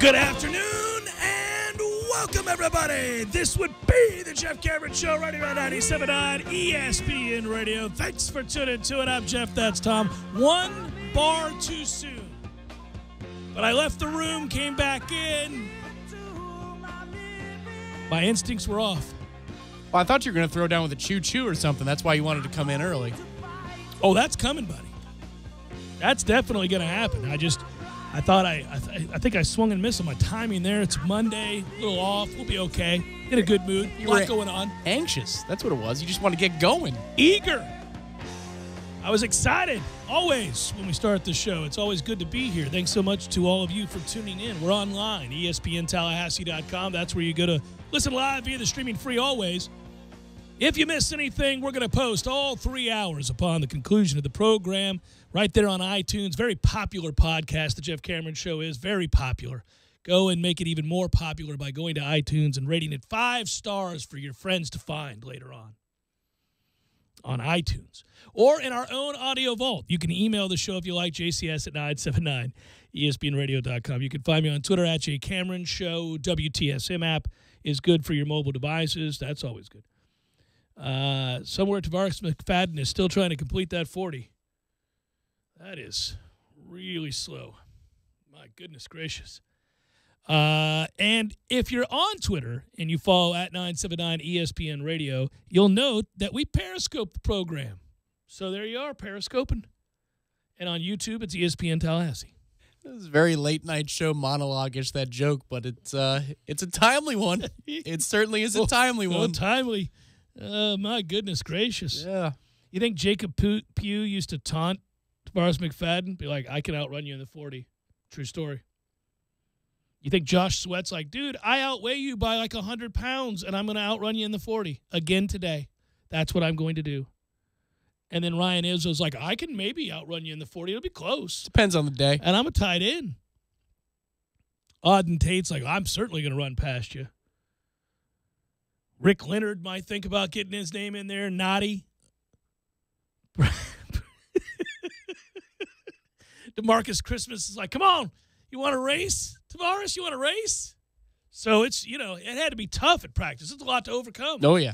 Good afternoon and welcome, everybody. This would be the Jeff Cameron Show right here on 97.9 ESPN Radio. Thanks for tuning to it. I'm Jeff. That's Tom. One bar too soon. But I left the room, came back in. My instincts were off. Well, I thought you were going to throw down with a choo-choo or something. That's why you wanted to come in early. Oh, that's coming, buddy. That's definitely going to happen. I think I swung and missed on my timing there. It's Monday, a little off. We'll be okay. In a good mood. A lot going on. Anxious. That's what it was. You just want to get going. Eager. I was excited, always, when we start the show. It's always good to be here. Thanks so much to all of you for tuning in. We're online, ESPNTallahassee.com. That's where you go to listen live via the streaming free always. If you miss anything, we're going to post all 3 hours upon the conclusion of the program right there on iTunes. Very popular podcast, The Jeff Cameron Show is. Very popular. Go and make it even more popular by going to iTunes and rating it 5 stars for your friends to find later on iTunes. Or in our own audio vault. You can email the show if you like, jcs@979espnradio.com. You can find me on Twitter at jcameronshow. WTSM app is good for your mobile devices. That's always good. Somewhere Tavares McFadden is still trying to complete that 40. That is really slow. My goodness gracious. And if you're on Twitter and you follow at 979 ESPN Radio, you'll note that we Periscope the program. So there you are, Periscoping. And on YouTube, it's ESPN Tallahassee. This is a very late-night show monologue-ish, that joke, but it's a timely one. It certainly is a timely one. Timely. My goodness gracious. Yeah. You think Jacob Pugh used to taunt Tavares McFadden? Be like, I can outrun you in the 40. True story. You think Josh Sweat's like, dude, I outweigh you by like 100 pounds, and I'm going to outrun you in the 40 again today. That's what I'm going to do. And then Ryan Izzo's like, I can maybe outrun you in the 40. It'll be close. Depends on the day. And I'm a tight end. Auden Tate's like, I'm certainly going to run past you. Rick Leonard might think about getting his name in there. Naughty. DeMarcus Christmas is like, come on, you want to race? Tavares, you want to race? So it's, it had to be tough at practice. It's a lot to overcome. Oh, yeah.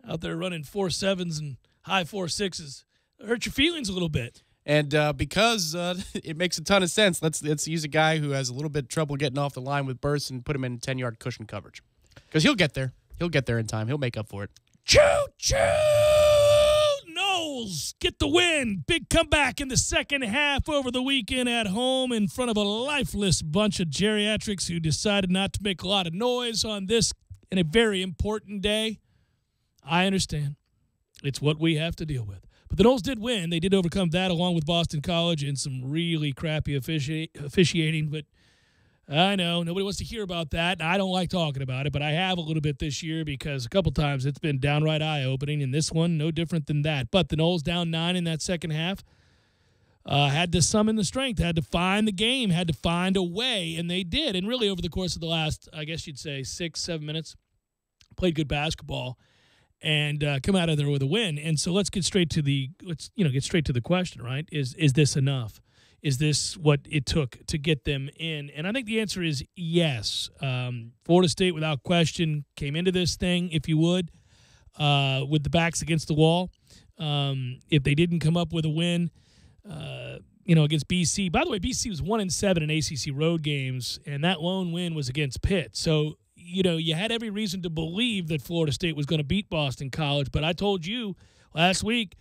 Out there running 4.7s and high 4.6s. It hurt your feelings a little bit. And because it makes a ton of sense, let's use a guy who has a little bit of trouble getting off the line with bursts and put him in 10-yard cushion coverage. Because he'll get there. He'll get there in time. He'll make up for it. Choo-choo! Knowles get the win. Big comeback in the second half over the weekend at home in front of a lifeless bunch of geriatrics who decided not to make a lot of noise on this in a very important day. I understand. It's what we have to deal with. But the Knowles did win. They did overcome that along with Boston College and some really crappy officiating, but I know nobody wants to hear about that, and I don't like talking about it, but I have a little bit this year because a couple times it's been downright eye-opening, and this one no different than that. But the Knowles down 9 in that second half had to summon the strength, had to find the game, had to find a way, and they did. And really over the course of the last, I guess you'd say, 6-7 minutes, played good basketball and come out of there with a win. And so let's get straight to the question, right? Is this enough? Is this what it took to get them in? And I think the answer is yes. Florida State, without question, came into this thing, if you would, with the backs against the wall. If they didn't come up with a win, against BC. By the way, BC was 1-7 in ACC road games, and that lone win was against Pitt. So, you had every reason to believe that Florida State was going to beat Boston College. But I told you last week,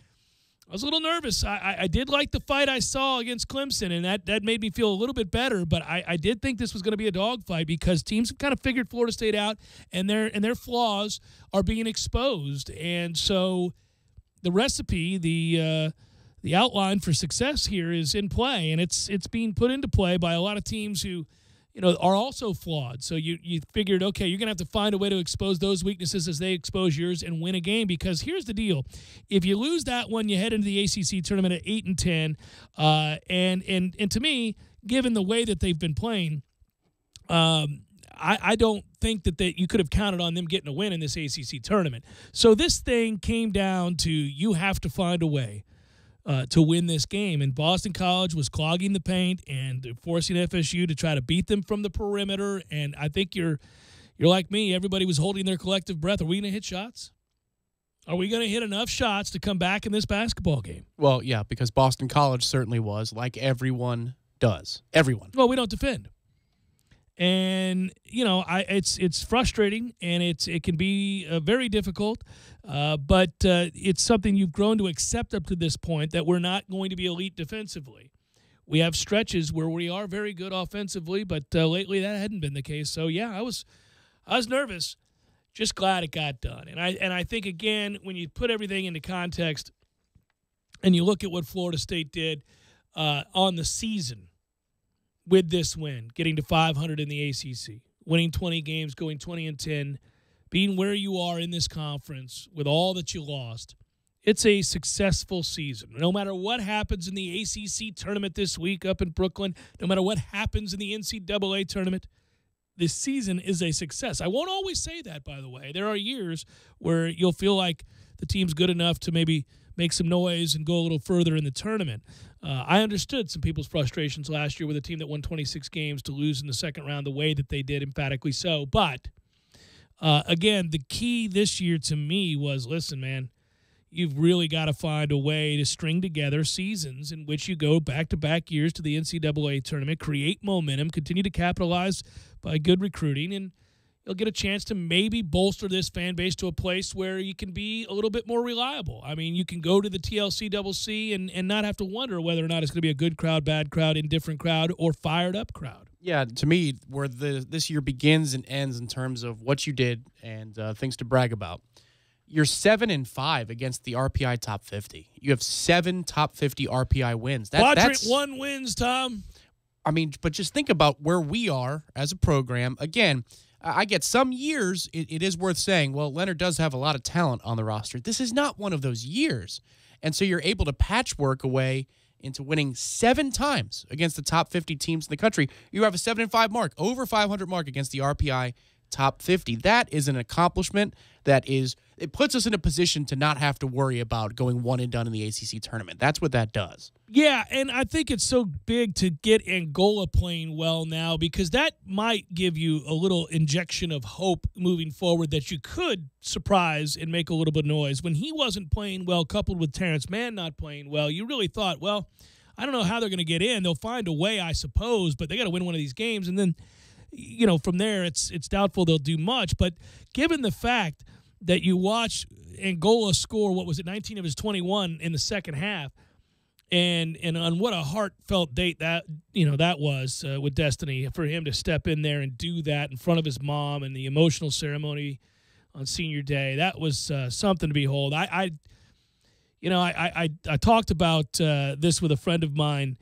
I was a little nervous. I did like the fight I saw against Clemson, and that made me feel a little bit better. But I did think this was going to be a dogfight because teams have kind of figured Florida State out, and their flaws are being exposed. And so the recipe, the outline for success here is in play, and it's being put into play by a lot of teams who are also flawed. So you figured, okay, you're going to have to find a way to expose those weaknesses as they expose yours and win a game, because here's the deal. If you lose that one, you head into the ACC tournament at 8-10. And to me, given the way that they've been playing, I don't think that you could have counted on them getting a win in this ACC tournament. So this thing came down to you have to find a way to win this game. And Boston College was clogging the paint and forcing FSU to try to beat them from the perimeter. And I think you're like me. Everybody was holding their collective breath. Are we going to hit shots? Are we going to hit enough shots to come back in this basketball game? Well, yeah, because Boston College certainly was, like everyone does. Everyone. Well, we don't defend. And, it's frustrating, and it can be very difficult, but it's something you've grown to accept up to this point, that we're not going to be elite defensively. We have stretches where we are very good offensively, but lately that hadn't been the case. So, yeah, I was nervous. Just glad it got done. And I think, again, when you put everything into context and you look at what Florida State did on the season with this win, getting to 500 in the ACC, winning 20 games, going 20-10, being where you are in this conference with all that you lost, it's a successful season. No matter what happens in the ACC tournament this week up in Brooklyn, no matter what happens in the NCAA tournament, this season is a success. I won't always say that, by the way. There are years where you'll feel like the team's good enough to maybe make some noise and go a little further in the tournament. I understood some people's frustrations last year with a team that won 26 games to lose in the second round the way that they did, emphatically so. But, again, the key this year to me was, listen, man, you've really got to find a way to string together seasons in which you go back-to-back years to the NCAA tournament, create momentum, continue to capitalize by good recruiting, and you'll get a chance to maybe bolster this fan base to a place where you can be a little bit more reliable. I mean, you can go to the TLC and not have to wonder whether or not it's going to be a good crowd, bad crowd, indifferent crowd, or fired-up crowd. Yeah, to me, where this year begins and ends in terms of what you did and things to brag about, you're 7-5 against the RPI top 50. You have 7 top 50 RPI wins. Quadrant 1 wins, Tom. I mean, but just think about where we are as a program. Again, I get some years, it is worth saying, well, Leonard does have a lot of talent on the roster. This is not one of those years. And so you're able to patchwork away into winning 7 times against the top 50 teams in the country. You have a 7-5 mark, over 500 mark against the RPI top 50. That is an accomplishment it puts us in a position to not have to worry about going one and done in the ACC tournament. That's what that does. Yeah, and I think it's so big to get Angola playing well now, because that might give you a little injection of hope moving forward that you could surprise and make a little bit of noise. When he wasn't playing well, coupled with Terrence Mann not playing well, you really thought, well, I don't know how they're going to get in. They'll find a way, I suppose, but they got to win one of these games. And then, from there, it's doubtful they'll do much. But given the fact that you watch Angola score, 19 of his 21 in the second half, and on what a heartfelt date that was with Destiny, for him to step in there and do that in front of his mom, and the emotional ceremony on senior day, that was something to behold. I talked about this with a friend of mine,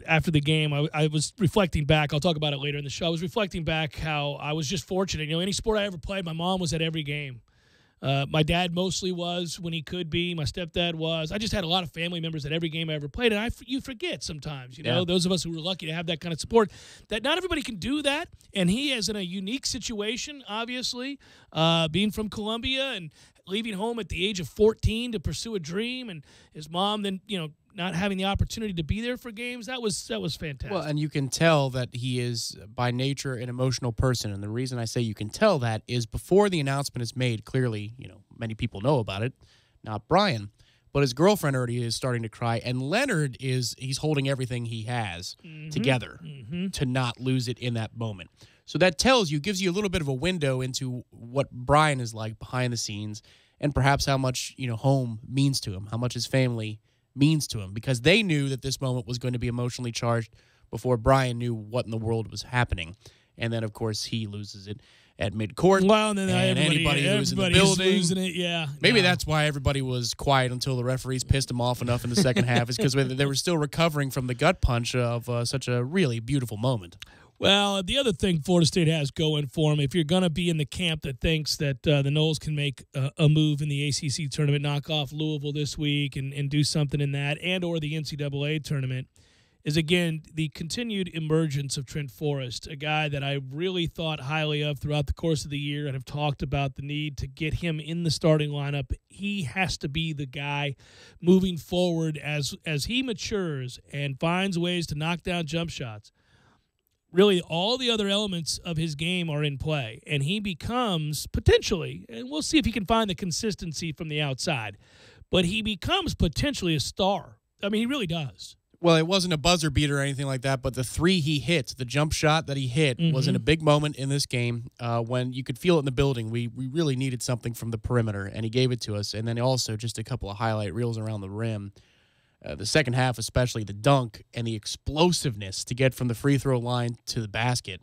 after the game. I was reflecting back. I'll talk about it later in the show. I was reflecting back how I was just fortunate. Any sport I ever played, my mom was at every game. My dad mostly was when he could be. My stepdad was. I just had a lot of family members at every game I ever played, and you forget sometimes, those of us who were lucky to have that kind of support, that not everybody can do that, and he is in a unique situation, obviously, being from Columbia and leaving home at the age of 14 to pursue a dream, and his mom then, not having the opportunity to be there for games. That was fantastic. Well, and you can tell that he is by nature an emotional person. And the reason I say you can tell that is before the announcement is made, clearly, many people know about it, not Brian, but his girlfriend already is starting to cry. And Leonard he's holding everything he has together to not lose it in that moment. So that gives you a little bit of a window into what Brian is like behind the scenes, and perhaps how much, home means to him, how much his family means to him, because they knew that this moment was going to be emotionally charged before Brian knew what in the world was happening. And then, of course, he loses it at midcourt. Well, and then anybody who was in the building, losing it, yeah. Maybe that's why everybody was quiet until the referees pissed him off enough in the second half, is because they were still recovering from the gut punch of such a really beautiful moment. Well, the other thing Florida State has going for them, if you're going to be in the camp that thinks that the Noles can make a move in the ACC tournament, knock off Louisville this week and do something in that, and or the NCAA tournament, is, again, the continued emergence of Trent Forrest, a guy that I really thought highly of throughout the course of the year and have talked about the need to get him in the starting lineup. He has to be the guy moving forward as he matures and finds ways to knock down jump shots. Really, all the other elements of his game are in play, and he becomes potentially, and we'll see if he can find the consistency from the outside, but he becomes potentially a star. I mean, he really does. Well, it wasn't a buzzer beater or anything like that, but the three he hit, the jump shot that he hit, was in a big moment in this game when you could feel it in the building. We really needed something from the perimeter, and he gave it to us. And then also just a couple of highlight reels around the rim. The second half, especially the dunk and the explosiveness to get from the free throw line to the basket.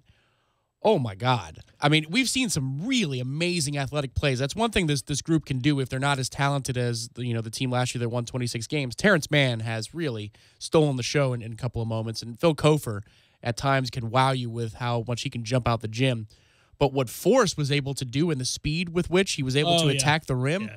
Oh, my God. I mean, we've seen some really amazing athletic plays. That's one thing this group can do if they're not as talented as the team last year that won 26 games. Terrence Mann has really stolen the show in a couple of moments, and Phil Kofer at times can wow you with how much he can jump out the gym. But what Forrest was able to do and the speed with which he was able to attack the rim,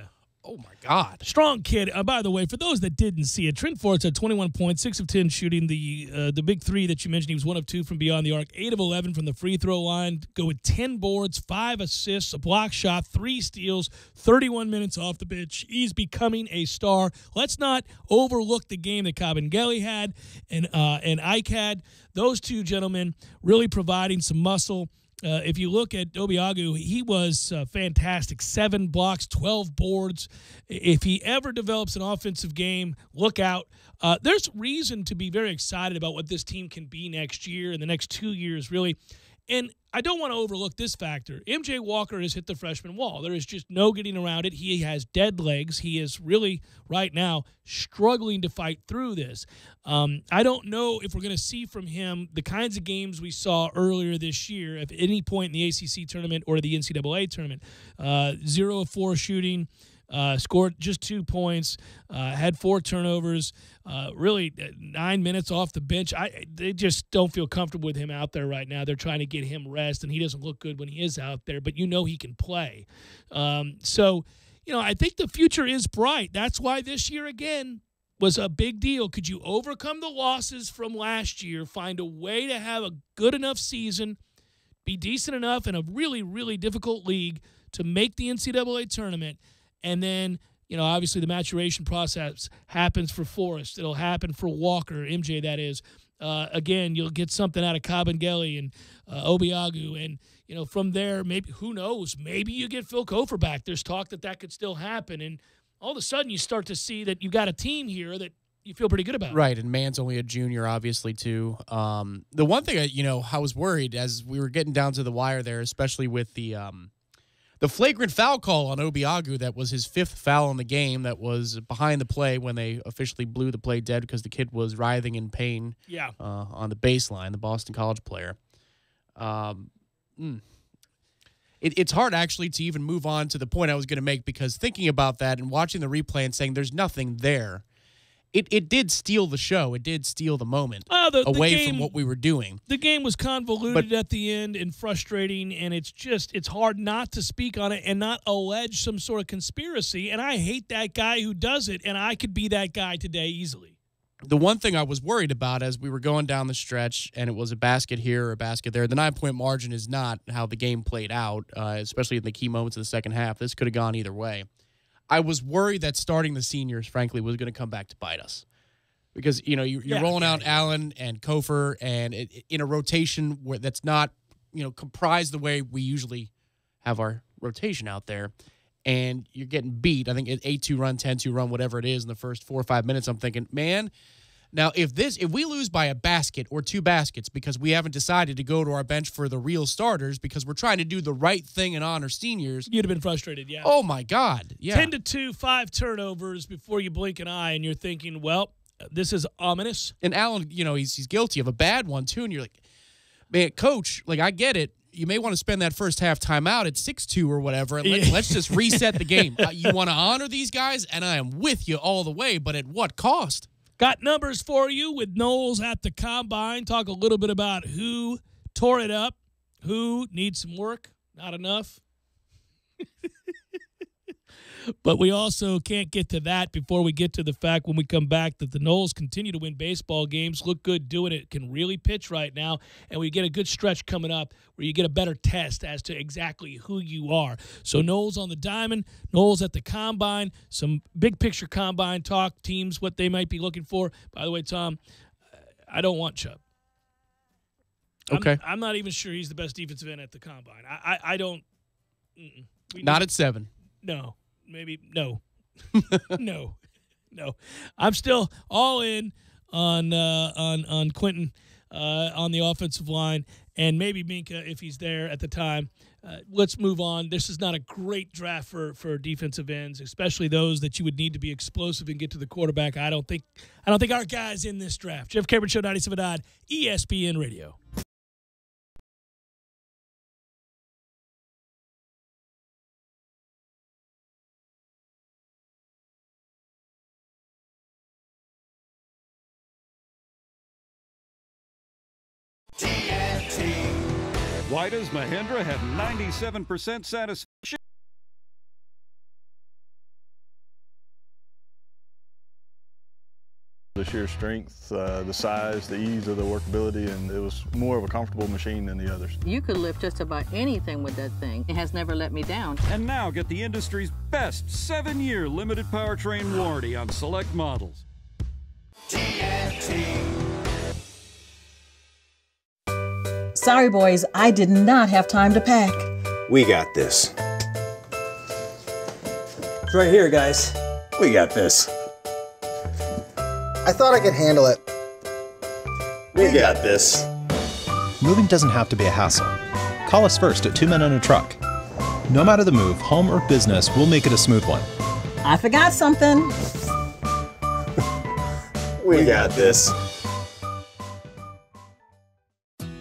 oh, my God. Strong kid. By the way, for those that didn't see it, Trent Forrest had 21 points, 6 of 10 shooting. The big three that you mentioned, he was 1 of 2 from beyond the arc, 8 of 11 from the free throw line, go with 10 boards, 5 assists, a block shot, 3 steals, 31 minutes off the bench. He's becoming a star. Let's not overlook the game that Kabengele had and Ike had. Those two gentlemen really providing some muscle. If you look at Obiagu, he was fantastic. 7 blocks, 12 boards. If he ever develops an offensive game, look out. There's reason to be very excited about what this team can be next year and the next 2 years, really. And I don't want to overlook this factor. MJ Walker has hit the freshman wall. There is just no getting around it. He has dead legs. He is really, right now, struggling to fight through this. I don't know if we're going to see from him the kinds of games we saw earlier this year at any point in the ACC tournament or the NCAA tournament. 0 of 4 shooting. Scored just 2 points, had 4 turnovers, really 9 minutes off the bench. They just don't feel comfortable with him out there right now. They're trying to get him rest, and he doesn't look good when he is out there, but he can play. So, I think the future is bright. That's why this year, again, was a big deal. Could you overcome the losses from last year, find a way to have a good enough season, be decent enough in a really, really difficult league to make the NCAA tournament? And then, obviously the maturation process happens for Forrest. It'll happen for Walker, MJ, that is. Again, you'll get something out of Kabengele and Obiagu. And, from there, maybe, who knows, maybe you get Phil Kofer back. There's talk that could still happen. And all of a sudden you start to see that you got a team here that you feel pretty good about. Right, and Mann's only a junior, obviously, too. The one thing, I was worried as we were getting down to the wire there, especially with the flagrant foul call on Obiagu that was his 5th foul in the game that was behind the play when they officially blew the play dead because the kid was writhing in pain on the baseline, the Boston College player. It's hard, actually, to even move on to the point I was going to make because thinking about that and watching the replay and saying there's nothing there, it did steal the show. It did steal the moment away from what we were doing. The game was convoluted at the end and frustrating, and it's hard not to speak on it and not allege some sort of conspiracy. And I hate that guy who does it, and I could be that guy today easily. The one thing I was worried about as we were going down the stretch, and it was a basket here or a basket there, the 9-point margin is not how the game played out, especially in the key moments of the second half. This could have gone either way. I was worried that starting the seniors, frankly, was going to come back to bite us. Because, you're rolling out Allen and Kofer and in a rotation where that's not, comprised the way we usually have our rotation out there. And you're getting beat. I think 8-2 run, 10-2 run, whatever it is in the first 4 or 5 minutes. I'm thinking, man, now if we lose by a basket or 2 baskets because we haven't decided to go to our bench for the real starters because we're trying to do the right thing and honor seniors. You'd have been frustrated, yeah. Oh, my God. Yeah. 10-2, 5 turnovers before you blink an eye, and you're thinking, well, this is ominous. And Allen, he's guilty of a bad one, too. And you're like, man, coach, I get it. You may want to spend that first half timeout at 6-2 or whatever, and let's just reset the game. You want to honor these guys, and I am with you all the way, but at what cost? Got numbers for you with Knowles at the Combine. Talk a little bit about who tore it up, who needs some work, not enough. But we also can't get to that before we get to the fact when we come back that the Noles continue to win baseball games, look good doing it, can really pitch right now, and we get a good stretch coming up where you get a better test as to exactly who you are. So Noles on the diamond, Noles at the combine, some big picture combine talk, teams, what they might be looking for. By the way, Tom, I don't want Chubb. Okay. I'm not even sure he's the best defensive end at the combine. I don't. Not at 7. No. Maybe no. No. I'm still all in on Quentin on the offensive line, and maybe Minka if he's there at the time. Let's move on. This is not a great draft for defensive ends, especially those that you would need to be explosive and get to the quarterback. I don't think our guy's in this draft. Jeff Cameron Show, 97.9 ESPN Radio. Why does Mahindra have 97% satisfaction? The sheer strength, the size, the ease of the workability, and it was more of a comfortable machine than the others. You could lift just about anything with that thing. It has never let me down. And now get the industry's best 7-year limited powertrain warranty on select models. Sorry, boys, I did not have time to pack. We got this. It's right here, guys. We got this. I thought I could handle it. We got this. Moving doesn't have to be a hassle. Call us first at 2 Men on a Truck. No matter the move, home or business, we'll make it a smooth one. I forgot something. We got this.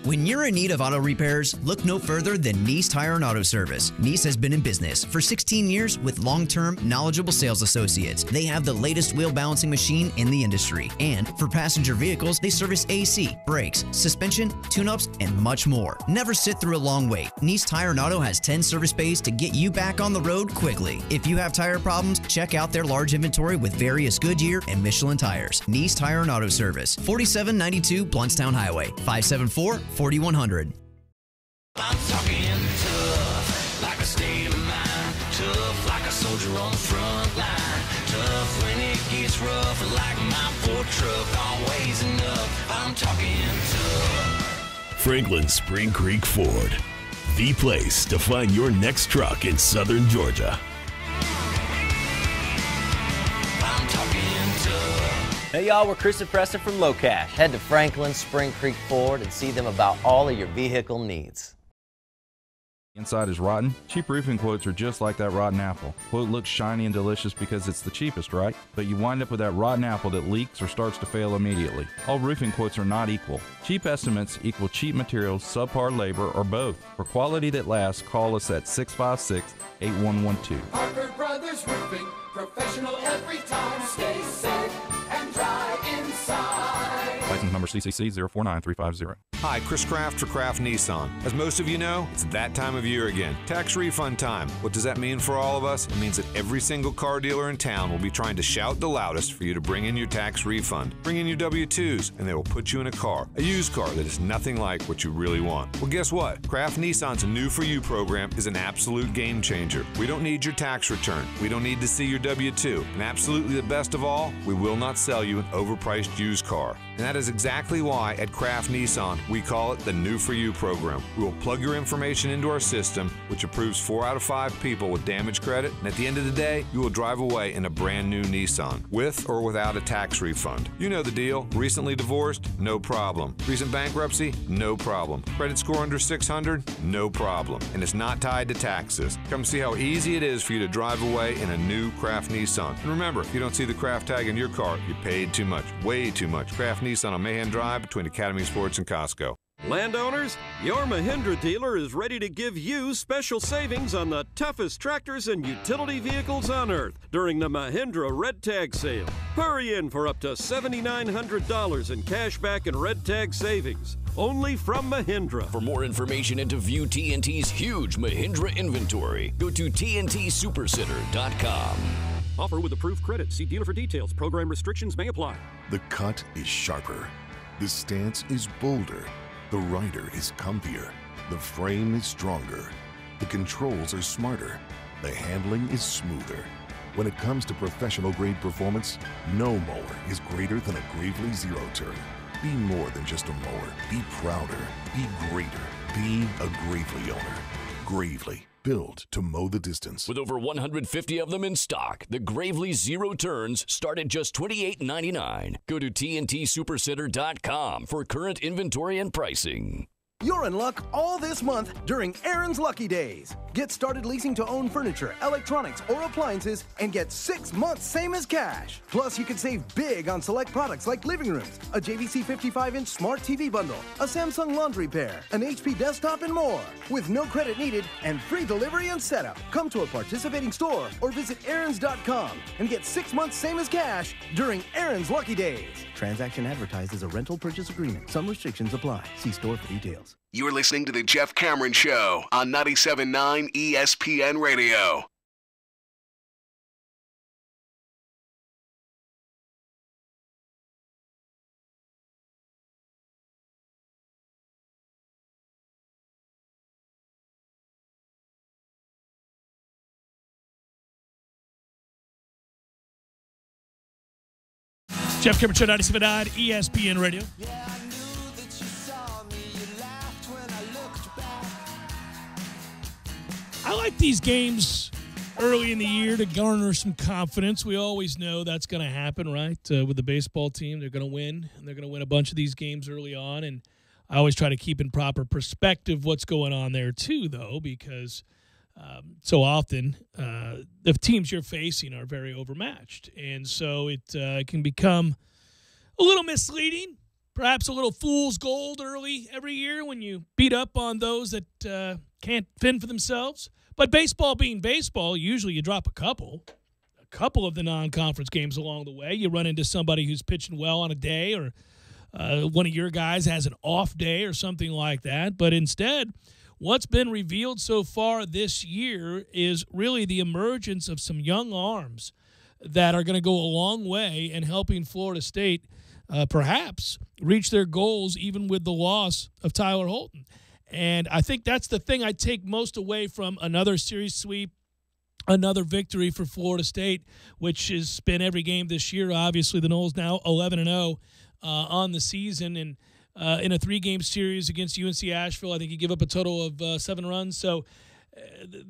When you're in need of auto repairs, look no further than Nice Tire and Auto Service. Nice has been in business for 16 years with long-term, knowledgeable sales associates. They have the latest wheel balancing machine in the industry. And for passenger vehicles, they service AC, brakes, suspension, tune-ups, and much more. Never sit through a long wait. Nice Tire and Auto has 10 service bays to get you back on the road quickly. If you have tire problems, check out their large inventory with various Goodyear and Michelin tires. Nice Tire and Auto Service, 4792 Bluntstown Highway, 574-4100. I'm talking tough, like a state of mind. Tough, like a soldier on the front line. Tough when it gets rough, like my Ford truck, always enough. I'm talking tough. Franklin Spring Creek Ford, the place to find your next truck in southern Georgia. I'm talking tough. Hey y'all, we're Chris and Preston from Low Cash. Head to Franklin Spring Creek Ford and see them about all of your vehicle needs. Inside is rotten? Cheap roofing quotes are just like that rotten apple. Quote looks shiny and delicious because it's the cheapest, right? But you wind up with that rotten apple that leaks or starts to fail immediately. All roofing quotes are not equal. Cheap estimates equal cheap materials, subpar labor, or both. For quality that lasts, call us at 656-8112. Parker Brothers Roofing, professional every time. Stay safe and dry inside. License number CCC 049350. Hi, Chris Kraft for Kraft Nissan. As most of you know, it's that time of year again. Tax refund time. What does that mean for all of us? It means that every single car dealer in town will be trying to shout the loudest for you to bring in your tax refund. Bring in your W-2s, and they will put you in a used car that is nothing like what you really want. Well, guess what? Kraft Nissan's New For You program is an absolute game changer. We don't need your tax return. We don't need to see your W-2. And absolutely the best of all, we will not sell you an overpriced used car. And that is exactly why at Kraft Nissan, we call it the New For You program. We will plug your information into our system, which approves 4 out of 5 people with damage credit, and at the end of the day, you will drive away in a brand new Nissan, with or without a tax refund. You know the deal. Recently divorced? No problem. Recent bankruptcy? No problem. Credit score under 600? No problem. And it's not tied to taxes. Come see how easy it is for you to drive away in a new Kraft Nissan. And remember, if you don't see the Kraft tag in your car, you paid too much, way too much. Kraft Nissan on Mahan Drive between Academy Sports and Costco. Landowners, your Mahindra dealer is ready to give you special savings on the toughest tractors and utility vehicles on earth during the Mahindra Red Tag Sale. Hurry in for up to $7,900 in cashback and Red Tag savings. only from Mahindra. For more information and to view TNT's huge Mahindra inventory, go to TNTSuperCenter.com. Offer with approved credit. See dealer for details. Program restrictions may apply. The cut is sharper. The stance is bolder. The rider is comfier. The frame is stronger. The controls are smarter. The handling is smoother. When it comes to professional grade performance, no mower is greater than a Gravely Zero Turn. Be more than just a mower. Be prouder. Be greater. Be a Gravely owner. Gravely, built to mow the distance. With over 150 of them in stock, the Gravely Zero Turns start at just $28.99. Go to TNTSuperCenter.com for current inventory and pricing. You're in luck all this month during Aaron's Lucky Days. Get started leasing to own furniture, electronics, or appliances and get 6 months same as cash. Plus, you can save big on select products like living rooms, a JVC 55-inch smart TV bundle, a Samsung laundry pair, an HP desktop, and more. With no credit needed and free delivery and setup. Come to a participating store or visit Aaron's.com and get 6 months same as cash during Aaron's Lucky Days. Transaction advertised as a rental purchase agreement. Some restrictions apply. See store for details. You're listening to The Jeff Cameron Show on 97.9 ESPN Radio. Jeff Cameron Show, 97.9 ESPN Radio. I like these games early in the year to garner some confidence. We always know that's going to happen, right? With the baseball team, they're going to win, and they're going to win a bunch of these games early on. And I always try to keep in proper perspective what's going on there, too, though, because so often the teams you're facing are very overmatched. And so it can become a little misleading, perhaps a little fool's gold early every year when you beat up on those that can't fend for themselves. But baseball being baseball, usually you drop a couple of the non-conference games along the way. You run into somebody who's pitching well on a day, or one of your guys has an off day or something like that. But instead, what's been revealed so far this year is really the emergence of some young arms that are going to go a long way in helping Florida State perhaps reach their goals, even with the loss of Tyler Holton. And I think that's the thing I take most away from another series sweep, another victory for Florida State, which has been every game this year. Obviously, the Noles now 11-0 on the season. And in a 3-game series against UNC Asheville, I think you give up a total of 7 runs. So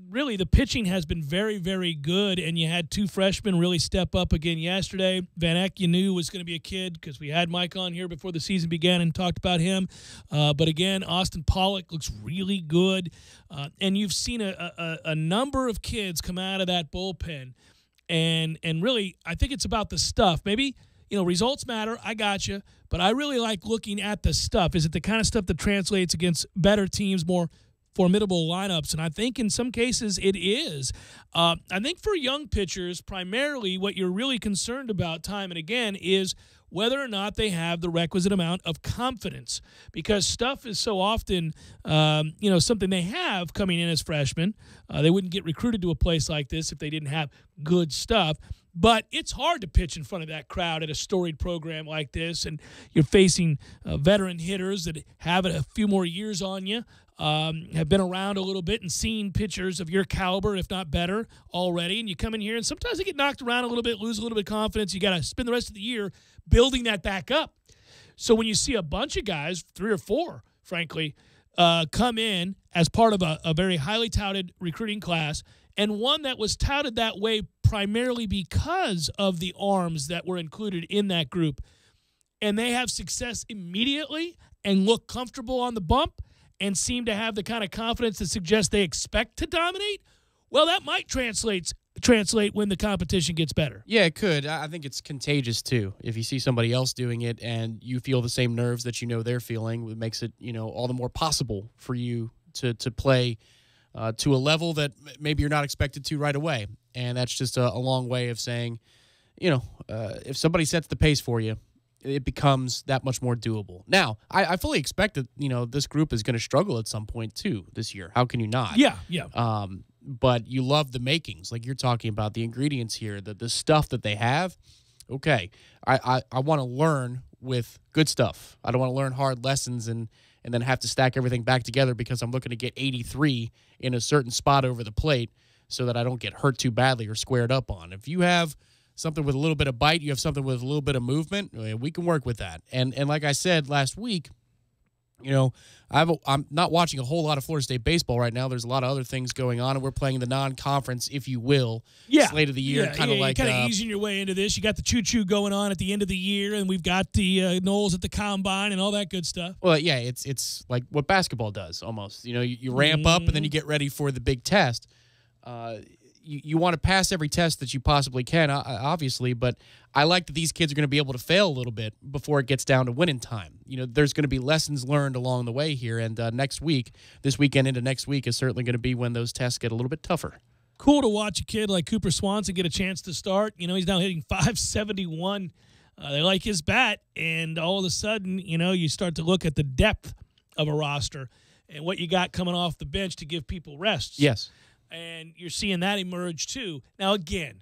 really the pitching has been very, very good, and you had 2 freshmen really step up again yesterday. Van Eck, you knew was going to be a kid because we had Mike on here before the season began and talked about him. But again, Austin Pollock looks really good. And you've seen a number of kids come out of that bullpen. And really, I think it's about the stuff. Maybe, results matter. I got you. But I really like looking at the stuff. Is it the kind of stuff that translates against better teams, more formidable lineups? And I think in some cases it is. I think for young pitchers, primarily what you're really concerned about time and again is whether or not they have the requisite amount of confidence, because stuff is so often, something they have coming in as freshmen. They wouldn't get recruited to a place like this if they didn't have good stuff. But it's hard to pitch in front of that crowd at a storied program like this, and you're facing veteran hitters that have a few more years on you, have been around a little bit and seen pitchers of your caliber, if not better, already. And you come in here, and sometimes they get knocked around a little bit, lose a little bit of confidence. You got to spend the rest of the year building that back up. So when you see a bunch of guys, 3 or 4, frankly, come in as part of a very highly touted recruiting class, and one that was touted that way primarily because of the arms that were included in that group, and they have success immediately and look comfortable on the bump and seem to have the kind of confidence that suggests they expect to dominate, well, that might translate when the competition gets better. Yeah, it could. I think it's contagious, too. If you see somebody else doing it and you feel the same nerves that they're feeling, it makes it, all the more possible for you to play to a level that maybe you're not expected to right away. And that's just a long way of saying, if somebody sets the pace for you, it becomes that much more doable. Now, I fully expect that, this group is going to struggle at some point too this year. How can you not? Yeah. But you love the makings, like you're talking about, the ingredients here, the stuff that they have. Okay, I want to learn with good stuff. I don't want to learn hard lessons and then have to stack everything back together because I'm looking to get 83 in a certain spot over the plate so that I don't get hurt too badly or squared up on. If you have something with a little bit of bite, you have something with a little bit of movement, we can work with that. And like I said last week, I'm not watching a whole lot of Florida State baseball right now. There's a lot of other things going on, and we're playing the non-conference, if you will, slate of the year. Kind of like easing your way into this. You got the choo-choo going on at the end of the year, and we've got the Knowles at the combine and all that good stuff. Well, yeah, it's like what basketball does almost. You ramp up, and then you get ready for the big test. You want to pass every test that you possibly can, obviously, but I like that these kids are going to be able to fail a little bit before it gets down to winning time. There's going to be lessons learned along the way here, and this weekend into next week is certainly going to be when those tests get a little bit tougher. Cool to watch a kid like Cooper Swanson get a chance to start. He's now hitting .571. They like his bat, and all of a sudden, you start to look at the depth of a roster and what you got coming off the bench to give people rests. Yes. And you're seeing that emerge, too. Now, again,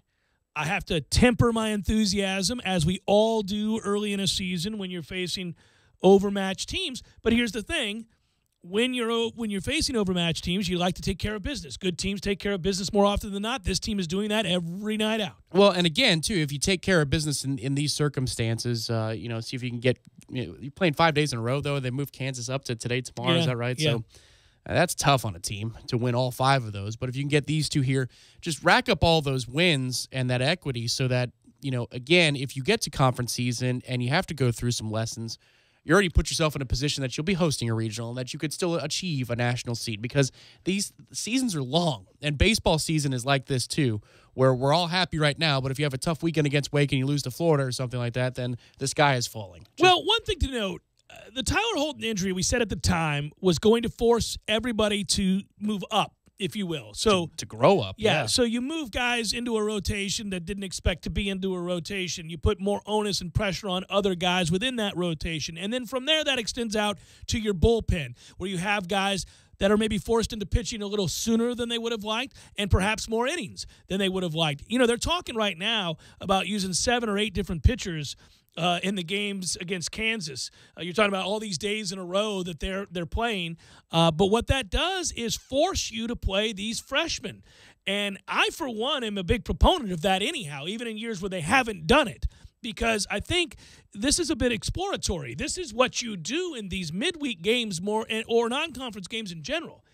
I have to temper my enthusiasm, as we all do early in a season when you're facing overmatched teams. But here's the thing. When you're facing overmatched teams, you like to take care of business. Good teams take care of business more often than not. This team is doing that every night out. Well, and again, too, if you take care of business in these circumstances, see if you can get you're playing 5 days in a row, though. They moved Kansas up to today, tomorrow. Is that right? Yeah. So that's tough on a team to win all 5 of those. But if you can get these 2 here, just rack up all those wins and that equity so that, again, if you get to conference season and you have to go through some lessons, you already put yourself in a position that you'll be hosting a regional and that you could still achieve a national seed, because these seasons are long. And baseball season is like this, too, where we're all happy right now. But if you have a tough weekend against Wake and you lose to Florida or something like that, then the sky is falling. Well, one thing to note, the Tyler Holton injury, we said at the time, was going to force everybody to move up, if you will. So to grow up. Yeah. So you move guys into a rotation that didn't expect to be into a rotation. You put more onus and pressure on other guys within that rotation. And then from there, that extends out to your bullpen, where you have guys that are maybe forced into pitching a little sooner than they would have liked, and perhaps more innings than they would have liked. They're talking right now about using 7 or 8 different pitchers in the games against Kansas. You're talking about all these days in a row that they're playing. But what that does is force you to play these freshmen. And I, for one, am a big proponent of that anyhow, even in years where they haven't done it, because I think this is a bit exploratory. This is what you do in these midweek games or non-conference games in general.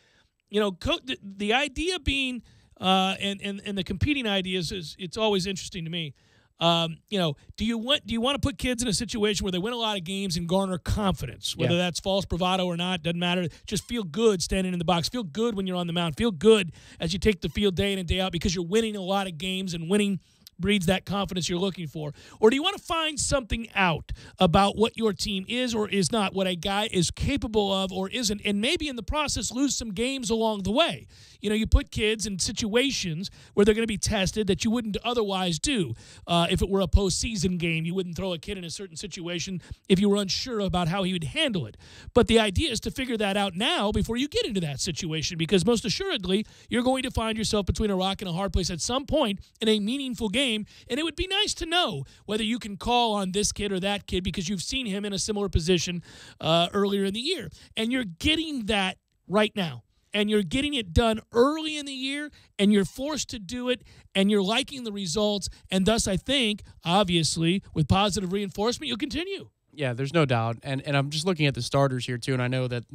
The idea being and the competing ideas it's always interesting to me. Do you want to put kids in a situation where they win a lot of games and garner confidence, whether that's false bravado or not, doesn't matter. Just feel good standing in the box. Feel good when you're on the mound. Feel good as you take the field day in and day out because you're winning a lot of games, and winning breeds that confidence you're looking for? Or do you want to find something out about what your team is or is not, what a guy is capable of or isn't, and maybe in the process lose some games along the way? You put kids in situations where they're going to be tested that you wouldn't otherwise do. If it were a postseason game, you wouldn't throw a kid in a certain situation if you were unsure about how he would handle it. But the idea is to figure that out now before you get into that situation, because most assuredly, you're going to find yourself between a rock and a hard place at some point in a meaningful game, and it would be nice to know whether you can call on this kid or that kid because you've seen him in a similar position earlier in the year. And you're getting that right now. And you're getting it done early in the year, and you're forced to do it, and you're liking the results. And thus, I think, obviously, with positive reinforcement, you'll continue. Yeah, there's no doubt. And I'm just looking at the starters here, too, and I know that,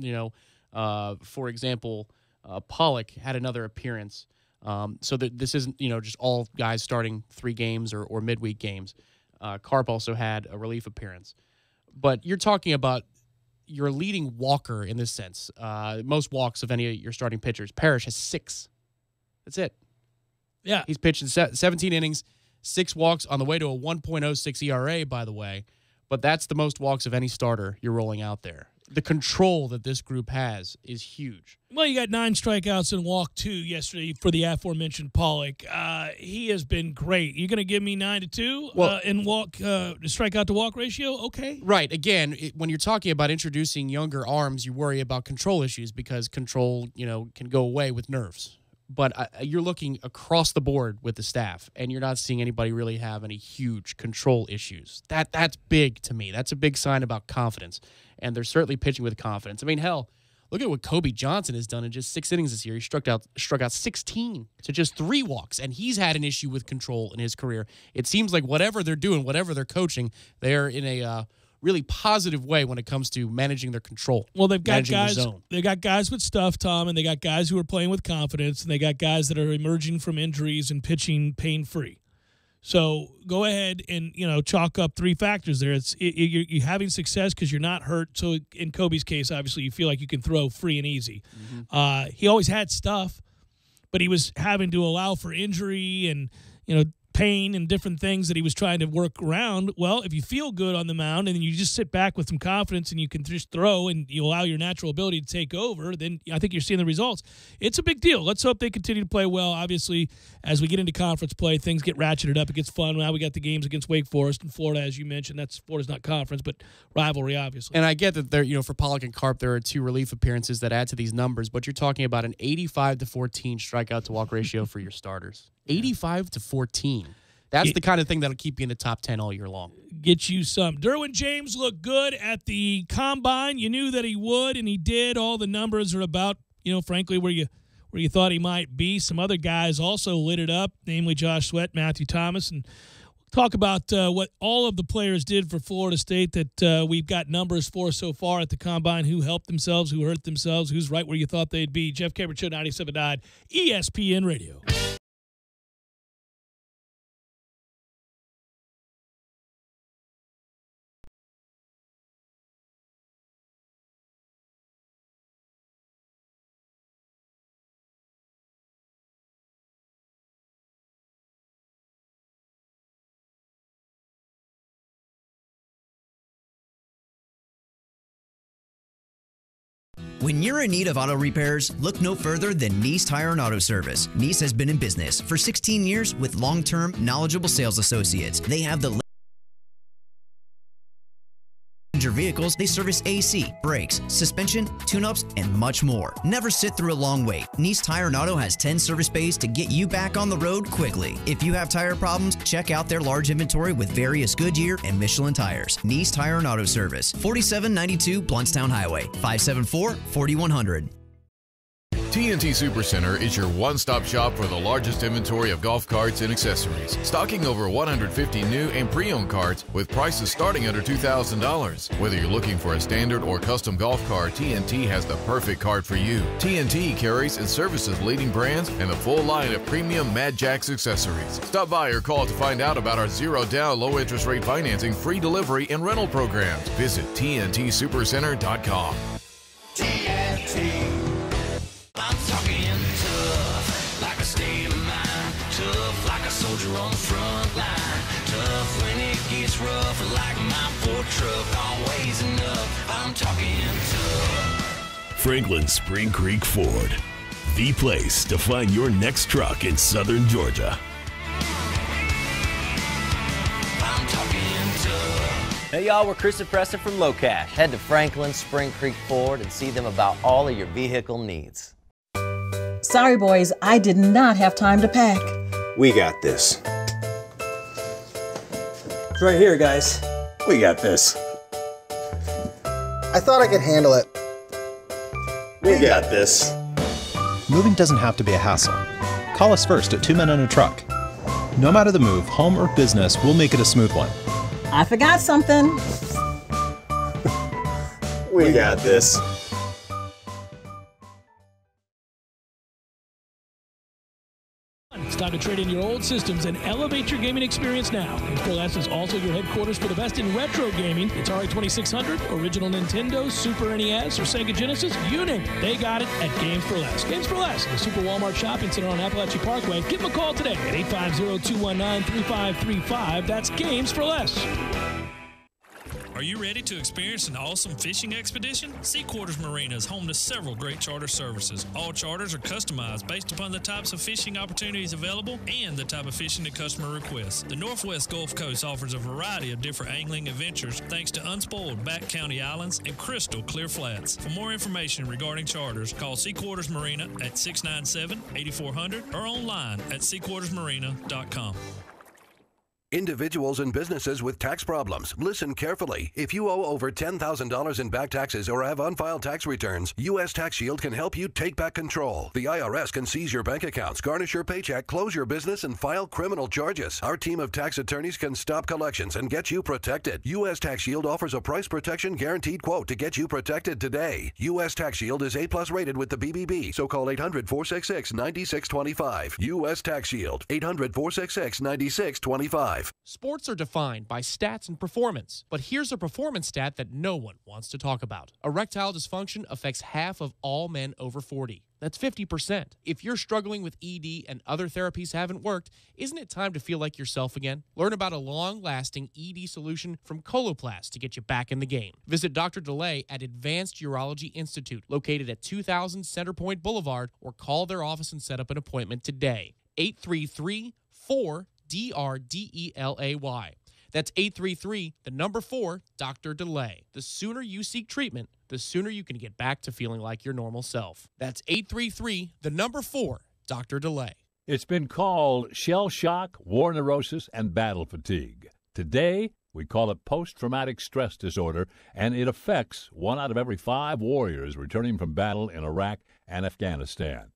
for example, Pollock had another appearance. So that this isn't, just all guys starting 3 games or midweek games. Karp also had a relief appearance. But you're talking about your leading walker in this sense. Most walks of any of your starting pitchers. Parrish has 6. That's it. Yeah. He's pitched 17 innings, 6 walks on the way to a 1.06 ERA, by the way. But that's the most walks of any starter you're rolling out there. the control that this group has is huge. Well, you got 9 strikeouts and walk 2 yesterday for the aforementioned Pollock. He has been great. You're going to give me 9-2 in walk strikeout to walk ratio? Okay. Right. Again, when you're talking about introducing younger arms, you worry about control issues because control, can go away with nerves. But you're looking across the board with the staff, and you're not seeing anybody really have any huge control issues. That's big to me. That's a big sign about confidence, and they're certainly pitching with confidence. I mean, hell, look at what Kobe Johnson has done in just 6 innings this year. He struck out 16 to just 3 walks, and he's had an issue with control in his career. It seems like whatever they're doing, whatever they're coaching, they're in a really positive way when it comes to managing their control. Well, they've got guys. They got guys with stuff, Tom, and they got guys who are playing with confidence, and they got guys that are emerging from injuries and pitching pain-free. So go ahead and chalk up 3 factors there. You're having success because you're not hurt. So in Kobe's case, obviously, you feel like you can throw free and easy. Mm-hmm. He always had stuff, but he was having to allow for injury and pain and different things that he was trying to work around. Well, if you feel good on the mound and then you just sit back with some confidence and you can just throw and you allow your natural ability to take over, then I think you're seeing the results. It's a big deal. Let's hope they continue to play well. Obviously, as we get into conference play, things get ratcheted up. It gets fun. Now we got the games against Wake Forest and Florida, as you mentioned. Florida's not conference, but rivalry, obviously. And I get that there, for Pollock and Carp, there are 2 relief appearances that add to these numbers, but you're talking about an 85-14 strikeout to walk ratio for your starters. 85-14. That's the kind of thing that'll keep you in the top 10 all year long. Get you some. Derwin James looked good at the combine. You knew that he would, and he did. All the numbers are about, frankly, where you thought he might be. Some other guys also lit it up, namely Josh Sweat, Matthew Thomas, and we'll talk about what all of the players did for Florida State that we've got numbers for so far at the combine, who helped themselves, who hurt themselves, who's right where you thought they'd be. Jeff Cameron Show, 97.9 ESPN Radio. When you're in need of auto repairs, look no further than Nice Tire and Auto Service. Nice has been in business for 16 years with long-term, knowledgeable sales associates. They have the your vehicles, they service AC, brakes, suspension, tune-ups, and much more. Never sit through a long wait. Nice Tire and Auto has 10 service bays to get you back on the road quickly. If you have tire problems, check out their large inventory with various Goodyear and Michelin tires. Nice Tire and Auto Service, 4792 Blountstown Highway, 574-4100. TNT Supercenter is your one-stop shop for the largest inventory of golf carts and accessories, stocking over 150 new and pre-owned carts with prices starting under $2,000. Whether you're looking for a standard or custom golf cart, TNT has the perfect cart for you. TNT carries and services leading brands and a full line of premium Mad Jacks accessories. Stop by or call to find out about our zero-down, low-interest rate financing, free delivery, and rental programs. Visit TNTSupercenter.com. TNT. I'm talking tough, like a state of mind. Tough, like a soldier on the front line. Tough when it gets rough, like my Ford truck. Always enough, I'm talking tough. Franklin Spring Creek Ford, the place to find your next truck in southern Georgia. I'm talking tough. Hey y'all, we're Chris and Preston from Low Cash. Head to Franklin Spring Creek Ford and see them about all of your vehicle needs. Sorry, boys, I did not have time to pack. We got this. It's right here, guys. We got this. I thought I could handle it. We got this. Moving doesn't have to be a hassle. Call us first at 2 Men and a Truck. No matter the move, home or business, we'll make it a smooth one. I forgot something. We got this. It's time to trade in your old systems and elevate your gaming experience now. Games for Less is also your headquarters for the best in retro gaming. It's Atari 2600, original Nintendo, Super NES, or Sega Genesis, you name it. They got it at Games for Less. Games for Less, the Super Walmart Shopping Center on Appalachia Parkway. Give them a call today at 850-219-3535. That's Games for Less. Are you ready to experience an awesome fishing expedition? Sea Quarters Marina is home to several great charter services. All charters are customized based upon the types of fishing opportunities available and the type of fishing the customer requests. The Northwest Gulf Coast offers a variety of different angling adventures thanks to unspoiled back county islands and crystal clear flats. For more information regarding charters, call Sea Quarters Marina at 697-8400 or online at seaquartersmarina.com. Individuals and businesses with tax problems, listen carefully. If you owe over $10,000 in back taxes or have unfiled tax returns, U.S. Tax Shield can help you take back control. The IRS can seize your bank accounts, garnish your paycheck, close your business, and file criminal charges. Our team of tax attorneys can stop collections and get you protected. U.S. Tax Shield offers a price protection guaranteed quote to get you protected today. U.S. Tax Shield is A+ rated with the BBB, so call 800-466-9625. U.S. Tax Shield, 800-466-9625. Sports are defined by stats and performance, but here's a performance stat that no one wants to talk about. Erectile dysfunction affects half of all men over 40. That's 50%. If you're struggling with ED and other therapies haven't worked, isn't it time to feel like yourself again? Learn about a long-lasting ED solution from Coloplast to get you back in the game. Visit Dr. DeLay at Advanced Urology Institute, located at 2000 Centerpoint Boulevard, or call their office and set up an appointment today. 833-4DRDELAY. That's 833-4, Dr. DeLay. The sooner you seek treatment, the sooner you can get back to feeling like your normal self. That's 833-4, Dr. DeLay. It's been called shell shock, war neurosis, and battle fatigue. Today, we call it post-traumatic stress disorder, and it affects 1 out of every 5 warriors returning from battle in Iraq and Afghanistan.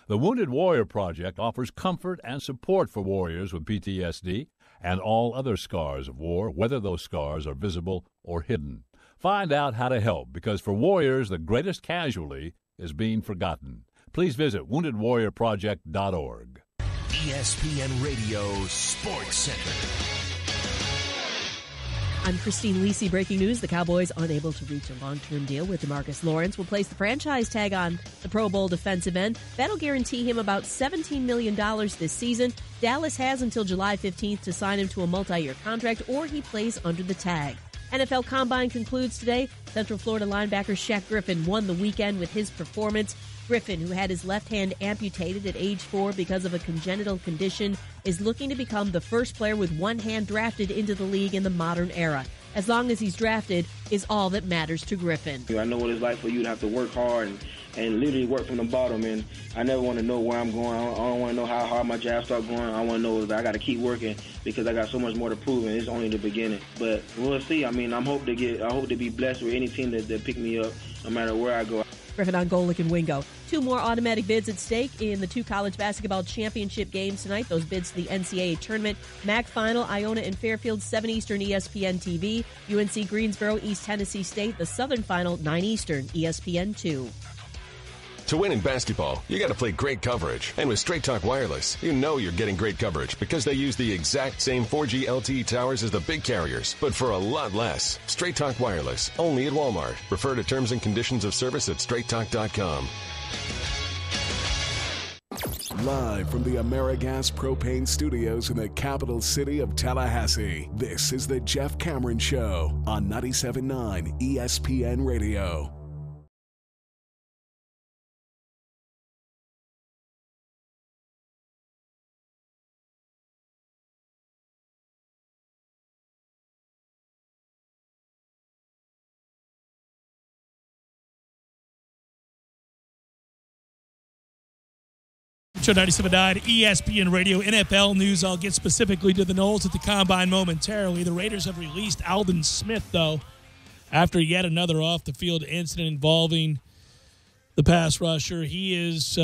The Wounded Warrior Project offers comfort and support for warriors with PTSD and all other scars of war, whether those scars are visible or hidden. Find out how to help, because for warriors, the greatest casualty is being forgotten. Please visit woundedwarriorproject.org. ESPN Radio Sports Center. I'm Christine Lisi. Breaking news, the Cowboys unable to reach a long-term deal with DeMarcus Lawrence will place the franchise tag on the Pro Bowl defensive end. That'll guarantee him about $17 million this season. Dallas has until July 15th to sign him to a multi-year contract, or he plays under the tag. NFL Combine concludes today. Central Florida linebacker Shaq Griffin won the weekend with his performance. Griffin, who had his left hand amputated at age 4 because of a congenital condition, is looking to become the first player with one hand drafted into the league in the modern era. As long as he's drafted is all that matters to Griffin. I know what it's like for you to have to work hard and literally work from the bottom, and I never want to know where I'm going. I don't want to know how hard my jab start going. I want to know that I got to keep working because I got so much more to prove, and it's only the beginning. But we'll see. I mean, I hope to be blessed with any team that pick me up, no matter where I go. Griffin on Golick and Wingo. 2 more automatic bids at stake in the 2 college basketball championship games tonight. Those bids to the NCAA Tournament. MAC Final, Iona and Fairfield, 7 Eastern, ESPN TV. UNC Greensboro, East Tennessee State. The Southern Final, 9 Eastern, ESPN 2. To win in basketball, you got to play great coverage. And with Straight Talk Wireless, you know you're getting great coverage because they use the exact same 4G LTE towers as the big carriers, but for a lot less. Straight Talk Wireless, only at Walmart. Refer to terms and conditions of service at straighttalk.com. Live from the Amerigas Propane Studios in the capital city of Tallahassee, this is the Jeff Cameron Show on 97.9 ESPN Radio. Show 97.9 ESPN Radio. NFL news. I'll get specifically to the Knowles at the Combine momentarily. The Raiders have released Alvin Smith, though, after yet another off-the-field incident involving the pass rusher. He is,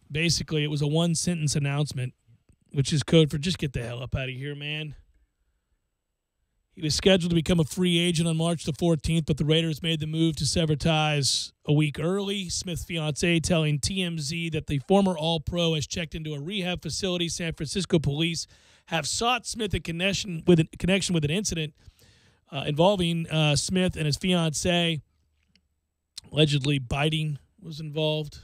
basically it was a one-sentence announcement, which is code for just get the hell up out of here, man. He was scheduled to become a free agent on March the 14th, but the Raiders made the move to sever ties a week early. Smith's fiancée telling TMZ that the former All-Pro has checked into a rehab facility. San Francisco police have sought Smith in connection with an incident involving Smith and his fiancée. Allegedly biting was involved.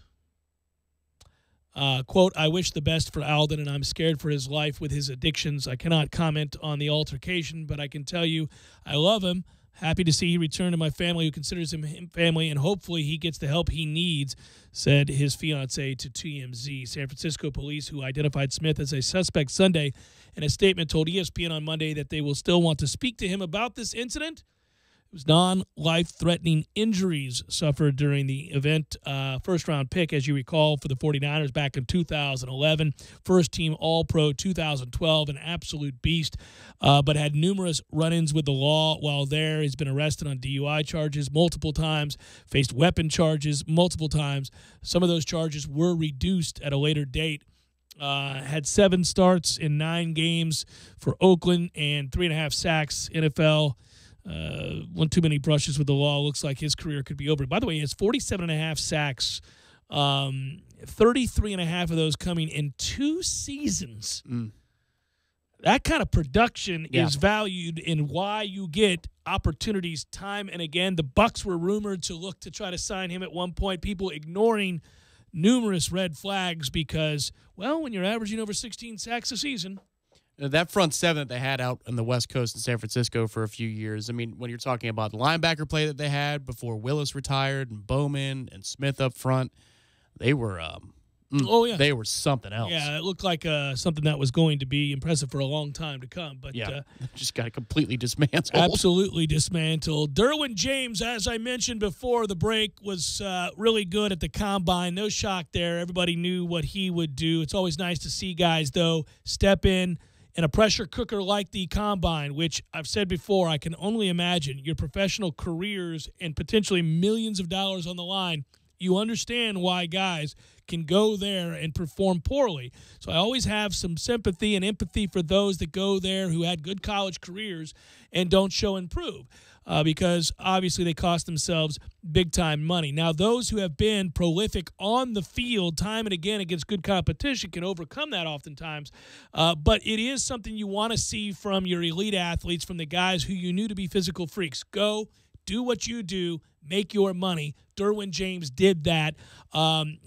Quote, I wish the best for Alden, and I'm scared for his life with his addictions. I cannot comment on the altercation, but I can tell you I love him, Happy to see he returned to my family, who considers him family, and hopefully he gets the help he needs, said his fiancée to TMZ. San Francisco police, who identified Smith as a suspect Sunday, in a statement told ESPN on Monday that they will still want to speak to him about this incident. It was non-life-threatening injuries suffered during the event. First-round pick, as you recall, for the 49ers back in 2011. First-team All-Pro 2012, an absolute beast, but had numerous run-ins with the law while there. He's been arrested on DUI charges multiple times, faced weapon charges multiple times. Some of those charges were reduced at a later date. Had 7 starts in 9 games for Oakland and 3.5 sacks. NFL. One too many brushes with the law. Looks like his career could be over. By the way, he has 47.5 sacks, 33.5 of those coming in 2 seasons. That kind of production is valued in why you get opportunities time and again. The Bucs were rumored to look to try to sign him at one point. People ignoring numerous red flags because, well, when you're averaging over 16 sacks a season. That front seven that they had out on the West Coast in San Francisco for a few years, I mean, when you're talking about the linebacker play that they had before Willis retired and Bowman and Smith up front, they were they were something else. Yeah, it looked like something that was going to be impressive for a long time to come. But just got completely dismantled. Absolutely dismantled. Derwin James, as I mentioned before the break, was really good at the Combine. No shock there. Everybody knew what he would do. It's always nice to see guys, though, step in a pressure cooker like the Combine, which I've said before, I can only imagine your professional careers and potentially millions of dollars on the line. You understand why guys can go there and perform poorly. So I always have some sympathy and empathy for those that go there who had good college careers and don't show and prove, because obviously they cost themselves big-time money. Now, those who have been prolific on the field time and again against good competition can overcome that oftentimes, but it is something you want to see from your elite athletes, from the guys who you knew to be physical freaks. Go, do what you do, make your money. Derwin James did that.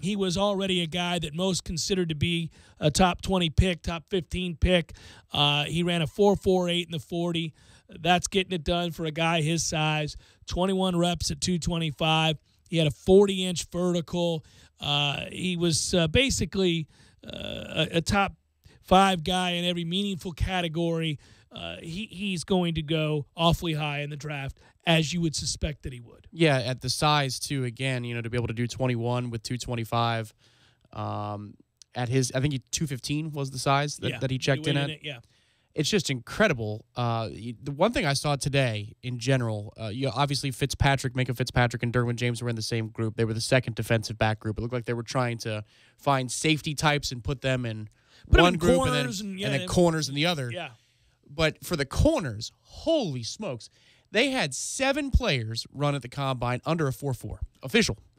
He was already a guy that most considered to be a top 20 pick, top 15 pick. He ran a 4.48 in the 40. That's getting it done for a guy his size. 21 reps at 225. He had a 40-inch vertical. He was basically a top 5 guy in every meaningful category. He's going to go awfully high in the draft, as you would suspect that he would. Yeah, at the size, too, again, to be able to do 21 with 225. At his, I think 215 was the size that he checked in at. It's just incredible. The one thing I saw today in general, obviously Minka Fitzpatrick and Derwin James were in the same group. They were the second defensive back group. It looked like they were trying to find safety types and put them in one group and then corners in the other. Yeah. But for the corners, holy smokes, they had 7 players run at the Combine under a 4.4.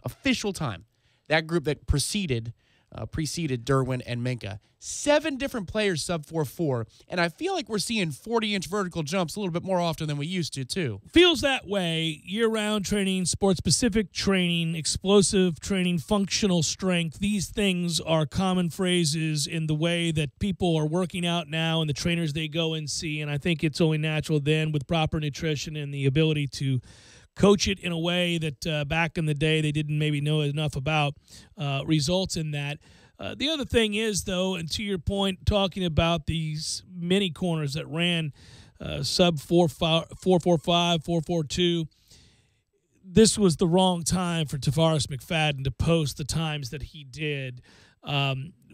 Official time. That group that preceded Derwin and Minka. 7 different players sub 4.4, and I feel like we're seeing 40-inch vertical jumps a little bit more often than we used to, too. Feels that way. Year-round training, sport-specific training, explosive training, functional strength. These things are common phrases in the way that people are working out now and the trainers they go and see, and I think it's only natural then with proper nutrition and the ability to coach it in a way that back in the day they didn't maybe know enough about, results in that. The other thing is, though, and to your point, talking about these mini corners that ran sub 4.45, 4.42, this was the wrong time for Tavares McFadden to post the times that he did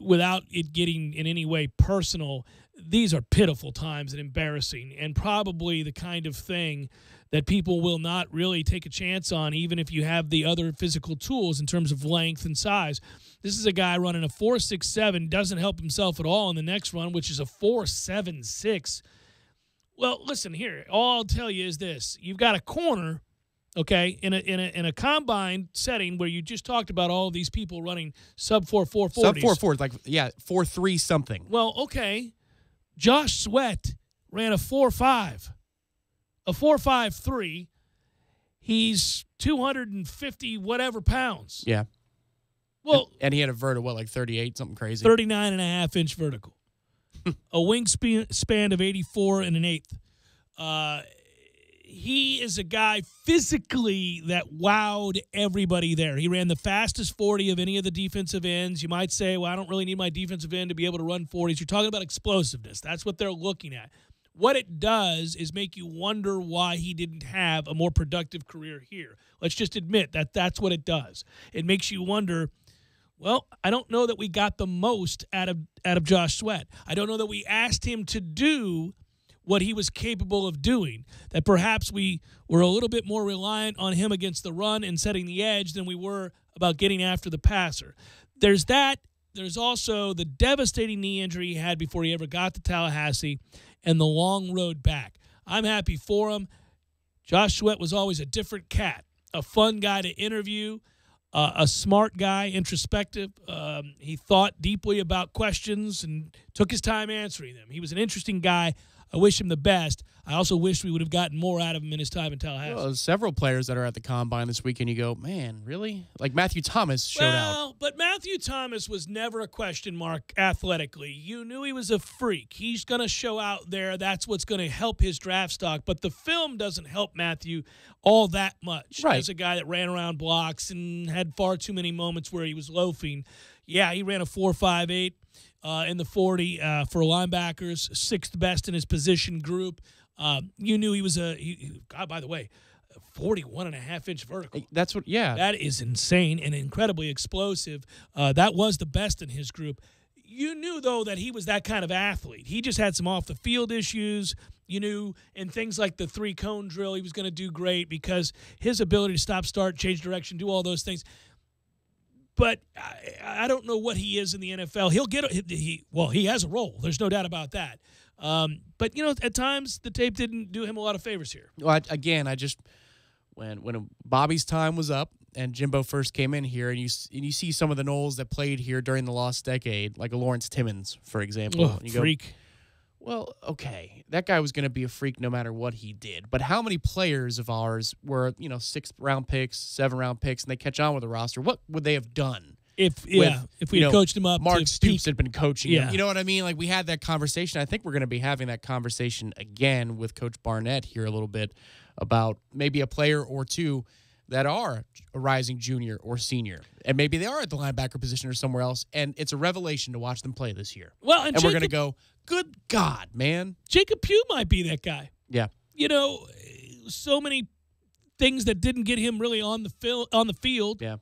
without it getting in any way personal. These are pitiful times and embarrassing, and probably the kind of thing that people will not really take a chance on, even if you have the other physical tools in terms of length and size. This is a guy running a 4.67, doesn't help himself at all in the next run, which is a 4.76. Well, listen here. All I'll tell you is this. You've got a corner, okay, in a combine setting where you just talked about all of these people running sub 4.4 40s. Sub 4.4, like, 4.3 something. Well, okay. Josh Sweat ran a 4.5. A 4.53, he's 250 whatever pounds. Yeah. Well, and he had a vertical, like 38, something crazy. 39.5-inch vertical. A wingspan of 84 and an eighth. he is a guy physically that wowed everybody there. He ran the fastest 40 of any of the defensive ends. You might say, well, I don't really need my defensive end to be able to run 40s. You're talking about explosiveness. That's what they're looking at. What it does is make you wonder why he didn't have a more productive career here. Let's just admit that that's what it does. It makes you wonder, well, I don't know that we got the most out of Josh Sweat. I don't know that we asked him to do what he was capable of doing, that perhaps we were a little bit more reliant on him against the run and setting the edge than we were about getting after the passer. There's that. There's also the devastating knee injury he had before he ever got to Tallahassee and the long road back. I'm happy for him. Josh Sweat was always a different cat, a fun guy to interview, a smart guy, introspective. He thought deeply about questions and took his time answering them. He was an interesting guy. I wish him the best. I also wish we would have gotten more out of him in his time in Tallahassee. Well, several players that are at the Combine this weekend, you go, man, really? Like Matthew Thomas showed out. Well, but Matthew Thomas was never a question mark athletically. You knew he was a freak. He's going to show out there. That's what's going to help his draft stock. But the film doesn't help Matthew all that much. Right. As a guy that ran around blocks and had far too many moments where he was loafing. Yeah, he ran a 4.58. In the 40 for linebackers, sixth best in his position group. You knew he was God, by the way, 41.5-inch vertical. That's what, yeah. That is insane and incredibly explosive. That was the best in his group. You knew, though, that he was that kind of athlete. He just had some off-the-field issues. You knew in things like the three-cone drill he was going to do great because his ability to stop, start, change direction, do all those things. But I don't know what he is in the NFL. He'll get he has a role. There's no doubt about that. But at times the tape didn't do him a lot of favors here. Well, when Bobby's time was up and Jimbo first came in here, and you see some of the Knowles that played here during the lost decade, like a Lawrence Timmons, for example. Oh, and you freak. Go, well, okay, that guy was going to be a freak no matter what he did. But how many players of ours were, 6th-round picks, 7th-round picks, and they catch on with the roster? What would they have done? If we had coached him up, Mark Stoops had been coaching him. Yeah. You know what I mean? Like, we had that conversation. I think we're going to be having that conversation again with Coach Barnett here a little bit about maybe a player or two that are a rising junior or senior. And maybe they are at the linebacker position or somewhere else, and it's a revelation to watch them play this year. Well, and we're going to go, good God, man. Jacob Pugh might be that guy. Yeah. So many things that didn't get him really on the field. Yeah.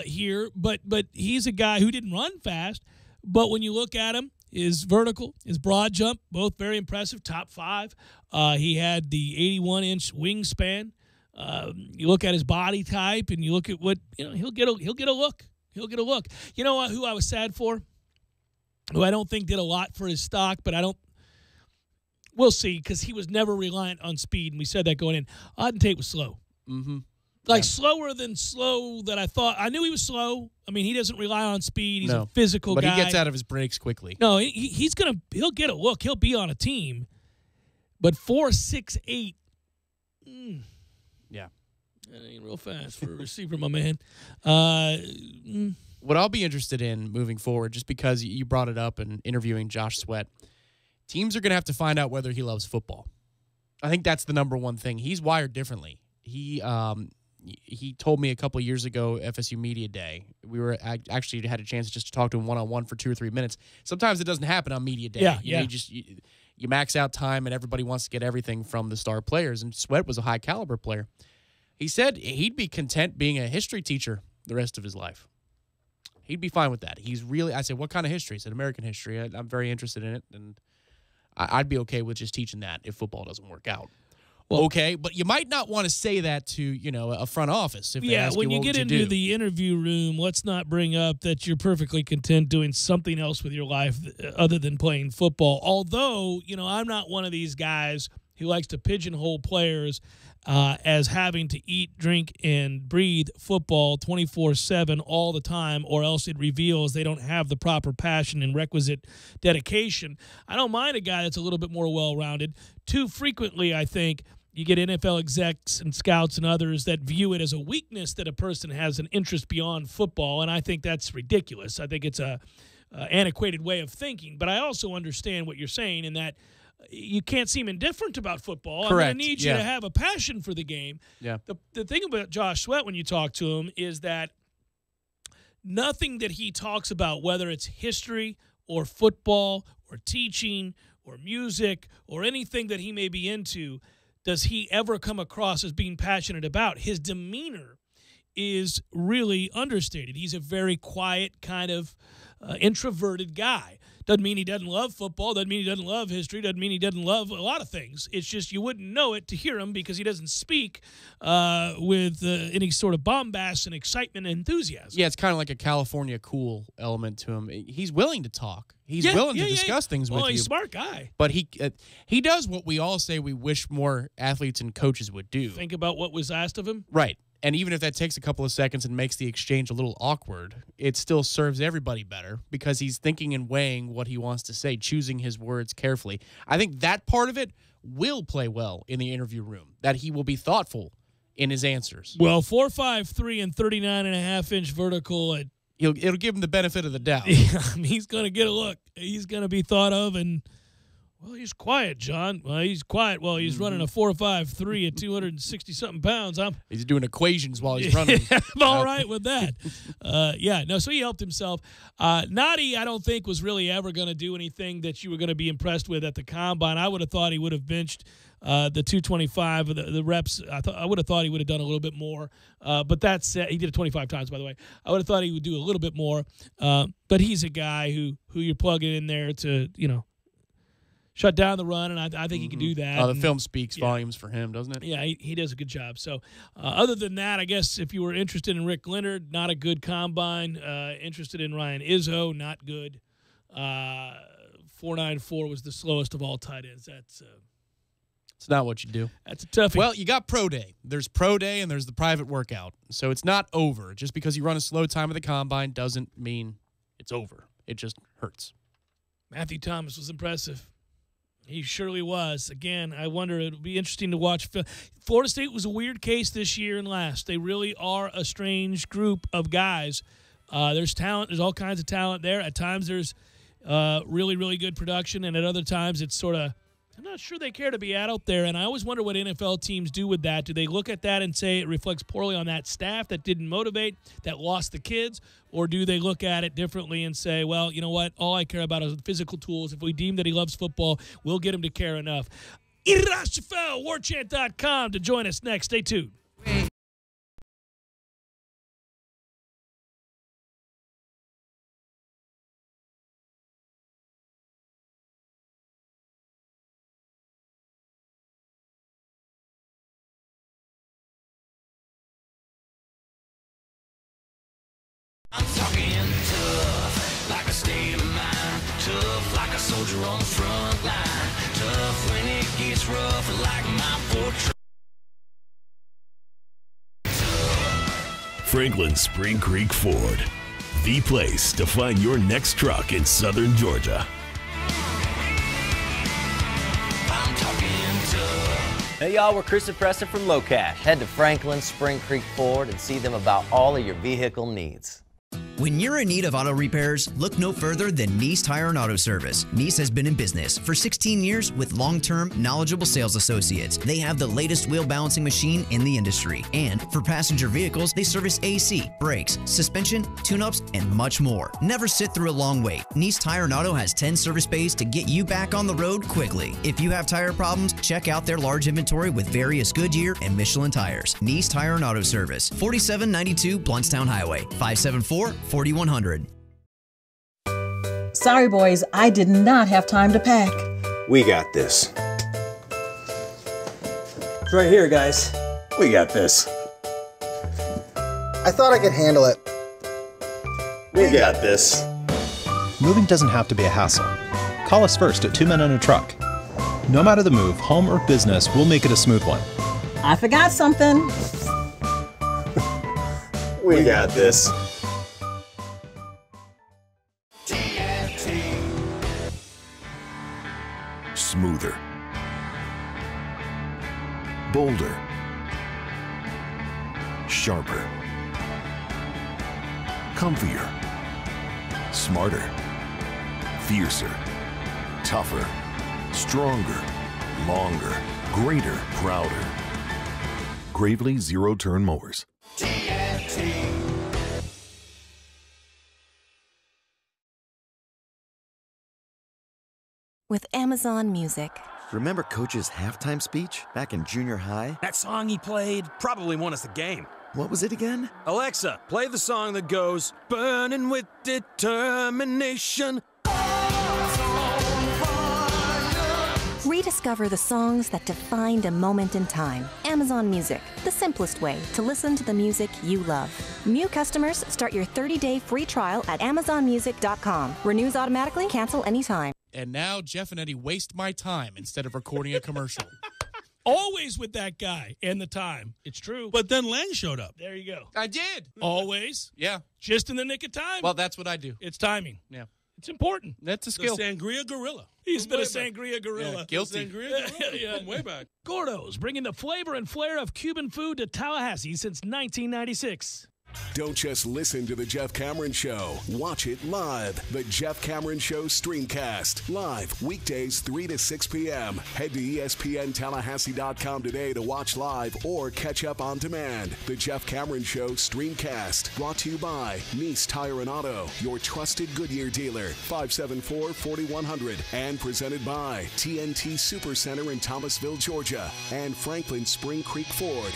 Here, but he's a guy who didn't run fast. But when you look at him, his vertical, his broad jump, both very impressive, top 5. He had the 81-inch wingspan. You look at his body type, and you look at what he'll get a look. He'll get a look. You know who I was sad for? Who I don't think did a lot for his stock, but we'll see, because he was never reliant on speed, and we said that going in. Auden Tate was slow. Mm-hmm. Slower than slow that I thought. I knew he was slow. I mean, he doesn't rely on speed. He's a physical guy. But he gets out of his breaks quickly. No, he'll get a look. He'll be on a team. But 4.68. Yeah. That ain't real fast for a receiver, my man. What I'll be interested in moving forward, just because you brought it up in interviewing Josh Sweat, teams are going to have to find out whether he loves football. I think that's the number one thing. He's wired differently. He told me a couple of years ago, FSU Media Day, I actually had a chance just to talk to him one-on-one for 2 or 3 minutes. Sometimes it doesn't happen on Media Day. Yeah. You max out time, and everybody wants to get everything from the star players, and Sweat was a high-caliber player. He said he'd be content being a history teacher the rest of his life. He'd be fine with that. I said, what kind of history? He said, American history. I'm very interested in it, and I'd be okay with just teaching that if football doesn't work out. Well, okay, but you might not want to say that to, a front office. If they ask when you what get would into do? the interview room, let's not bring up that you're perfectly content doing something else with your life other than playing football. Although, I'm not one of these guys who likes to pigeonhole players as having to eat, drink, and breathe football 24/7 all the time, or else it reveals they don't have the proper passion and requisite dedication. I don't mind a guy that's a little bit more well-rounded. Too frequently, I think, you get NFL execs and scouts and others that view it as a weakness that a person has an interest beyond football, and I think that's ridiculous. I think it's a antiquated way of thinking. But I also understand what you're saying in that you can't seem indifferent about football. Correct. I'm going to need you to have a passion for the game. Yeah. The thing about Josh Sweat when you talk to him is that nothing that he talks about, whether it's history or football or teaching or music or anything that he may be into, does he ever come across as being passionate about. His demeanor is really understated. He's a very quiet, kind of introverted guy. Doesn't mean he doesn't love football. Doesn't mean he doesn't love history. Doesn't mean he doesn't love a lot of things. It's just you wouldn't know it to hear him because he doesn't speak with any sort of bombast and excitement and enthusiasm. Yeah, it's kind of like a California cool element to him. He's willing to talk. He's willing to discuss things with you. Well, he's a smart guy. But he does what we all say we wish more athletes and coaches would do. Think about what was asked of him. Right. And even if that takes a couple of seconds and makes the exchange a little awkward, it still serves everybody better because he's thinking and weighing what he wants to say, choosing his words carefully. I think that part of it will play well in the interview room, that he will be thoughtful in his answers. Well, 4.53 and 39.5-inch vertical. It'll give him the benefit of the doubt. He's going to get a look. He's going to be thought of, and well, he's quiet, John. Well, he's quiet. Well, he's running a 4.53 at 260-something pounds. He's doing equations while he's running. I'm all right with that. So he helped himself. Nadi, I don't think, was really ever going to do anything that you were going to be impressed with at the Combine. I would have thought he would have benched the 225, the reps. I would have thought he would have done a little bit more. But that's he did it 25 times, by the way. I would have thought he would do a little bit more. But he's a guy who you're plugging in there to, shut down the run, and I think he can do that. The film speaks volumes for him, doesn't it? Yeah, he does a good job. So other than that, I guess if you were interested in Rick Leonard, not a good Combine. Interested in Ryan Izzo, not good. 4.94 was the slowest of all tight ends. That's it's not what you do. That's a toughie. Well, you got Pro Day. There's Pro Day and there's the private workout. So it's not over. Just because you run a slow time at the Combine doesn't mean it's over. It just hurts. Matthew Thomas was impressive. He surely was. Again, I wonder, it'll be interesting to watch. Florida State was a weird case this year and last. They really are a strange group of guys. There's talent. There's all kinds of talent there. At times there's really, really good production, and at other times it's sort of, I'm not sure they care to be out there, and I always wonder what NFL teams do with that. Do they look at that and say it reflects poorly on that staff that didn't motivate, that lost the kids, or do they look at it differently and say, well, you know what, all I care about is physical tools. If we deem that he loves football, we'll get him to care enough. Irashafel, warchant.com to join us next. Stay tuned. I'm talking tough, like a state of mind. Tough, like a soldier on the front line. Tough when it gets rough, like my fortress. Franklin Spring Creek Ford, the place to find your next truck in southern Georgia. I'm talking tough. Hey y'all, we're Chris and Preston from Low Cash. Head to Franklin Spring Creek Ford and see them about all of your vehicle needs. When you're in need of auto repairs, look no further than Nice Tire and Auto Service. Nice has been in business for 16 years with long-term, knowledgeable sales associates. They have the latest wheel balancing machine in the industry. And for passenger vehicles, they service AC, brakes, suspension, tune-ups, and much more. Never sit through a long wait. Nice Tire and Auto has 10 service bays to get you back on the road quickly. If you have tire problems, check out their large inventory with various Goodyear and Michelin tires. Nice Tire and Auto Service, 4792 Bluntstown Highway, 574-4100. Sorry, boys, I did not have time to pack. We got this. It's right here, guys. We got this. I thought I could handle it. We got this. Moving doesn't have to be a hassle. Call us first at 2 Men and a Truck. No matter the move, home or business, we'll make it a smooth one. I forgot something. We got this. Smoother, bolder, sharper, comfier, smarter, fiercer, tougher. Stronger, longer, greater, prouder. Gravely zero-turn mowers. TNT. With Amazon Music. Remember Coach's halftime speech back in junior high? That song he played probably won us the game. What was it again? Alexa, play the song that goes, burning with determination. Rediscover the songs that defined a moment in time. Amazon Music, the simplest way to listen to the music you love. New customers start your 30-day free trial at amazonmusic.com. Renews automatically, cancel anytime. And now Jeff and Eddie waste my time instead of recording a commercial. Always with that guy and the time. It's true. But then Len showed up. There you go. I did. Always. Yeah. Just in the nick of time. Well, that's what I do. It's timing. Yeah. It's important. That's a skill. The Sangria Gorilla. He's been a Sangria Gorilla. Yeah, guilty. Sangria Gorilla Yeah. from way back. Gordo's, bringing the flavor and flair of Cuban food to Tallahassee since 1996. Don't just listen to The Jeff Cameron Show. Watch it live. The Jeff Cameron Show Streamcast. Live weekdays 3 to 6 p.m. Head to ESPNTallahassee.com today to watch live or catch up on demand. The Jeff Cameron Show Streamcast. Brought to you by Nice Tire and Auto, your trusted Goodyear dealer, 574-4100. And presented by TNT Supercenter in Thomasville, Georgia, and Franklin Spring Creek Ford.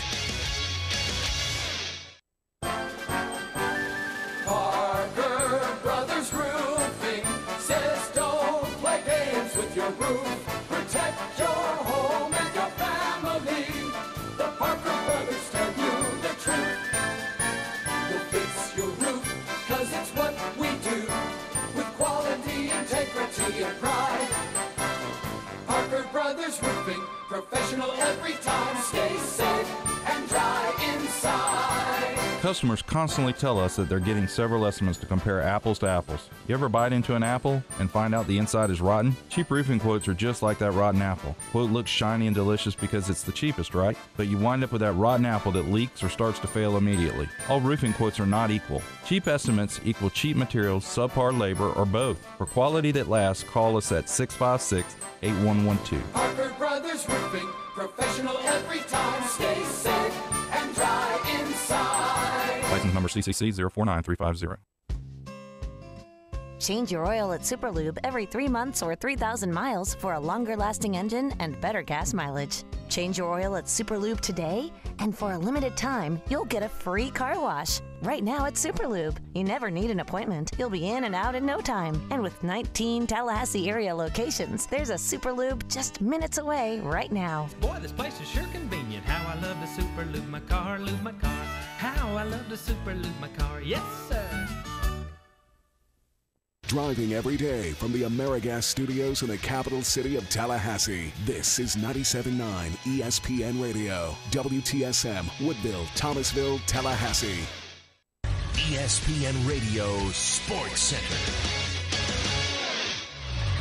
Your roof, protect your home and your family. The Parker Brothers tell you the truth. We'll fix your roof, 'cause it's what we do. With quality, integrity, and pride. Parker Brothers Roofing, professional every time. Stay safe and dry inside. Customers constantly tell us that they're getting several estimates to compare apples to apples. You ever bite into an apple and find out the inside is rotten? Cheap roofing quotes are just like that rotten apple. Quote looks shiny and delicious because it's the cheapest, right? But you wind up with that rotten apple that leaks or starts to fail immediately. All roofing quotes are not equal. Cheap estimates equal cheap materials, subpar labor, or both. For quality that lasts, call us at 656-8112. Parker Brothers Roofing, professional every time. Stay safe and dry inside. License number CCC 049350. Change your oil at Superlube every 3 months or 3,000 miles for a longer-lasting engine and better gas mileage. Change your oil at Superlube today, and for a limited time, you'll get a free car wash. Right now at Superlube, you never need an appointment. You'll be in and out in no time. And with 19 Tallahassee area locations, there's a Superlube just minutes away right now. Boy, this place is sure convenient. How I love to Superlube my car, lube my car. How I love to Superlube my car. Yes, sir. Driving every day from the Amerigas studios in the capital city of Tallahassee. This is 97.9 ESPN Radio. WTSM, Woodville, Thomasville, Tallahassee. ESPN Radio Sports Center.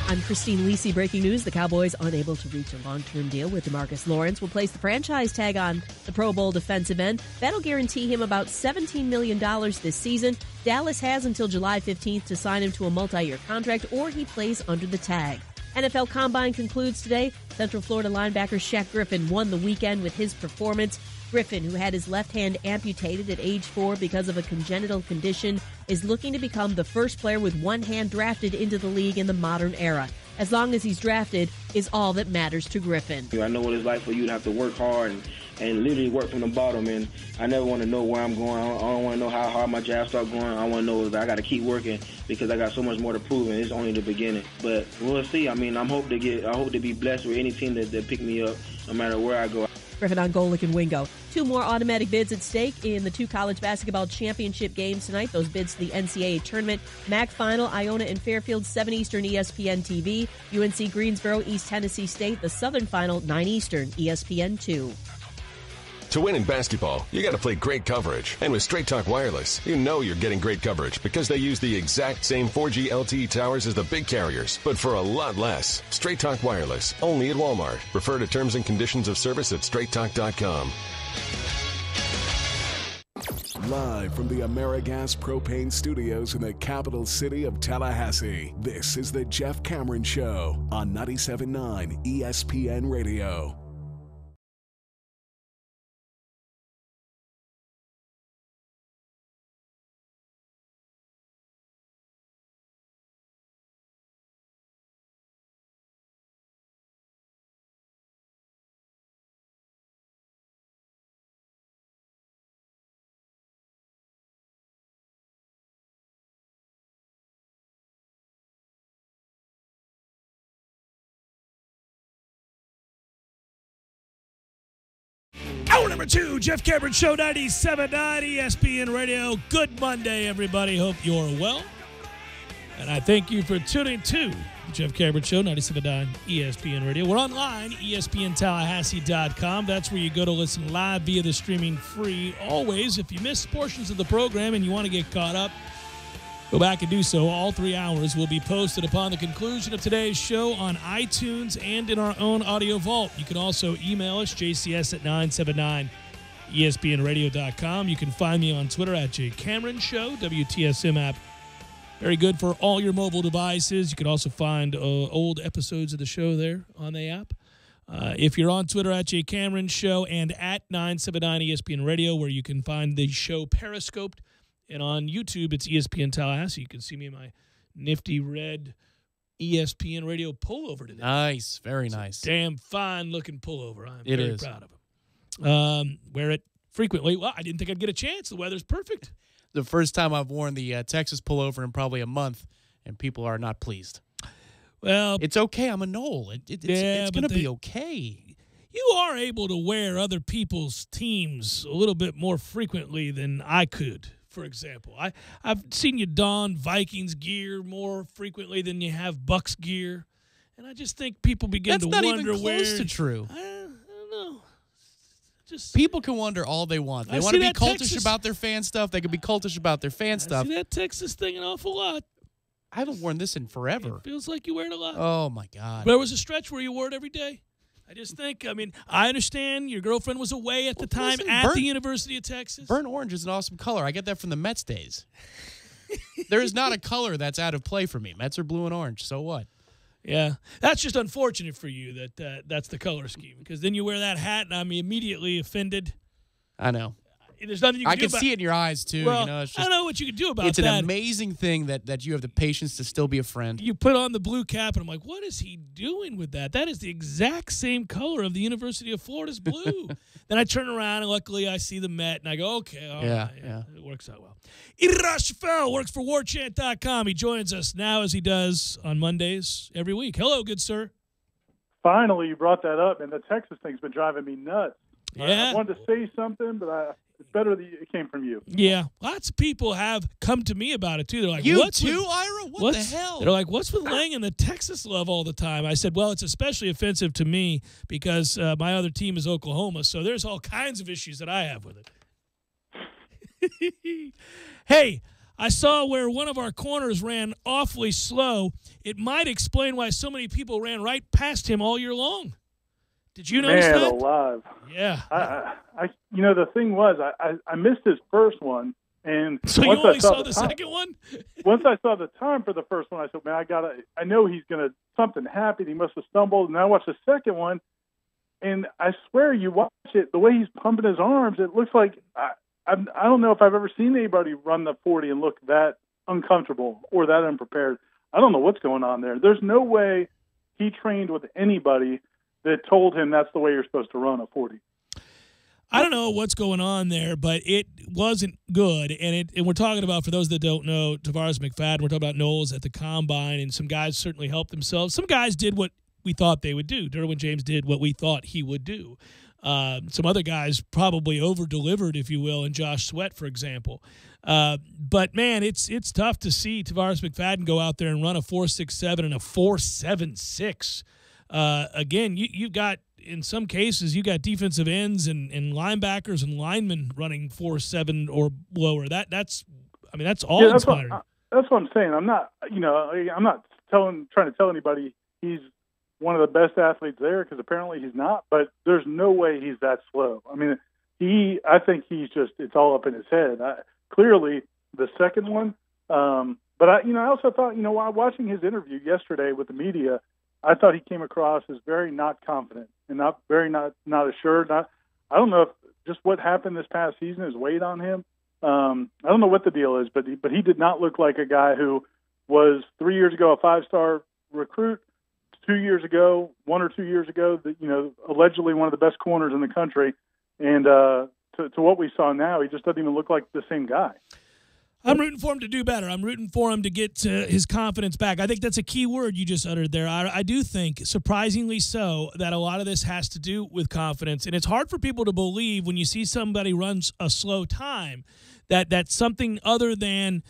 I'm Christine Lisi. Breaking news. The Cowboys, unable to reach a long-term deal with DeMarcus Lawrence, will place the franchise tag on the Pro Bowl defensive end. That'll guarantee him about $17 million this season. Dallas has until July 15th to sign him to a multi-year contract, or he plays under the tag. NFL Combine concludes today. Central Florida linebacker Shaq Griffin won the weekend with his performance. Griffin, who had his left hand amputated at age 4 because of a congenital condition, is looking to become the first player with one hand drafted into the league in the modern era. As long as he's drafted is all that matters to Griffin. I know what it's like for you to have to work hard and literally work from the bottom, and I never want to know where I'm going. I don't want to know how hard my jab start going. I want to know that I got to keep working because I got so much more to prove, and it's only the beginning. But we'll see. I mean, I hope to be blessed with any team that pick me up, no matter where I go. Griffin on Golick and Wingo. 2 more automatic bids at stake in the 2 college basketball championship games tonight. Those bids to the NCAA tournament. MAC final, Iona and Fairfield, 7 Eastern, ESPN TV. UNC Greensboro, East Tennessee State. The Southern final, 9 Eastern, ESPN 2. To win in basketball, you got to play great coverage. And with Straight Talk Wireless, you know you're getting great coverage because they use the exact same 4G LTE towers as the big carriers, but for a lot less. Straight Talk Wireless, only at Walmart. Refer to terms and conditions of service at straighttalk.com. Live from the AmeriGas Propane Studios in the capital city of Tallahassee, this is the Jeff Cameron Show on 97.9 ESPN Radio. Hour number 2, Jeff Cameron Show, 97.9 ESPN Radio. Good Monday, everybody. Hope you're well. And I thank you for tuning to the Jeff Cameron Show, 97.9 ESPN Radio. We're online, ESPNTallahassee.com. That's where you go to listen live via the streaming free. Always, if you miss portions of the program and you want to get caught up, go back and do so. All 3 hours will be posted upon the conclusion of today's show on iTunes and in our own audio vault. You can also email us, jcs@979espnradio.com. You can find me on Twitter at jcameronshow, WTSM app. Very good for all your mobile devices. You can also find old episodes of the show there on the app. If you're on Twitter at jcameronshow and at 979 ESPN Radio, where you can find the show periscoped. And on YouTube, it's ESPN Tallahassee. You can see me in my nifty red ESPN Radio pullover today. Nice. Very nice. Damn fine-looking pullover. I'm It very is. proud of it. Wear it frequently. Well, I didn't think I'd get a chance. The weather's perfect. The first time I've worn the Texas pullover in probably a month, and people are not pleased. Well, it's okay. I'm a Knoll. It's going to be okay. You are able to wear other people's teams a little bit more frequently than I could. For example, I've seen you don Vikings gear more frequently than you have Bucks gear, and I just think people begin to wonder where. That's not even close to true. I don't know. Just people can wonder all they want. They want to be cultish about their fan stuff. They can be cultish about their fan stuff. I see that Texas thing an awful lot. I haven't worn this in forever. It feels like you wear it a lot. Oh my God! There was a stretch where you wore it every day. I just think, I understand your girlfriend was away at the time at the University of Texas. Burnt orange is an awesome color. I get that from the Mets days. There is not a color that's out of play for me. Mets are blue and orange. So what? Yeah. That's just unfortunate for you that that's the color scheme, because then you wear that hat and I'm immediately offended. I know. There's nothing you can do I can see it in your eyes, too. Well, it's just, I don't know what you can do about it's that. It's an amazing thing that you have the patience to still be a friend. You put on the blue cap, and I'm like, what is he doing with that? That is the exact same color of the University of Florida's blue. Then I turn around, and luckily I see the Met, and I go, okay, all right. It works out well. Ichiro Suzuki works for WarChant.com. He joins us now as he does on Mondays every week. Hello, good sir. Finally, you brought that up, and the Texas thing's been driving me nuts. Yeah. I wanted to say something, but it's better that it came from you. Yeah. Lots of people have come to me about it, too. They're like, Ira? What the hell? They're like, what's with laying in the Texas love all the time? I said, well, it's especially offensive to me because my other team is Oklahoma, so there's all kinds of issues that I have with it. Hey, I saw where one of our corners ran awfully slow. It might explain why so many people ran right past him all year long. Did you notice that? Man alive. Yeah. The thing was, I missed his first one, and so you only saw the second one? Once I saw the time for the first one, I said, man, I know he's gonna something happened. He must have stumbled. And I watched the second one, and I swear, you watch it, the way he's pumping his arms, it looks like I don't know if I've ever seen anybody run the 40 and look that uncomfortable or that unprepared. I don't know what's going on there. There's no way he trained with anybody that told him that's the way you're supposed to run a 40. I don't know what's going on there, but it wasn't good. And we're talking about, for those that don't know, Tavares McFadden. We're talking about Knowles at the Combine, and some guys certainly helped themselves. Some guys did what we thought they would do. Derwin James did what we thought he would do. Some other guys probably over-delivered, if you will, and Josh Sweat, for example. But, man, it's tough to see Tavares McFadden go out there and run a 4.67 and a 4.76. Again, you've got, in some cases, you got defensive ends and linebackers and linemen running 4.7 or lower. That's awe-inspiring. That's what I'm saying. I'm not trying to tell anybody he's one of the best athletes there, because apparently he's not. But there's no way he's that slow. I mean, I think it's all up in his head. Clearly, the second one. But I also thought, while watching his interview yesterday with the media, I thought he came across as very not confident and not assured. I don't know if just what happened this past season has weighed on him. I don't know what the deal is, but he did not look like a guy who was 3 years ago a 5-star recruit, 1 or 2 years ago, allegedly one of the best corners in the country, and to what we saw now, he just doesn't even look like the same guy. I'm rooting for him to do better. I'm rooting for him to get his confidence back. I think that's a key word you just uttered there. I do think, surprisingly so, that a lot of this has to do with confidence. And it's hard for people to believe when you see somebody runs a slow time that something other than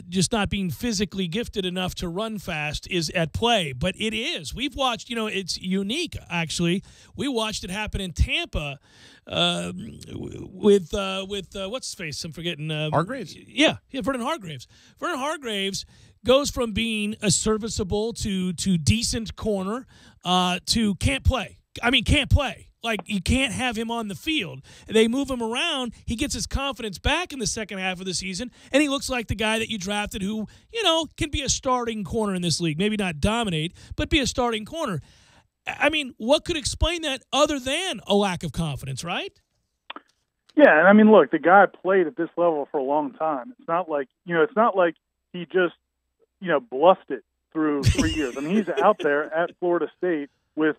just not being physically gifted enough to run fast is at play. But it is. We've watched, it's unique, actually. We watched it happen in Tampa with what's his face? I'm forgetting. Hargraves? Yeah, Vernon Hargraves. Vernon Hargraves goes from being a serviceable to decent corner to can't play. Can't play. Like, you can't have him on the field. They move him around. He gets his confidence back in the second half of the season, and he looks like the guy that you drafted who, can be a starting corner in this league. Maybe not dominate, but be a starting corner. What could explain that other than a lack of confidence, right? Yeah, and look, the guy played at this level for a long time. It's not like, he just, bluffed it through 3 years. He's out there at Florida State with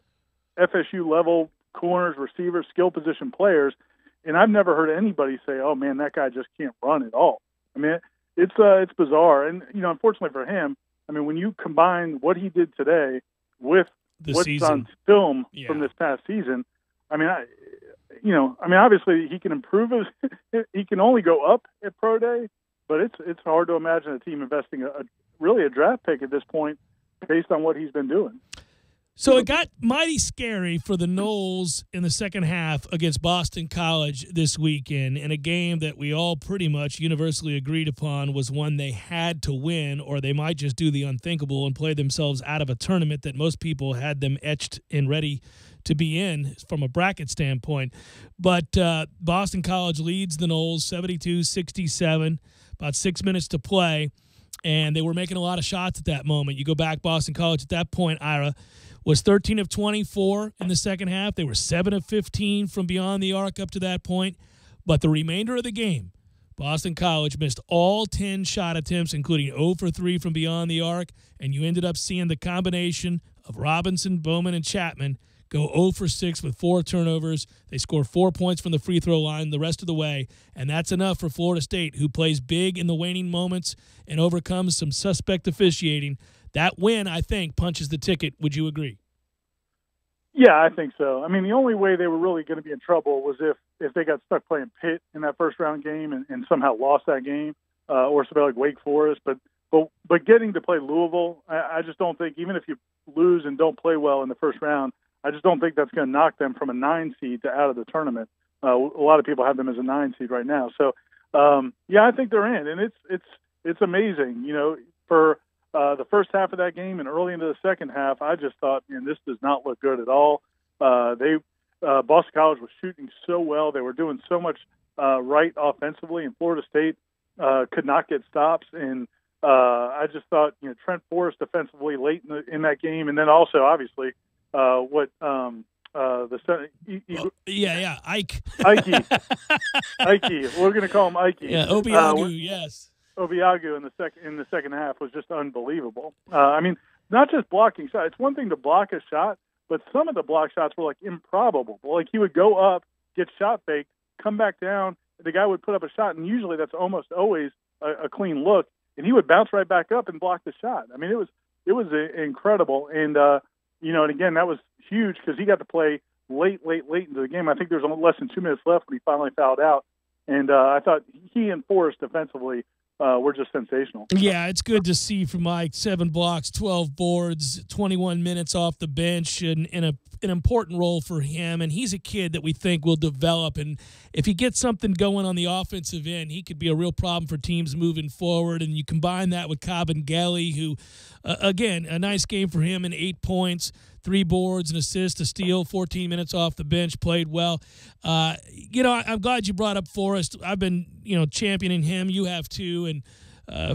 FSU-level corners, receivers, skill position players, and I've never heard anybody say, "Oh man, that guy just can't run at all." It's bizarre, and unfortunately for him, when you combine what he did today with what's on film from this past season, obviously he can improve he can only go up at Pro Day, but it's hard to imagine a team investing a draft pick at this point based on what he's been doing. So it got mighty scary for the Noles in the second half against Boston College this weekend in a game that we all pretty much universally agreed upon was one they had to win, or they might just do the unthinkable and play themselves out of a tournament that most people had them etched and ready to be in from a bracket standpoint. But Boston College leads the Noles 72-67, about 6 minutes to play, and they were making a lot of shots at that moment. You go back, Boston College at that point, Ira, was 13 of 24 in the second half. They were 7 of 15 from beyond the arc up to that point. But the remainder of the game, Boston College missed all 10 shot attempts, including 0 for 3 from beyond the arc, and you ended up seeing the combination of Robinson, Bowman, and Chapman go 0 for 6 with 4 turnovers. They score 4 points from the free throw line the rest of the way, and that's enough for Florida State, who plays big in the waning moments and overcomes some suspect officiating. That win, I think, punches the ticket. Would you agree? Yeah, I think so. The only way they were really going to be in trouble was if they got stuck playing Pitt in that first-round game and somehow lost that game, or somebody like Wake Forest. But getting to play Louisville, I just don't think, even if you lose and don't play well in the first round, I just don't think that's going to knock them from a 9 seed to out of the tournament. A lot of people have them as a 9 seed right now. So, I think they're in, and it's amazing. For the first half of that game and early into the second half, I just thought, man, this does not look good at all. Boston College was shooting so well; they were doing so much right offensively, and Florida State could not get stops. And I just thought, Trent Forrest defensively late in that game, and then also obviously Ike. Ike. We're going to call him Ike. Yeah, Obiagu, yes. Obiagu in the second half was just unbelievable. Not just blocking shots. It's one thing to block a shot, but some of the block shots were like improbable. Like he would go up, get shot faked, come back down. The guy would put up a shot, and usually that's almost always a clean look, and he would bounce right back up and block the shot. It was incredible, and and again that was huge because he got to play late into the game. I think there was less than 2 minutes left when he finally fouled out, and I thought he and Forrest defensively were just sensational. Yeah, it's good to see from Mike. 7 blocks, 12 boards, 21 minutes off the bench, and an important role for him. And he's a kid that we think will develop. And if he gets something going on the offensive end, he could be a real problem for teams moving forward. And you combine that with Cabangeli, who, again, a nice game for him in 8 points, 3 boards, an assist, a steal, 14 minutes off the bench, played well. I'm glad you brought up Forrest. I've been, championing him. You have too, and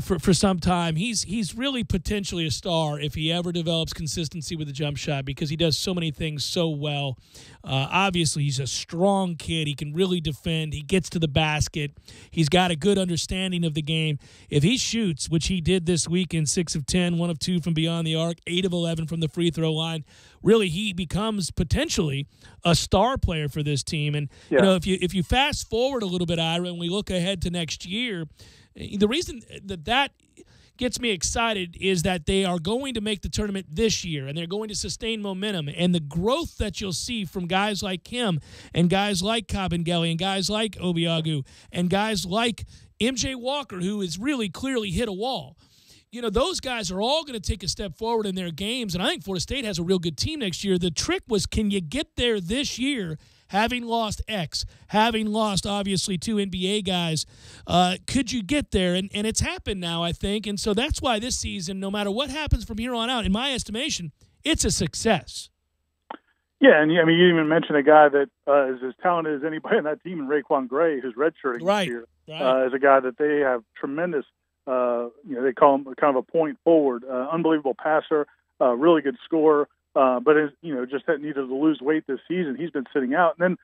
for some time. He's really potentially a star if he ever develops consistency with the jump shot, because he does so many things so well. Obviously, he's a strong kid. He can really defend. He gets to the basket. He's got a good understanding of the game. If he shoots, which he did this weekend, 6 of 10, 1 of 2 from beyond the arc, 8 of 11 from the free throw line, really he becomes potentially a star player for this team. And if you fast forward a little bit, Ira, and we look ahead to next year, the reason that gets me excited is that they are going to make the tournament this year, and they're going to sustain momentum. And the growth that you'll see from guys like him and guys like Cabangeli and guys like Obiagu and guys like MJ Walker, who has really clearly hit a wall. Those guys are all going to take a step forward in their games, and I think Florida State has a real good team next year. The trick was, can you get there this year, having lost X, having lost, obviously, 2 NBA guys? Could you get there? And it's happened now, I think, and so that's why this season, no matter what happens from here on out, in my estimation, it's a success. Yeah, and you even mentioned a guy that is as talented as anybody on that team, and Raekwon Gray, who's redshirting this year, is a guy that they have tremendous. They call him kind of a point forward, unbelievable passer, really good scorer. But just that needed to lose weight this season. He's been sitting out. And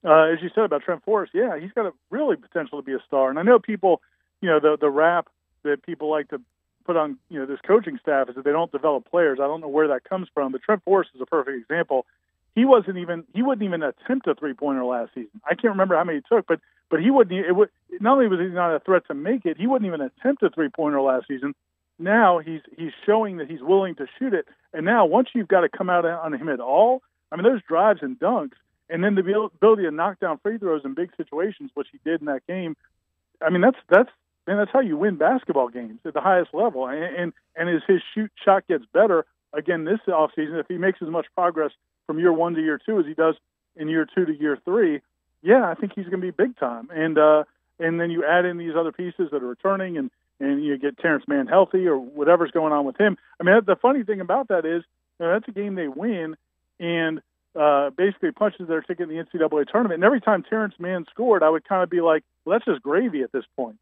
then, as you said about Trent Forrest, yeah, he's got a really potential to be a star. And I know people, the rap that people like to put on, this coaching staff is that they don't develop players. I don't know where that comes from, but Trent Forrest is a perfect example. He wouldn't even attempt a 3-pointer last season. I can't remember how many he took, but he wouldn't. Not only was he not a threat to make it, he wouldn't even attempt a 3-pointer last season. Now he's showing that he's willing to shoot it. And now once you've got to come out on him at all, those drives and dunks, and then the ability to knock down free throws in big situations, which he did in that game. That's how you win basketball games at the highest level. And as his shot gets better again this offseason, if he makes as much progress from year 1 to year 2 as he does in year 2 to year 3, yeah, I think he's going to be big time. And then you add in these other pieces that are returning, and you get Terrence Mann healthy or whatever's going on with him. The funny thing about that is, that's a game they win, and basically punches their ticket in the NCAA tournament. And every time Terrence Mann scored, I would kind of be like, well, that's just gravy at this point.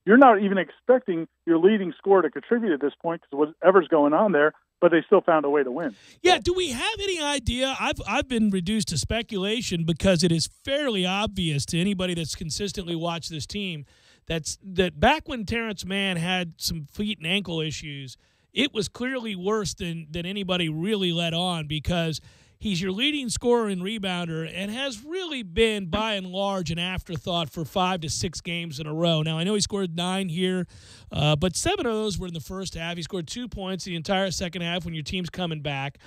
You're not even expecting your leading scorer to contribute at this point because whatever's going on there, but they still found a way to win. Yeah, do we have any idea? I've been reduced to speculation because it is fairly obvious to anybody that's consistently watched this team that back when Terrence Mann had some feet and ankle issues, it was clearly worse than anybody really let on, because he's your leading scorer and rebounder and has really been, by and large, an afterthought for 5 to 6 games in a row. Now, I know he scored 9 here, but 7 of those were in the first half. He scored 2 points the entire second half when your team's coming back.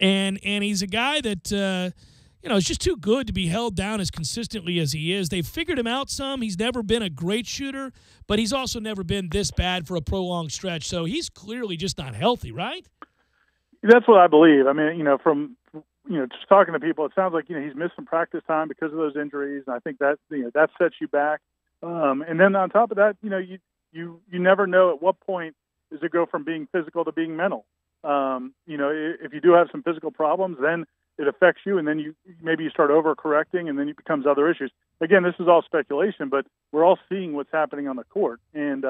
And he's a guy that, is just too good to be held down as consistently as he is. They've figured him out some. He's never been a great shooter, but he's also never been this bad for a prolonged stretch. So he's clearly just not healthy, right? That's what I believe. From just talking to people, it sounds like he's missed some practice time because of those injuries, and I think that that sets you back. And then on top of that, you never know at what point does it go from being physical to being mental. If you do have some physical problems, then it affects you, and then you start overcorrecting, and then it becomes other issues. Again, this is all speculation, but we're all seeing what's happening on the court, and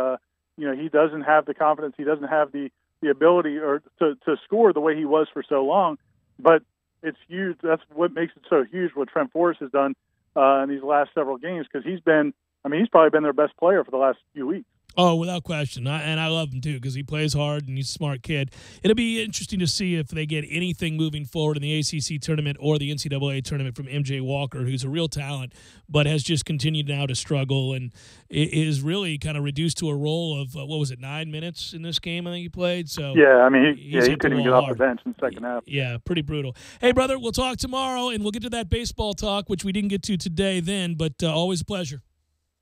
he doesn't have the confidence, he doesn't have the ability or to score the way he was for so long. But it's huge. That's what makes it so huge what Trent Forrest has done in these last several games, because he's probably been their best player for the last few weeks. Oh, without question. And I love him, too, because he plays hard and he's a smart kid. It'll be interesting to see if they get anything moving forward in the ACC tournament or the NCAA tournament from MJ Walker, who's a real talent, but has just continued now to struggle and is really kind of reduced to a role of, 9 minutes in this game I think he played? So yeah, he couldn't even get off the bench in the second half. Yeah, pretty brutal. Hey, brother, we'll talk tomorrow, and we'll get to that baseball talk, which we didn't get to today then, but always a pleasure.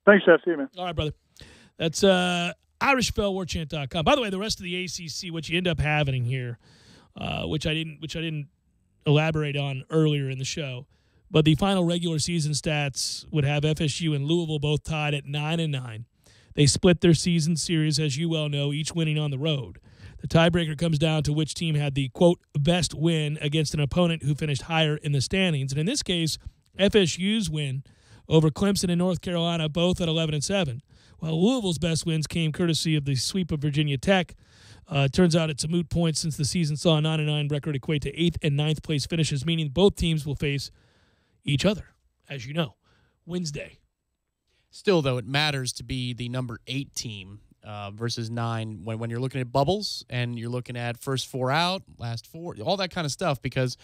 Thanks, Jeff. See you, man. All right, brother. That's IrishFellWarChant.com. By the way, the rest of the ACC, what you end up having here, which I didn't elaborate on earlier in the show, but the final regular season stats would have FSU and Louisville both tied at 9-9. They split their season series, as you well know, each winning on the road. The tiebreaker comes down to which team had the, quote, best win against an opponent who finished higher in the standings. And in this case, FSU's win over Clemson and North Carolina, both at 11-7. While Louisville's best wins came courtesy of the sweep of Virginia Tech. Turns out it's a moot point since the season saw a 9-9 record equate to 8th and 9th place finishes, meaning both teams will face each other, as you know, Wednesday. Still, though, it matters to be the number 8 team versus 9 when you're looking at bubbles and you're looking at first 4 out, last 4, all that kind of stuff. Because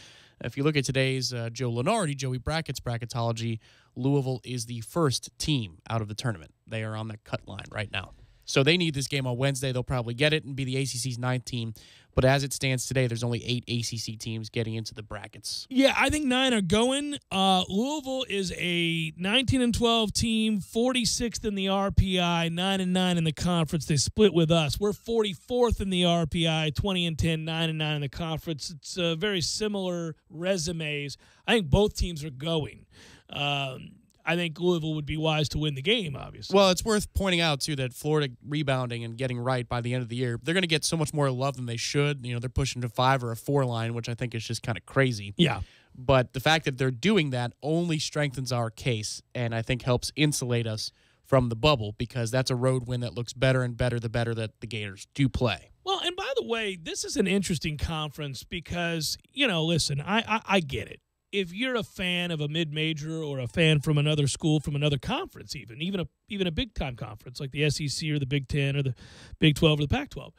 if you look at today's Joe Lenardi, Joey Brackett's bracketology, Louisville is the first team out of the tournament. They are on the cut line right now. So they need this game on Wednesday. They'll probably get it and be the ACC's 9th team. But as it stands today, there's only 8 ACC teams getting into the brackets. Yeah, I think 9 are going. Louisville is a 19-12 team, 46th in the RPI, 9-9 in the conference. They split with us. We're 44th in the RPI, 20-10, 9-9 in the conference. It's very similar resumes. I think both teams are going. I think Louisville would be wise to win the game, obviously. Well, it's worth pointing out, too, that Florida rebounding and getting right by the end of the year, they're going to get so much more love than they should. You know, they're pushing to 5 or a 4 line, which I think is just kind of crazy. Yeah. But the fact that they're doing that only strengthens our case and I think helps insulate us from the bubble because that's a road win that looks better and better the better that the Gators do play. Well, and by the way, this is an interesting conference because, you know, listen, I get it. If you're a fan of a mid-major or a fan from another school, from another conference even a big-time conference like the SEC or the Big Ten or the Big 12 or the Pac-12,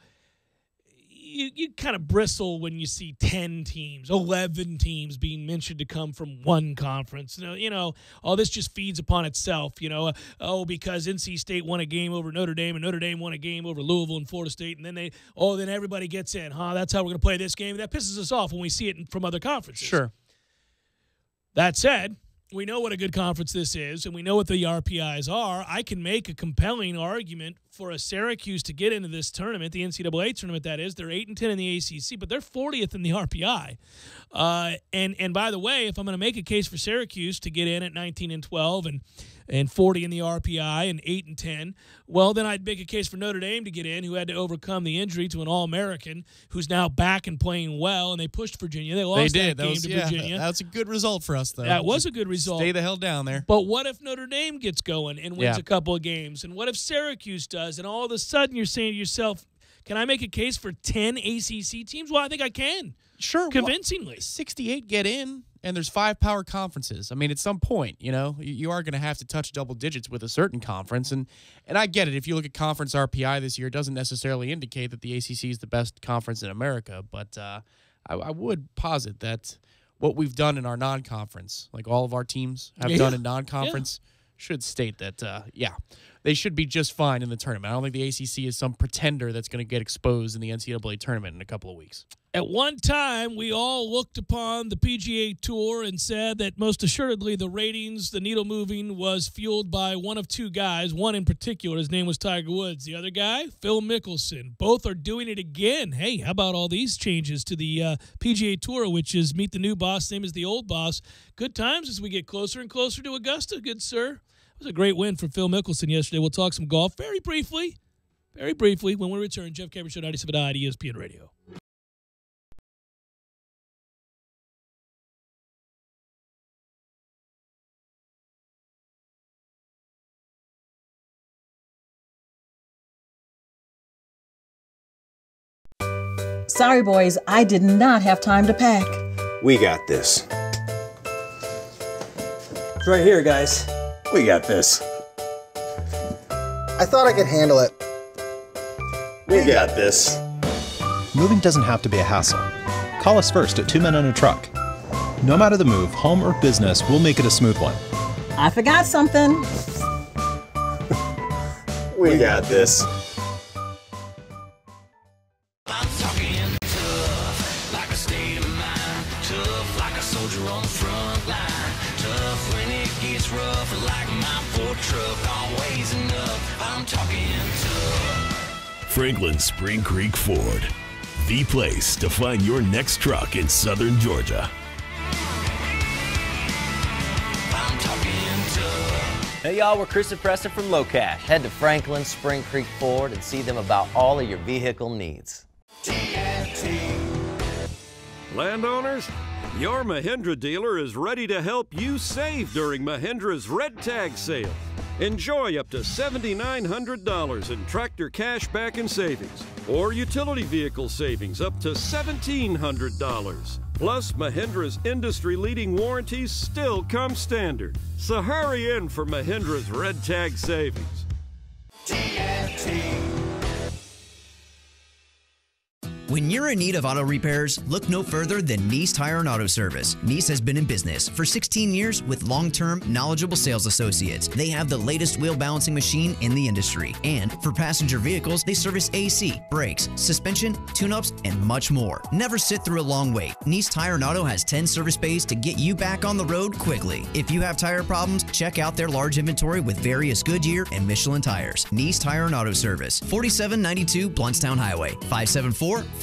you kind of bristle when you see 10 teams, 11 teams being mentioned to come from one conference. You know, all this just feeds upon itself, you know. Because NC State won a game over Notre Dame and Notre Dame won a game over Louisville and Florida State, and then then everybody gets in. That's how we're going to play this game. That pisses us off when we see it from other conferences. Sure. That said, we know what a good conference this is, and we know what the RPIs are. I can make a compelling argument for a Syracuse to get into this tournament, the NCAA tournament, that is. They're 8-10 in the ACC, but they're 40th in the RPI. And by the way, if I'm going to make a case for Syracuse to get in at 19-12 and 40 in the RPI and 8-10, well, then I'd make a case for Notre Dame to get in, who had to overcome the injury to an All-American who's now back and playing well, and they pushed Virginia. They lost that game to Virginia. That's a good result for us, though. That was a good result. Stay the hell down there. But what if Notre Dame gets going and wins a couple of games? And what if Syracuse does? And all of a sudden you're saying to yourself, can I make a case for 10 ACC teams? Well, I think I can. Sure. Convincingly. 68 get in, and there's 5 power conferences. I mean, at some point, you know, you are going to have to touch double digits with a certain conference. And I get it. If you look at conference RPI this year, it doesn't necessarily indicate that the ACC is the best conference in America. But I would posit that what we've done in our non-conference, like all of our teams have done in non-conference, should state that, they should be just fine in the tournament. I don't think the ACC is some pretender that's going to get exposed in the NCAA tournament in a couple of weeks. At one time, we all looked upon the PGA Tour and said that most assuredly the ratings, the needle moving, was fueled by one of 2 guys. One in particular, his name was Tiger Woods. The other guy, Phil Mickelson. Both are doing it again. Hey, how about all these changes to the PGA Tour, which is meet the new boss, same as the old boss. Good times as we get closer and closer to Augusta, good sir. It was a great win for Phil Mickelson yesterday. We'll talk some golf very briefly when we return. Jeff Cameron Show, 97.9 ESPN Radio. Sorry, boys, I did not have time to pack. We got this. It's right here, guys. We got this. I thought I could handle it. We got this. Moving doesn't have to be a hassle. Call us first at 2 Men and a Truck. No matter the move, home or business, we'll make it a smooth one. I forgot something. We got this. I'm talking tough, like a state of mind. Tough like a soldier on the front line. Tough when it gets rough, like my Ford truck, always enough. I'm talking tough. Franklin Spring Creek Ford, the place to find your next truck in southern Georgia. Hey y'all, we're Chris and Preston from Low Cash. Head to Franklin Spring Creek Ford and see them about all of your vehicle needs. Landowners, your Mahindra dealer is ready to help you save during Mahindra's Red Tag Sale. Enjoy up to $7,900 in tractor cash back and savings, or utility vehicle savings up to $1,700. Plus, Mahindra's industry-leading warranties still come standard. So hurry in for Mahindra's Red Tag Savings. When you're in need of auto repairs, look no further than Nice Tire and Auto Service. Nice has been in business for 16 years with long-term, knowledgeable sales associates. They have the latest wheel balancing machine in the industry. And for passenger vehicles, they service AC, brakes, suspension, tune-ups, and much more. Never sit through a long wait. Nice Tire and Auto has 10 service bays to get you back on the road quickly. If you have tire problems, check out their large inventory with various Goodyear and Michelin tires. Nice Tire and Auto Service, 4792 Bluntstown Highway, 574-4100.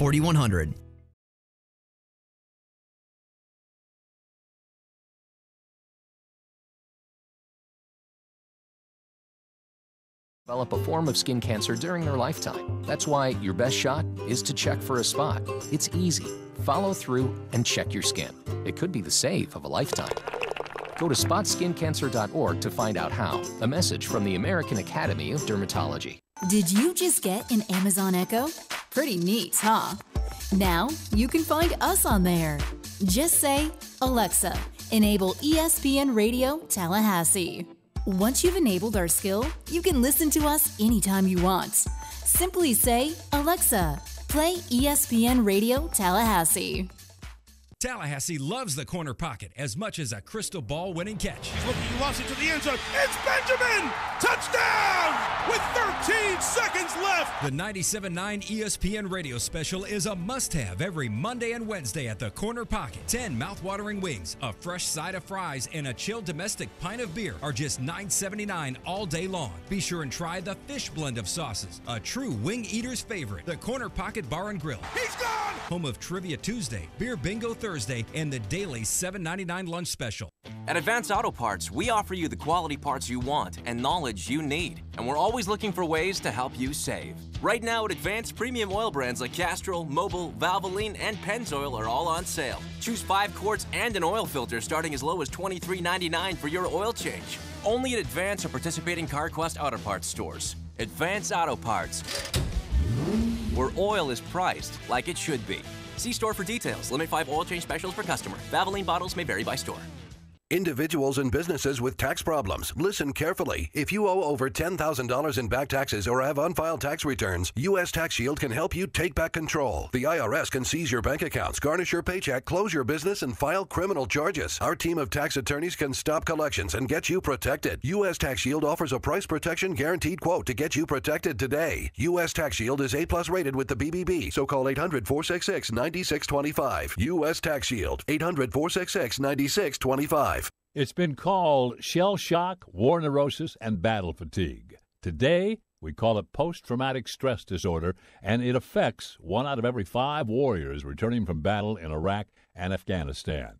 Develop a form of skin cancer during their lifetime. That's why your best shot is to check for a spot. It's easy. Follow through and check your skin. It could be the save of a lifetime. Go to spotskincancer.org to find out how. A message from the American Academy of Dermatology. Did you just get an Amazon Echo? Pretty neat, huh? Now you can find us on there. Just say, Alexa, enable ESPN Radio Tallahassee. Once you've enabled our skill, you can listen to us anytime you want. Simply say, Alexa, play ESPN Radio Tallahassee. Tallahassee loves the corner pocket as much as a crystal ball winning catch. He's looking, he lost it to the end zone. It's Benjamin! Touchdown! With 13 seconds left. The 97.9 ESPN radio special is a must-have every Monday and Wednesday at the corner pocket. 10 mouth-watering wings, a fresh side of fries, and a chilled domestic pint of beer are just $9.79 all day long. Be sure and try the fish blend of sauces, a true wing eater's favorite. The Corner Pocket Bar and Grill. He's gone! Home of Trivia Tuesday, Beer Bingo Thursday, and the daily $7.99 lunch special. At Advance Auto Parts, we offer you the quality parts you want and knowledge you need. And we're always looking for ways to help you save. Right now at Advance, premium oil brands like Castrol, Mobil, Valvoline, and Pennzoil are all on sale. Choose 5 quarts and an oil filter starting as low as $23.99 for your oil change. Only at Advance or participating CarQuest Auto Parts stores. Advance Auto Parts, where oil is priced like it should be. See store for details. Limit 5 oil change specials per customer. Valvoline bottles may vary by store. Individuals and businesses with tax problems, listen carefully. If you owe over $10,000 in back taxes or have unfiled tax returns, U.S. Tax Shield can help you take back control. The IRS can seize your bank accounts, garnish your paycheck, close your business, and file criminal charges. Our team of tax attorneys can stop collections and get you protected. U.S. Tax Shield offers a price protection guaranteed quote to get you protected today. U.S. Tax Shield is A+ rated with the BBB, so call 800-466-9625. U.S. Tax Shield, 800-466-9625. It's been called shell shock, war neurosis, and battle fatigue. Today, we call it post-traumatic stress disorder, and it affects 1 out of every 5 warriors returning from battle in Iraq and Afghanistan.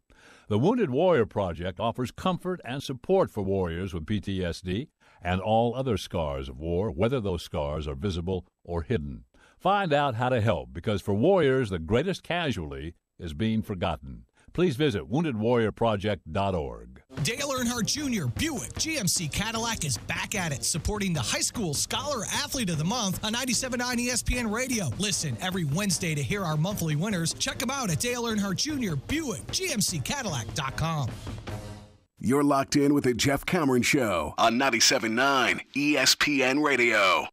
The Wounded Warrior Project offers comfort and support for warriors with PTSD and all other scars of war, whether those scars are visible or hidden. Find out how to help, because for warriors, the greatest casualty is being forgotten. Please visit woundedwarriorproject.org. Dale Earnhardt Jr. Buick GMC Cadillac is back at it, supporting the High School Scholar Athlete of the Month on 97.9 ESPN Radio. Listen every Wednesday to hear our monthly winners. Check them out at Dale Earnhardt Jr. Buick GMCCadillac.com. You're locked in with the Jeff Cameron Show on 97.9 ESPN Radio.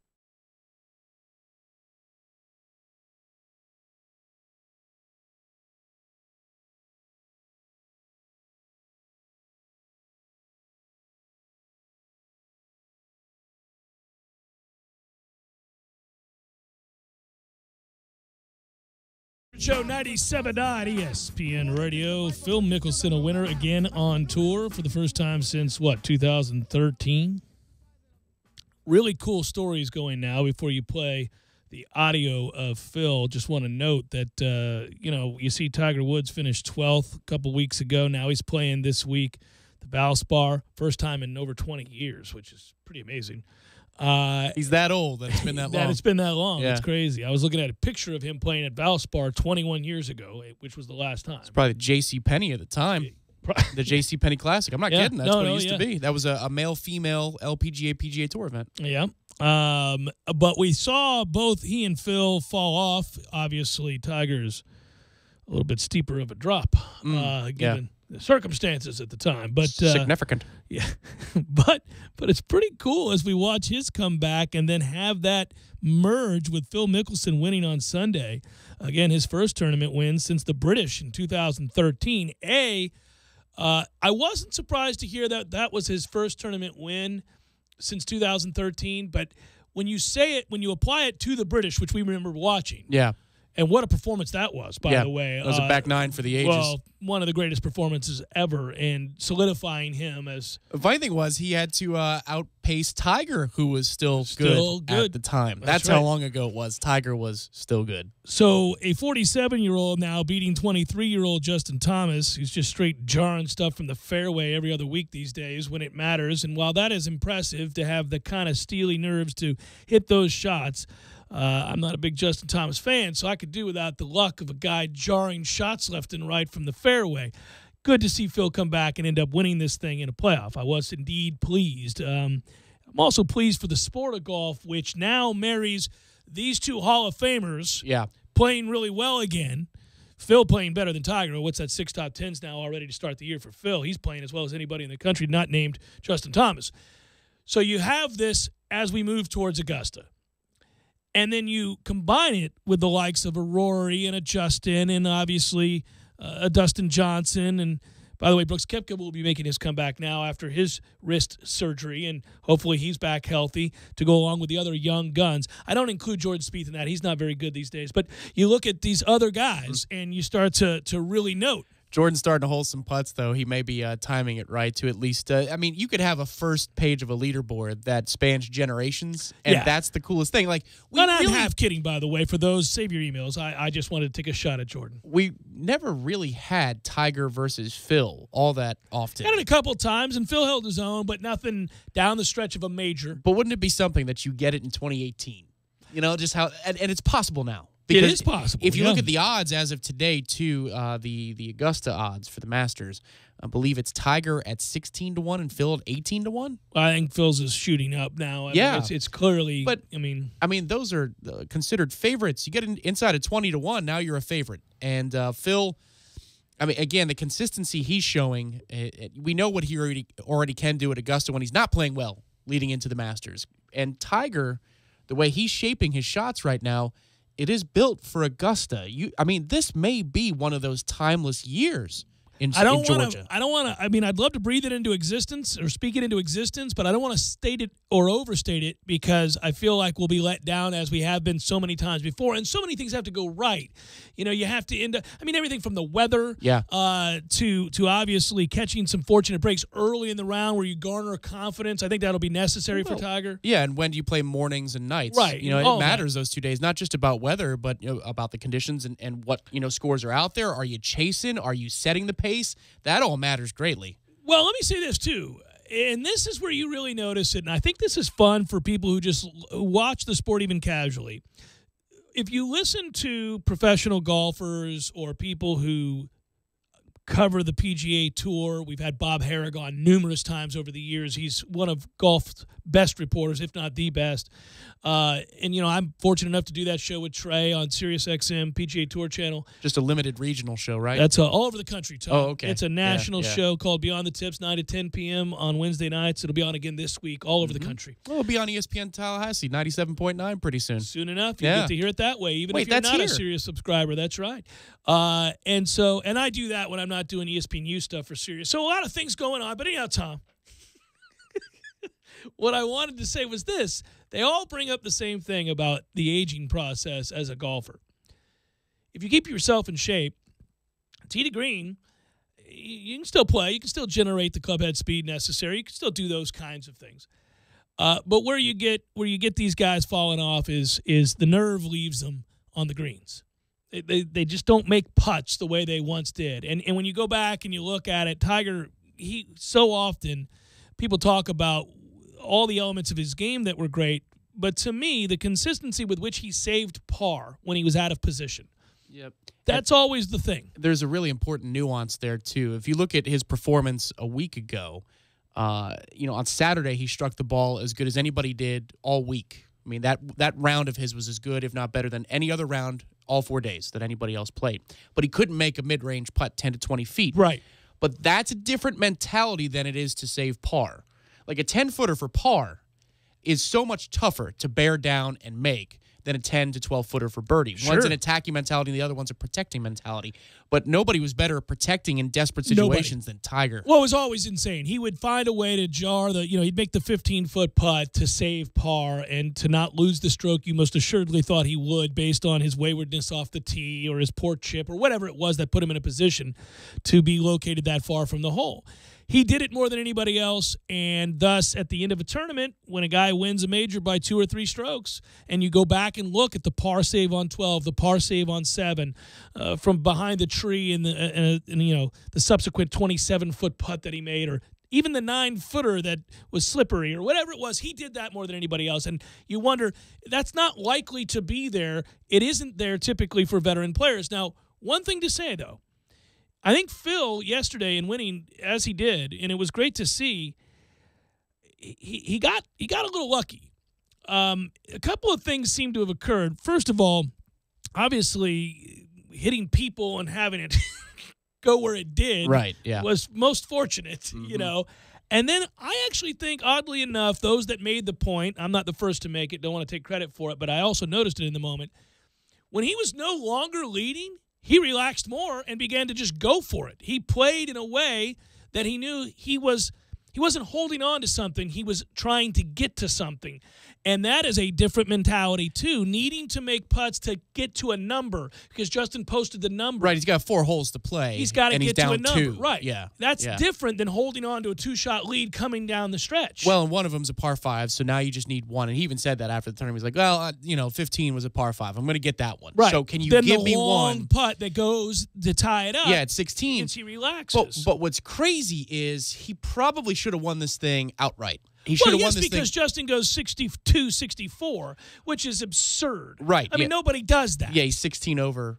Show 97.9 ESPN Radio. Phil Mickelson, a winner again on tour for the first time since, 2013? Really cool stories going now before you play the audio of Phil. Just want to note that, you see Tiger Woods finished 12th a couple weeks ago. Now he's playing this week, the Valspar, first time in over 20 years, which is pretty amazing. He's that old that it's been that long. It's been that long. Yeah. It's crazy. I was looking at a picture of him playing at Valspar 21 years ago, which was the last time. It's probably the J.C. Penney at the time. The J.C. Penney Classic. I'm not kidding. That's what it used to be. That was a male-female LPGA PGA Tour event. Yeah. But we saw both he and Phil fall off. Obviously, Tiger's a little bit steeper of a drop, given the circumstances at the time. But significant. Yeah. but it's pretty cool as we watch his comeback and then have that merge with Phil Mickelson winning on Sunday. Again, his first tournament win since the British in 2013. I wasn't surprised to hear that was his first tournament win since 2013, but when you say it, when you apply it to the British, which we remember watching. Yeah. And what a performance that was, by the way. It was a back nine for the ages. Well, one of the greatest performances ever, and solidifying him as... The funny thing was he had to outpace Tiger, who was still good at the time. That's right. how long ago it was. Tiger was still good. So a 47-year-old now beating 23-year-old Justin Thomas, who's just straight jarring stuff from the fairway every other week these days when it matters. And while that is impressive to have the kind of steely nerves to hit those shots... I'm not a big Justin Thomas fan, so I could do without the luck of a guy jarring shots left and right from the fairway. Good to see Phil come back and end up winning this thing in a playoff. I was indeed pleased. I'm also pleased for the sport of golf, which now marries these two Hall of Famers playing really well again. Phil playing better than Tiger. What's that, 6 top 10s now already to start the year for Phil? He's playing as well as anybody in the country not named Justin Thomas. So you have this as we move towards Augusta. And then you combine it with the likes of a Rory and a Justin and obviously a Dustin Johnson. And by the way, Brooks Koepka will be making his comeback now after his wrist surgery, and hopefully he's back healthy to go along with the other young guns. I don't include Jordan Spieth in that. He's not very good these days. But you look at these other guys and you start to really note. Jordan's starting to hold some putts, though. He may be timing it right to at least you could have a first page of a leaderboard that spans generations, and that's the coolest thing. Like, I'm half kidding, by the way, for those. Save your emails. I just wanted to take a shot at Jordan. We never really had Tiger versus Phil all that often. Had it a couple times, and Phil held his own, but nothing down the stretch of a major. But wouldn't it be something that you get it in 2018? Just how – and it's possible now. Because it is possible. If you look at the odds as of today, too, the Augusta odds for the Masters, I believe it's Tiger at 16-1 and Phil at 18-1. I think Phil's is shooting up now. I mean, it's clearly. But I mean, those are considered favorites. You get inside of 20-1, now you're a favorite. And Phil, again, the consistency he's showing, we know what he already can do at Augusta when he's not playing well leading into the Masters. And Tiger, the way he's shaping his shots right now. It is built for Augusta. This may be one of those timeless years in Georgia. I'd love to breathe it into existence or speak it into existence, but I don't want to state it or overstate it because I feel like we'll be let down as we have been so many times before. And so many things have to go right. You have to end up, everything from the weather to obviously catching some fortunate breaks early in the round where you garner confidence. I think that'll be necessary for Tiger. Yeah, and when do you play mornings and nights? Right. It matters those 2 days, not just about weather, but about the conditions and what, scores are out there. Are you chasing? Are you setting the pace? That all matters greatly. Well, let me say this, too. And this is where you really notice it, and I think this is fun for people who just watch the sport even casually. If you listen to professional golfers or people who cover the PGA Tour, we've had Bob Herrig on numerous times over the years. He's one of golf's best reporters, if not the best. I'm fortunate enough to do that show with Trey on Sirius XM, PGA Tour channel. Just a limited regional show, right? That's all over the country, Tom. Oh, okay. It's a national show called Beyond the Tips, 9 to 10 p.m. on Wednesday nights. It'll be on again this week, all over the country. Well, it'll be on ESPN Tallahassee, 97.9 pretty soon. Soon enough. You get to hear it that way, even if you're that's not here. a Sirius subscriber. That's right. And I do that when I'm not doing ESPNU stuff for Sirius. So a lot of things going on. But anyhow, Tom, what I wanted to say was this. They all bring up the same thing about the aging process as a golfer. If you keep yourself in shape, tee to green, you can still play. You can still generate the club head speed necessary. You can still do those kinds of things. But where you get these guys falling off is the nerve leaves them on the greens. They just don't make putts the way they once did. And when you go back and you look at it, Tiger, he so often people talk about all the elements of his game that were great, but to me, the consistency with which he saved par when he was out of position. Yep. That's always the thing. There's a really important nuance there, too. If you look at his performance a week ago, on Saturday he struck the ball as good as anybody did all week. I mean, that round of his was as good, if not better, than any other round all 4 days that anybody else played. But he couldn't make a mid-range putt 10 to 20 feet. Right. But that's a different mentality than it is to save par. Like a 10-footer for par is so much tougher to bear down and make than a 10 to 12-footer for birdie. Sure. One's an attacking mentality and the other one's a protecting mentality. But nobody was better at protecting in desperate situations than Tiger. Well, it was always insane. He would find a way to jar he'd make the 15-foot putt to save par and to not lose the stroke you most assuredly thought he would based on his waywardness off the tee or his poor chip or whatever it was that put him in a position to be located that far from the hole. He did it more than anybody else, and thus, at the end of a tournament, when a guy wins a major by 2 or 3 strokes, and you go back and look at the par save on 12, the par save on 7, from behind the tree and the subsequent 27-foot putt that he made, or even the 9-footer that was slippery, or whatever it was, he did that more than anybody else. And you wonder, that's not likely to be there. It isn't there typically for veteran players. Now, one thing to say, though, I think Phil yesterday in winning as he did, and it was great to see, he got a little lucky. A couple of things seem to have occurred. First of all, obviously hitting people and having it go where it did was most fortunate, And then I actually think, oddly enough, those that made the point, I'm not the first to make it, don't want to take credit for it, but I also noticed it in the moment. When he was no longer leading, he relaxed more and began to just go for it. He played in a way that he knew he wasn't holding on to something. He was trying to get to something. And that is a different mentality, too, needing to make putts to get to a number, because Justin posted the number. Right, he's got 4 holes to play. He's got to get to a number. 2. Right. Yeah. That's different than holding on to a 2-shot lead coming down the stretch. Well, and one of them's a par 5, so now you just need one. And he even said that after the tournament. He's like, well, 15 was a par 5. I'm going to get that one. Right. So can you then give me the long one putt that goes to tie it up? Yeah, at 16. Once he relaxes. But what's crazy is he probably should have won this thing outright. He should have won this because thing. Justin goes 62, 64, which is absurd. Right. I mean, nobody does that. Yeah, he's 16 under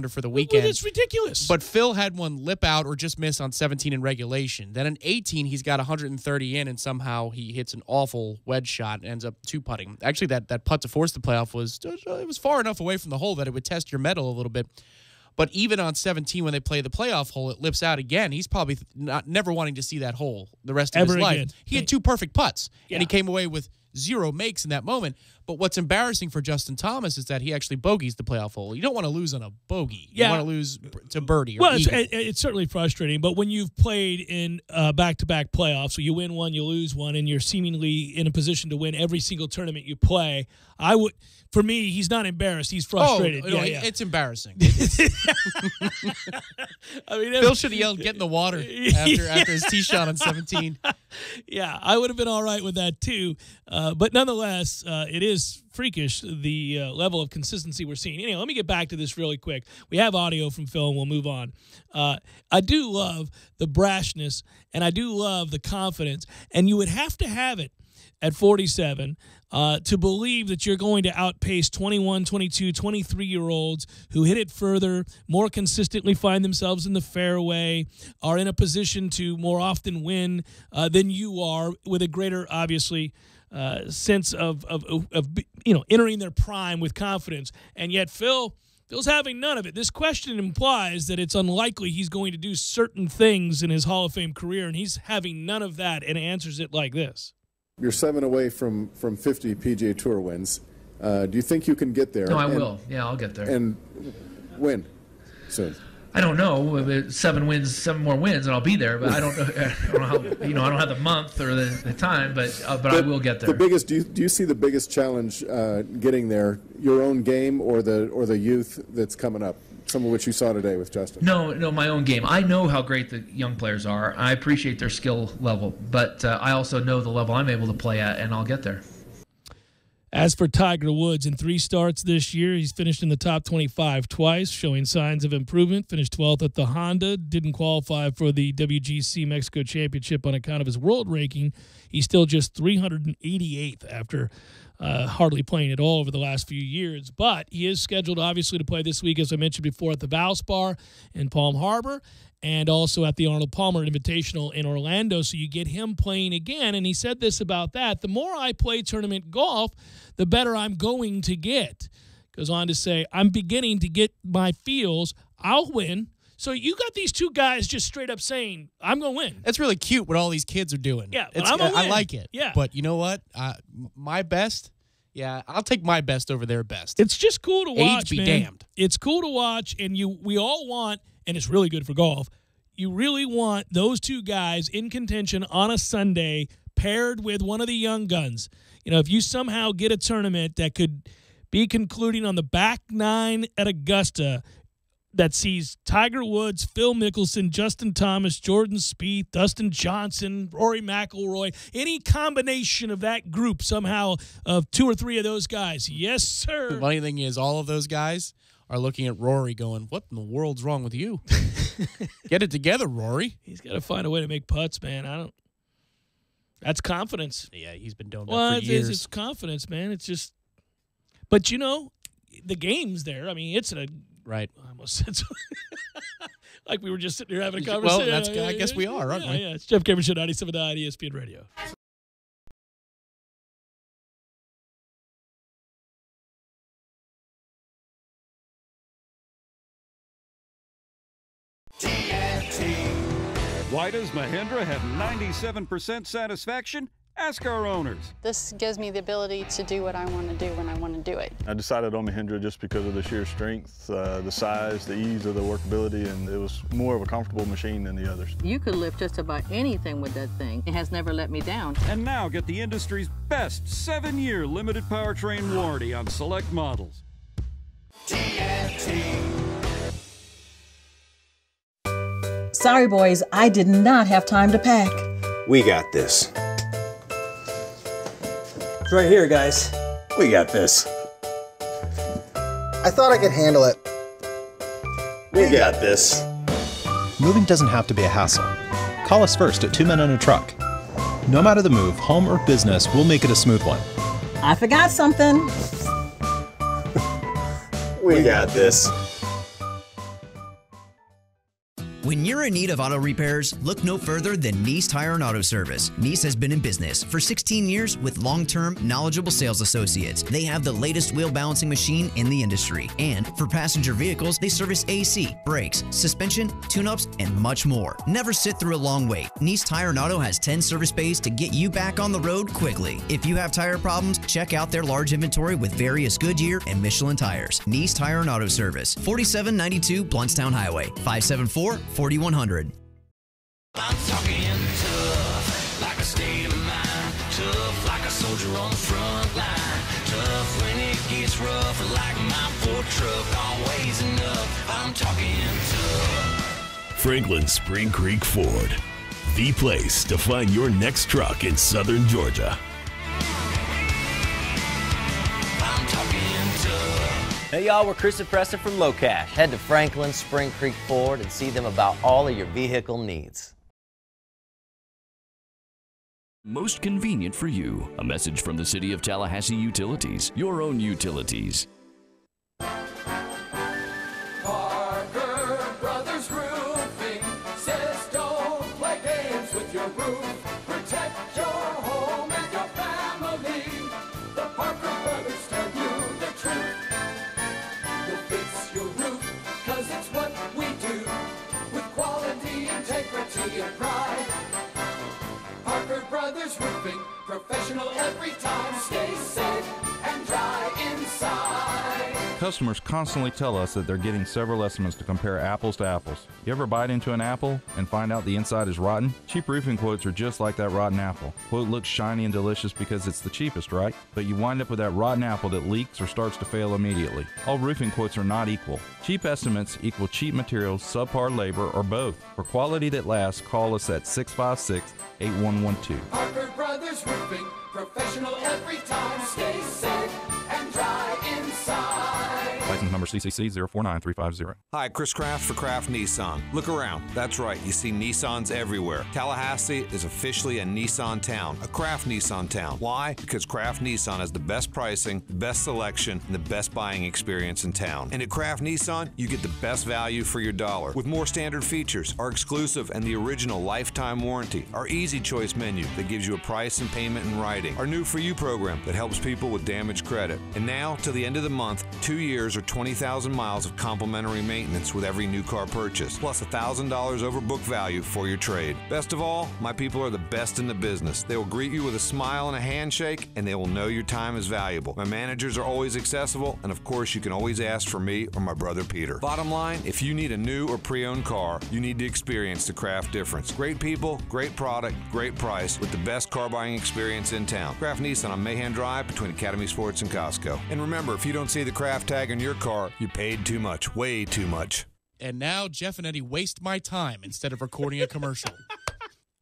for the weekend. Well, it's ridiculous. But Phil had one lip out or just miss on 17 in regulation. Then in 18, he's got 130 in, and somehow he hits an awful wedge shot and ends up 2-putting. Actually, that putt to force the playoff was far enough away from the hole that it would test your mettle a little bit. But even on 17, when they play the playoff hole, it lips out again. He's probably never wanting to see that hole the rest of his life. Again. He had 2 perfect putts, Yeah. and he came away with 0 makes in that moment. But what's embarrassing for Justin Thomas is that he actually bogeys the playoff hole. You don't want to lose on a bogey. You want to lose to birdie or eagle. It's certainly frustrating, but when you've played in back-to-back playoffs, so you win one, you lose one, and you're seemingly in a position to win every single tournament you play, for me, he's not embarrassed. He's frustrated. It's embarrassing. I mean, Phil should have yelled, "Get in the water" after his tee shot on 17. Yeah, I would have been all right with that too. But nonetheless, it is freakish, the level of consistency we're seeing. Anyway, let me get back to this really quick. We have audio from Phil, and we'll move on. I do love the brashness, and I do love the confidence, and you would have to have it at 47 to believe that you're going to outpace 21, 22, 23-year-olds who hit it further, more consistently find themselves in the fairway, are in a position to more often win than you are, with a greater, obviously, sense of entering their prime with confidence. And yet Phil's having none of it. This question implies that it's unlikely he's going to do certain things in his Hall of Fame career, and he's having none of that, and answers it like this. You're 7 away from 50 PGA Tour wins. Do you think you can get there? No, I will. Yeah, I'll get there. And win soon. I don't know. 7 more wins, and I'll be there. But I don't know how. I don't have the month or the time, but I will get there. The biggest. Do you see the biggest challenge getting there? Your own game or the youth that's coming up? some of what you saw today with Justin? No, my own game. I know how great the young players are. I appreciate their skill level, but I also know the level I'm able to play at, and I'll get there. As for Tiger Woods, in 3 starts this year, he's finished in the top 25 twice, showing signs of improvement. Finished 12th at the Honda, didn't qualify for the WGC Mexico Championship on account of his world ranking. He's still just 388th after hardly playing at all over the last few years. But he is scheduled, obviously, to play this week, as I mentioned before, at the Valspar in Palm Harbor, and also at the Arnold Palmer Invitational in Orlando, so you get him playing again. And he said this about that: the more I play tournament golf, the better I'm going to get. Goes on to say, I'm beginning to get my feels. I'll win. So you got these two guys just straight up saying, I'm going to win. That's really cute what all these kids are doing. Yeah, but I'm going to win. I like it. Yeah. But you know what? My best, I'll take my best over their best. It's just cool to watch, Age be man. damned. It's cool to watch, and we all want, and it's really good for golf, you really want those two guys in contention on a Sunday paired with one of the young guns. You know, if you somehow get a tournament that could be concluding on the back 9 at Augusta that sees Tiger Woods, Phil Mickelson, Justin Thomas, Jordan Spieth, Dustin Johnson, Rory McIlroy, any combination of that group somehow of 2 or 3 of those guys. Yes, sir. The funny thing is all of those guys are looking at Rory going, what in the world's wrong with you? Get it together, Rory. He's got to find a way to make putts, man. That's confidence. Yeah, he's been doing that for years. It's confidence, man. It's just, but you know, the game's there. I mean, it's right. I almost said so. Like we were just sitting here having a conversation. Well, I guess we are, aren't we? Yeah, it's Jeff Cameron Show, 97.9 ESPN Radio. Why does Mahindra have 97% satisfaction? Ask our owners. This gives me the ability to do what I want to do when I want to do it. I decided on Mahindra just because of the sheer strength, the size, the ease of the workability, and it was more of a comfortable machine than the others. You could lift just about anything with that thing. It has never let me down. And now get the industry's best 7-year limited powertrain warranty on select models. Sorry, boys, I did not have time to pack. We got this. It's right here, guys. We got this. I thought I could handle it. We got this. Moving doesn't have to be a hassle. Call us first at 2 Men and a Truck. No matter the move, home or business, we'll make it a smooth one. I forgot something. We got this. When you're in need of auto repairs, look no further than Nice Tire and Auto Service. Nice has been in business for 16 years with long-term, knowledgeable sales associates. They have the latest wheel balancing machine in the industry. And for passenger vehicles, they service AC, brakes, suspension, tune-ups, and much more. Never sit through a long wait. Nice Tire and Auto has 10 service bays to get you back on the road quickly. If you have tire problems, check out their large inventory with various Goodyear and Michelin tires. Nice Tire and Auto Service, 4792 Bluntstown Highway, 574-4100. I'm talking tough, like a state of mind. Tough, like a soldier on the front line. Tough when it gets rough, like my Ford truck. Always enough. I'm talking tough. Franklin Spring Creek Ford, the place to find your next truck in southern Georgia. I'm talking tough. Hey y'all, we're Chris and Preston from Low Cash. Head to Franklin Spring Creek Ford and see them about all of your vehicle needs. Most convenient for you. A message from the City of Tallahassee Utilities, your own utilities. Parker Brothers Roofing says don't play games with your roof. Protect your home and your family. The Parker Brothers tell you the truth. We'll fix your roof, 'cause it's what we do. With quality, integrity, and pride. Parker Brothers Roofing, professional every time. Stay safe and dry inside. customers constantly tell us that they're getting several estimates to compare apples to apples. You ever bite into an apple and find out the inside is rotten? Cheap roofing quotes are just like that rotten apple. Quote looks shiny and delicious because it's the cheapest, right? But you wind up with that rotten apple that leaks or starts to fail immediately. All roofing quotes are not equal. Cheap estimates equal cheap materials, subpar labor, or both. For quality that lasts, call us at 656-8112. Parker Brothers Roofing, professional every time. Stay safe and dry inside. License number CCC 049350. Hi, Chris Kraft for Kraft Nissan. Look around. That's right, you see Nissans everywhere. Tallahassee is officially a Nissan town, a Kraft Nissan town. Why? Because Kraft Nissan has the best pricing, the best selection, and the best buying experience in town. And at Kraft Nissan, you get the best value for your dollar. With more standard features, our exclusive and the original lifetime warranty, our easy choice menu that gives you a price and payment in writing, our new For You program that helps people with damaged credit. And now, till the end of the month, 2 years or 20,000 miles of complimentary maintenance with every new car purchase, plus $1,000 over book value for your trade. Best of all, my people are the best in the business. They will greet you with a smile and a handshake, and they will know your time is valuable. My managers are always accessible, and of course, you can always ask for me or my brother Peter. Bottom line, if you need a new or pre-owned car, you need to experience the Kraft difference. Great people, great product, great price, with the best car buying experience in town. Kraft Nissan on Mahan Drive between Academy Sports and Costco. And remember, if you don't see the Kraft tag on your car, you paid too much, way too much. And now Jeff and Eddie waste my time instead of recording a commercial.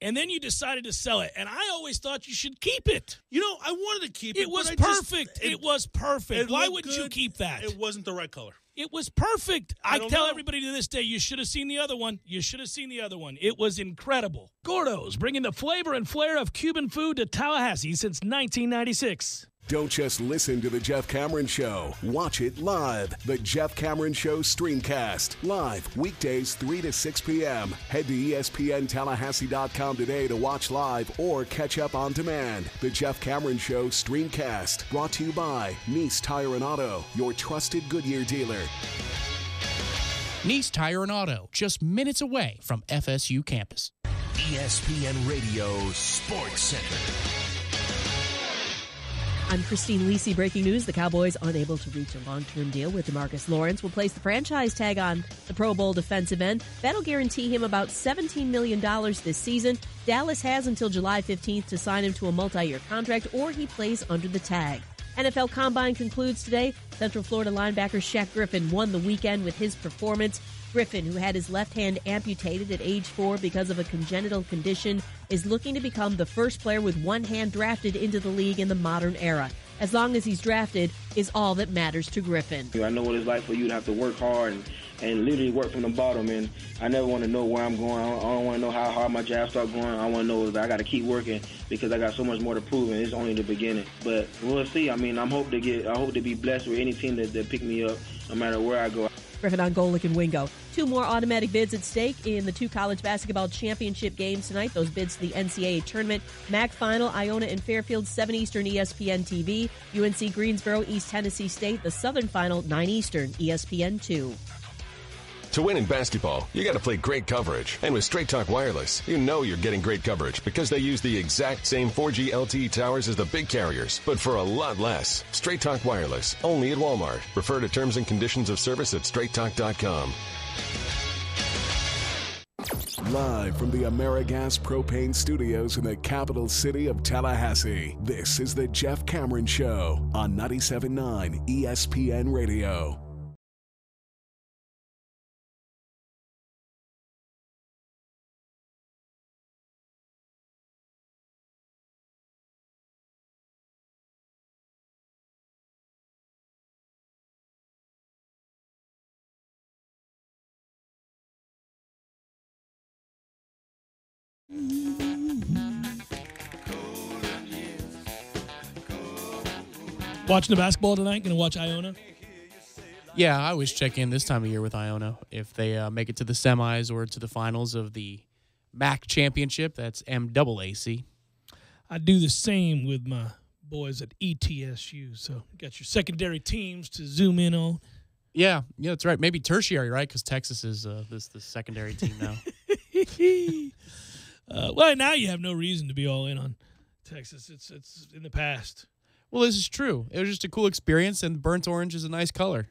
And then you decided to sell it. And I always thought you should keep it. You know, I wanted to keep it. It was perfect. It was perfect. Why wouldn't you keep that? It wasn't the right color. It was perfect. I tell know. everybody to this day, you should have seen the other one. You should have seen the other one. It was incredible. Gordo's, bringing the flavor and flair of Cuban food to Tallahassee since 1996. Don't just listen to The Jeff Cameron Show. Watch it live. The Jeff Cameron Show Streamcast. Live weekdays 3 to 6 p.m. Head to ESPNTallahassee.com today to watch live or catch up on demand. The Jeff Cameron Show Streamcast. Brought to you by Nice Tire and Auto, your trusted Goodyear dealer. Nice Tire and Auto, just minutes away from FSU campus. ESPN Radio Sports Center. I'm Christine Lisi. Breaking news, the Cowboys, unable to reach a long-term deal with DeMarcus Lawrence, will place the franchise tag on the Pro Bowl defensive end. That'll guarantee him about $17 million this season. Dallas has until July 15th to sign him to a multi-year contract, or he plays under the tag. NFL Combine concludes today. Central Florida linebacker Shaq Griffin won the weekend with his performance. Griffin, who had his left hand amputated at age 4 because of a congenital condition, is looking to become the first player with one hand drafted into the league in the modern era. As long as he's drafted is all that matters to Griffin. I know what it's like for you to have to work hard and literally work from the bottom, and I never want to know where I'm going. I don't want to know how hard my job starts going. I want to know that I got to keep working because I got so much more to prove, and it's only the beginning. But we'll see. I mean, I hope to be blessed with any team that pick me up, no matter where I go. Griffin on Golick and Wingo. 2 more automatic bids at stake in the 2 college basketball championship games tonight. Those bids to the NCAA tournament. MAC final, Iona and Fairfield, 7 Eastern, ESPN TV. UNC Greensboro, East Tennessee State. The Southern final, 9 Eastern, ESPN 2. To win in basketball, you got to play great coverage. And with Straight Talk Wireless, you know you're getting great coverage because they use the exact same 4G LTE towers as the big carriers, but for a lot less. Straight Talk Wireless, only at Walmart. Refer to terms and conditions of service at straighttalk.com. Live from the AmeriGas Propane Studios in the capital city of Tallahassee, this is the Jeff Cameron Show on 97.9 ESPN Radio. Watching the basketball tonight? Going to watch Iona? Yeah, I always check in this time of year with Iona. If they make it to the semis or to the finals of the MAC championship, that's MAAC. I do the same with my boys at ETSU. So you got your secondary teams to zoom in on. Yeah, that's right. Maybe tertiary, right? Because Texas is this secondary team now. Well, now you have no reason to be all in on Texas. It's in the past. Well, this is true. It was just a cool experience, and burnt orange is a nice color.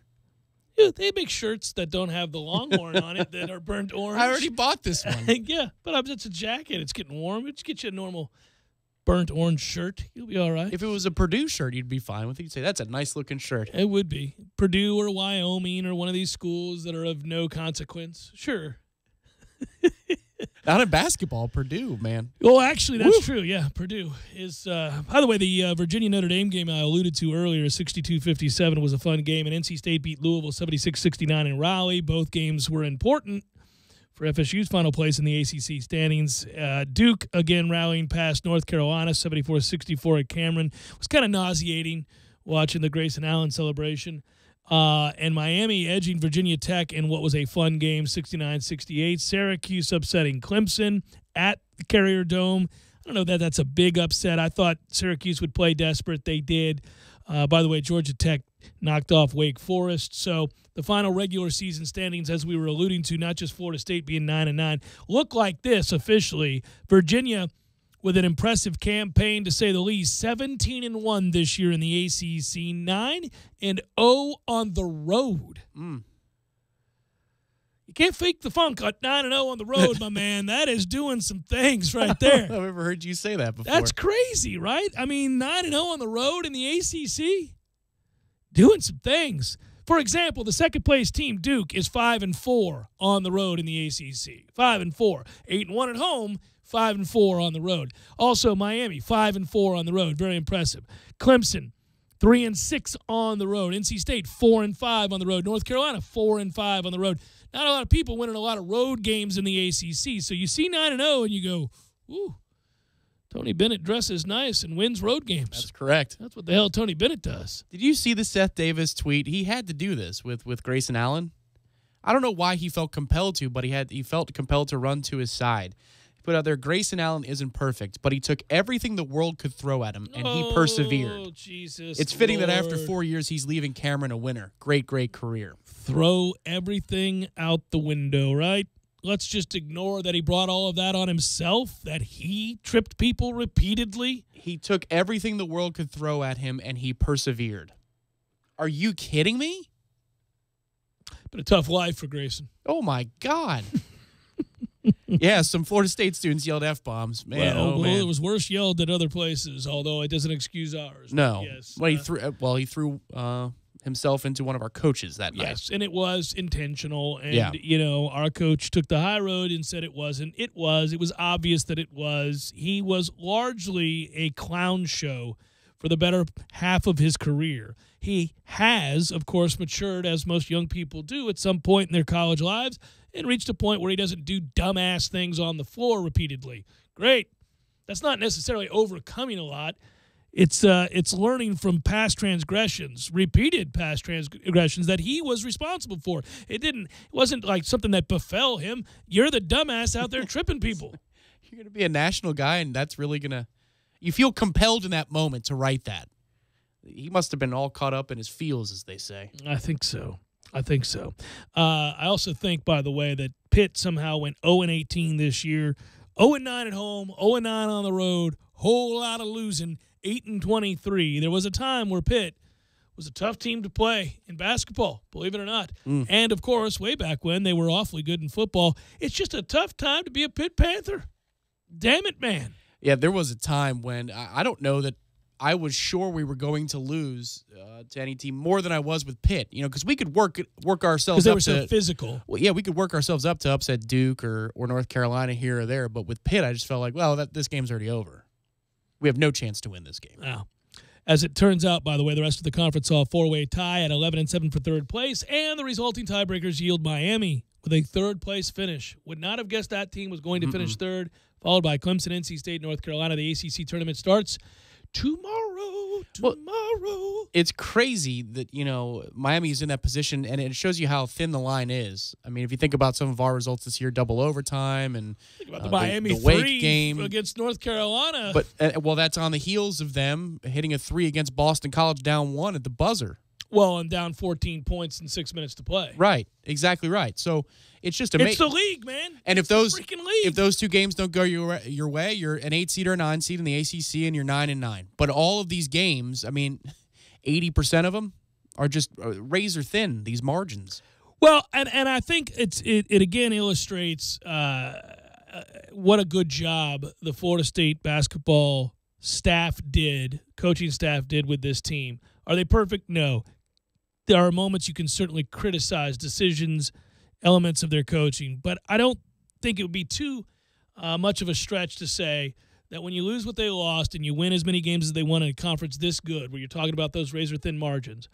Yeah, they make shirts that don't have the Longhorn on it that are burnt orange. I already bought this one. Yeah, but it's a jacket. It's getting warm. Just get you a normal burnt orange shirt. You'll be all right. If it was a Purdue shirt, you'd be fine with it. You'd say, that's a nice-looking shirt. It would be. Purdue or Wyoming or one of these schools that are of no consequence. Sure. Not in basketball, Purdue, man. Well, actually, that's true. Yeah, Purdue is. By the way, the Virginia-Notre Dame game I alluded to earlier, 62-57, was a fun game, and NC State beat Louisville 76-69 in Raleigh. Both games were important for FSU's final place in the ACC standings. Duke, again, rallying past North Carolina, 74-64 at Cameron. It was kind of nauseating watching the Grayson Allen celebration. And Miami edging Virginia Tech in what was a fun game, 69-68. Syracuse upsetting Clemson at the Carrier Dome. I don't know that that's a big upset. I thought Syracuse would play desperate. They did. By the way, Georgia Tech knocked off Wake Forest. So the final regular season standings, as we were alluding to, not just Florida State being 9-9, look like this officially. Virginia, with an impressive campaign, to say the least, 17-1 this year in the ACC, 9-0 on the road. You can't fake the funk at 9-0 on the road, my man. That is doing some things right there. I've never heard you say that before. That's crazy, right? I mean, 9-0 on the road in the ACC, doing some things. For example, the second-place team, Duke, is 5-4 on the road in the ACC. 5-4. 8-1 at home, 5-4 on the road. Also, Miami, 5-4 on the road. Very impressive. Clemson, 3-6 on the road. NC State, 4-5 on the road. North Carolina, 4-5 on the road. Not a lot of people winning a lot of road games in the ACC. So you see 9-0 and you go, ooh, Tony Bennett dresses nice and wins road games. That's correct. That's what the hell Tony Bennett does. Did you see the Seth Davis tweet? He had to do this with Grayson Allen. I don't know why he felt compelled to, but he felt compelled to run to his side. He put out there, Grayson Allen isn't perfect, but he took everything the world could throw at him, and he persevered. Oh, Jesus. It's fitting Lord. that after 4 years, he's leaving Cameron a winner. Great career. Throw everything out the window, right? Let's just ignore that he brought all of that on himself, that he tripped people repeatedly. He took everything the world could throw at him, and he persevered. Are you kidding me? Been a tough life for Grayson. Oh, my God. Yeah, some Florida State students yelled F-bombs. Man, well, man. It was worse yelled at other places, although it doesn't excuse ours. No. Yes. Well, he threw himself into one of our coaches that night. Yes, and it was intentional. And, you know, our coach took the high road and said it wasn't. It was. It was obvious that it was. He was largely a clown show for the better half of his career. He has, of course, matured, as most young people do at some point in their college lives, and reached a point where he doesn't do dumbass things on the floor repeatedly. Great. That's not necessarily overcoming a lot. It's learning from past transgressions, repeated past transgressions that he was responsible for. It wasn't like something that befell him. You're the dumbass out there tripping people. You're going to be a national guy, and that's really going to – you feel compelled in that moment to write that. He must have been all caught up in his feels, as they say. I think so. I also think, by the way, that Pitt somehow went 0-18 this year, 0-9 at home, 0-9 on the road, whole lot of losing, 8-23. There was a time where Pitt was a tough team to play in basketball, believe it or not. And, of course, way back when, they were awfully good in football. It's just a tough time to be a Pitt Panther. Damn it, man. Yeah, there was a time when I don't know that I was sure we were going to lose to any team more than I was with Pitt. You know, because we could work ourselves up because they were so physical. Well, yeah, we could work ourselves up to upset Duke or North Carolina here or there. But with Pitt, I just felt like, well, this game's already over. We have no chance to win this game. Wow. As it turns out, by the way, the rest of the conference saw a four-way tie at 11-7 for third place, and the resulting tiebreakers yield Miami with a third-place finish. Would not have guessed that team was going to finish third, followed by Clemson, NC State, North Carolina. The ACC tournament starts tomorrow. Well, it's crazy that, you know, Miami is in that position, and it shows you how thin the line is. I mean, if you think about some of our results this year, double overtime and think about the Miami the Wake 3 game against North Carolina. But well, that's on the heels of them hitting a 3 against Boston College down 1 at the buzzer. Well, and down 14 points in 6 minutes to play. Right, exactly right. So it's just amazing. It's the league, man. And it's the freaking league. If those two games don't go your way, you're an 8 seed or a 9 seed in the ACC, and you're 9-9. But all of these games, I mean, 80% of them are just razor thin, these margins. Well, and I think it again illustrates what a good job the Florida State basketball coaching staff did with this team. Are they perfect? No. There are moments you can certainly criticize decisions, elements of their coaching, but I don't think it would be too much of a stretch to say that when you lose what they lost and you win as many games as they won in a conference this good, where you're talking about those razor-thin margins,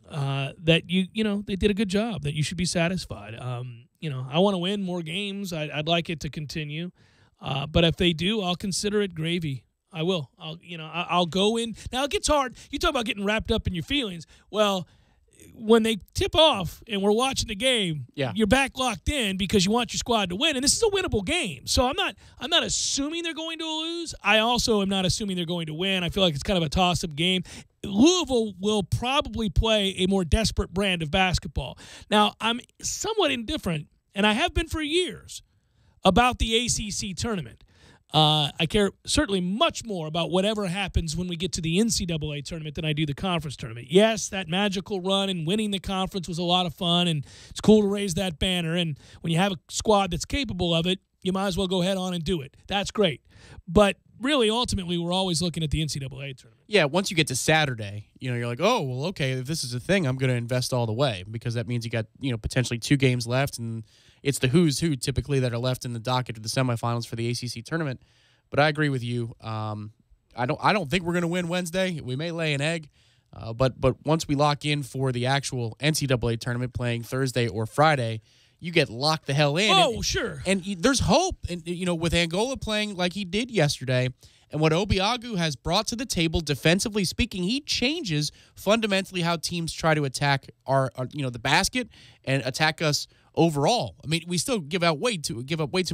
that they did a good job, that you should be satisfied. I want to win more games. I'd like it to continue. But if they do, I'll consider it gravy. I will. I'll go in. Now, it gets hard. You talk about getting wrapped up in your feelings. Well, when they tip off and we're watching the game, you're back locked in because you want your squad to win, and this is a winnable game. So I'm not assuming they're going to lose. I also am not assuming they're going to win. I feel like it's kind of a toss-up game. Louisville will probably play a more desperate brand of basketball. Now, I'm somewhat indifferent, and I have been for years, about the ACC tournament. I care certainly much more about whatever happens when we get to the NCAA tournament than I do the conference tournament. Yes, that magical run and winning the conference was a lot of fun, and it's cool to raise that banner. And when you have a squad that's capable of it, you might as well go head on and do it. That's great. But really, ultimately, we're always looking at the NCAA tournament. Yeah, once you get to Saturday, you're like, oh, well, okay, if this is a thing, I'm going to invest all the way, because that means you got, potentially 2 games left, and it's the who's who typically that are left in the docket of the semifinals for the ACC tournament. But I agree with you. I don't think we're going to win Wednesday. We may lay an egg, but once we lock in for the actual NCAA tournament playing Thursday or Friday, you get locked the hell in. Oh, sure. And there's hope. And with Angola playing like he did yesterday, and what Obiagu has brought to the table defensively speaking, he changes fundamentally how teams try to attack our the basket and attack us overall. I mean, we still give up way too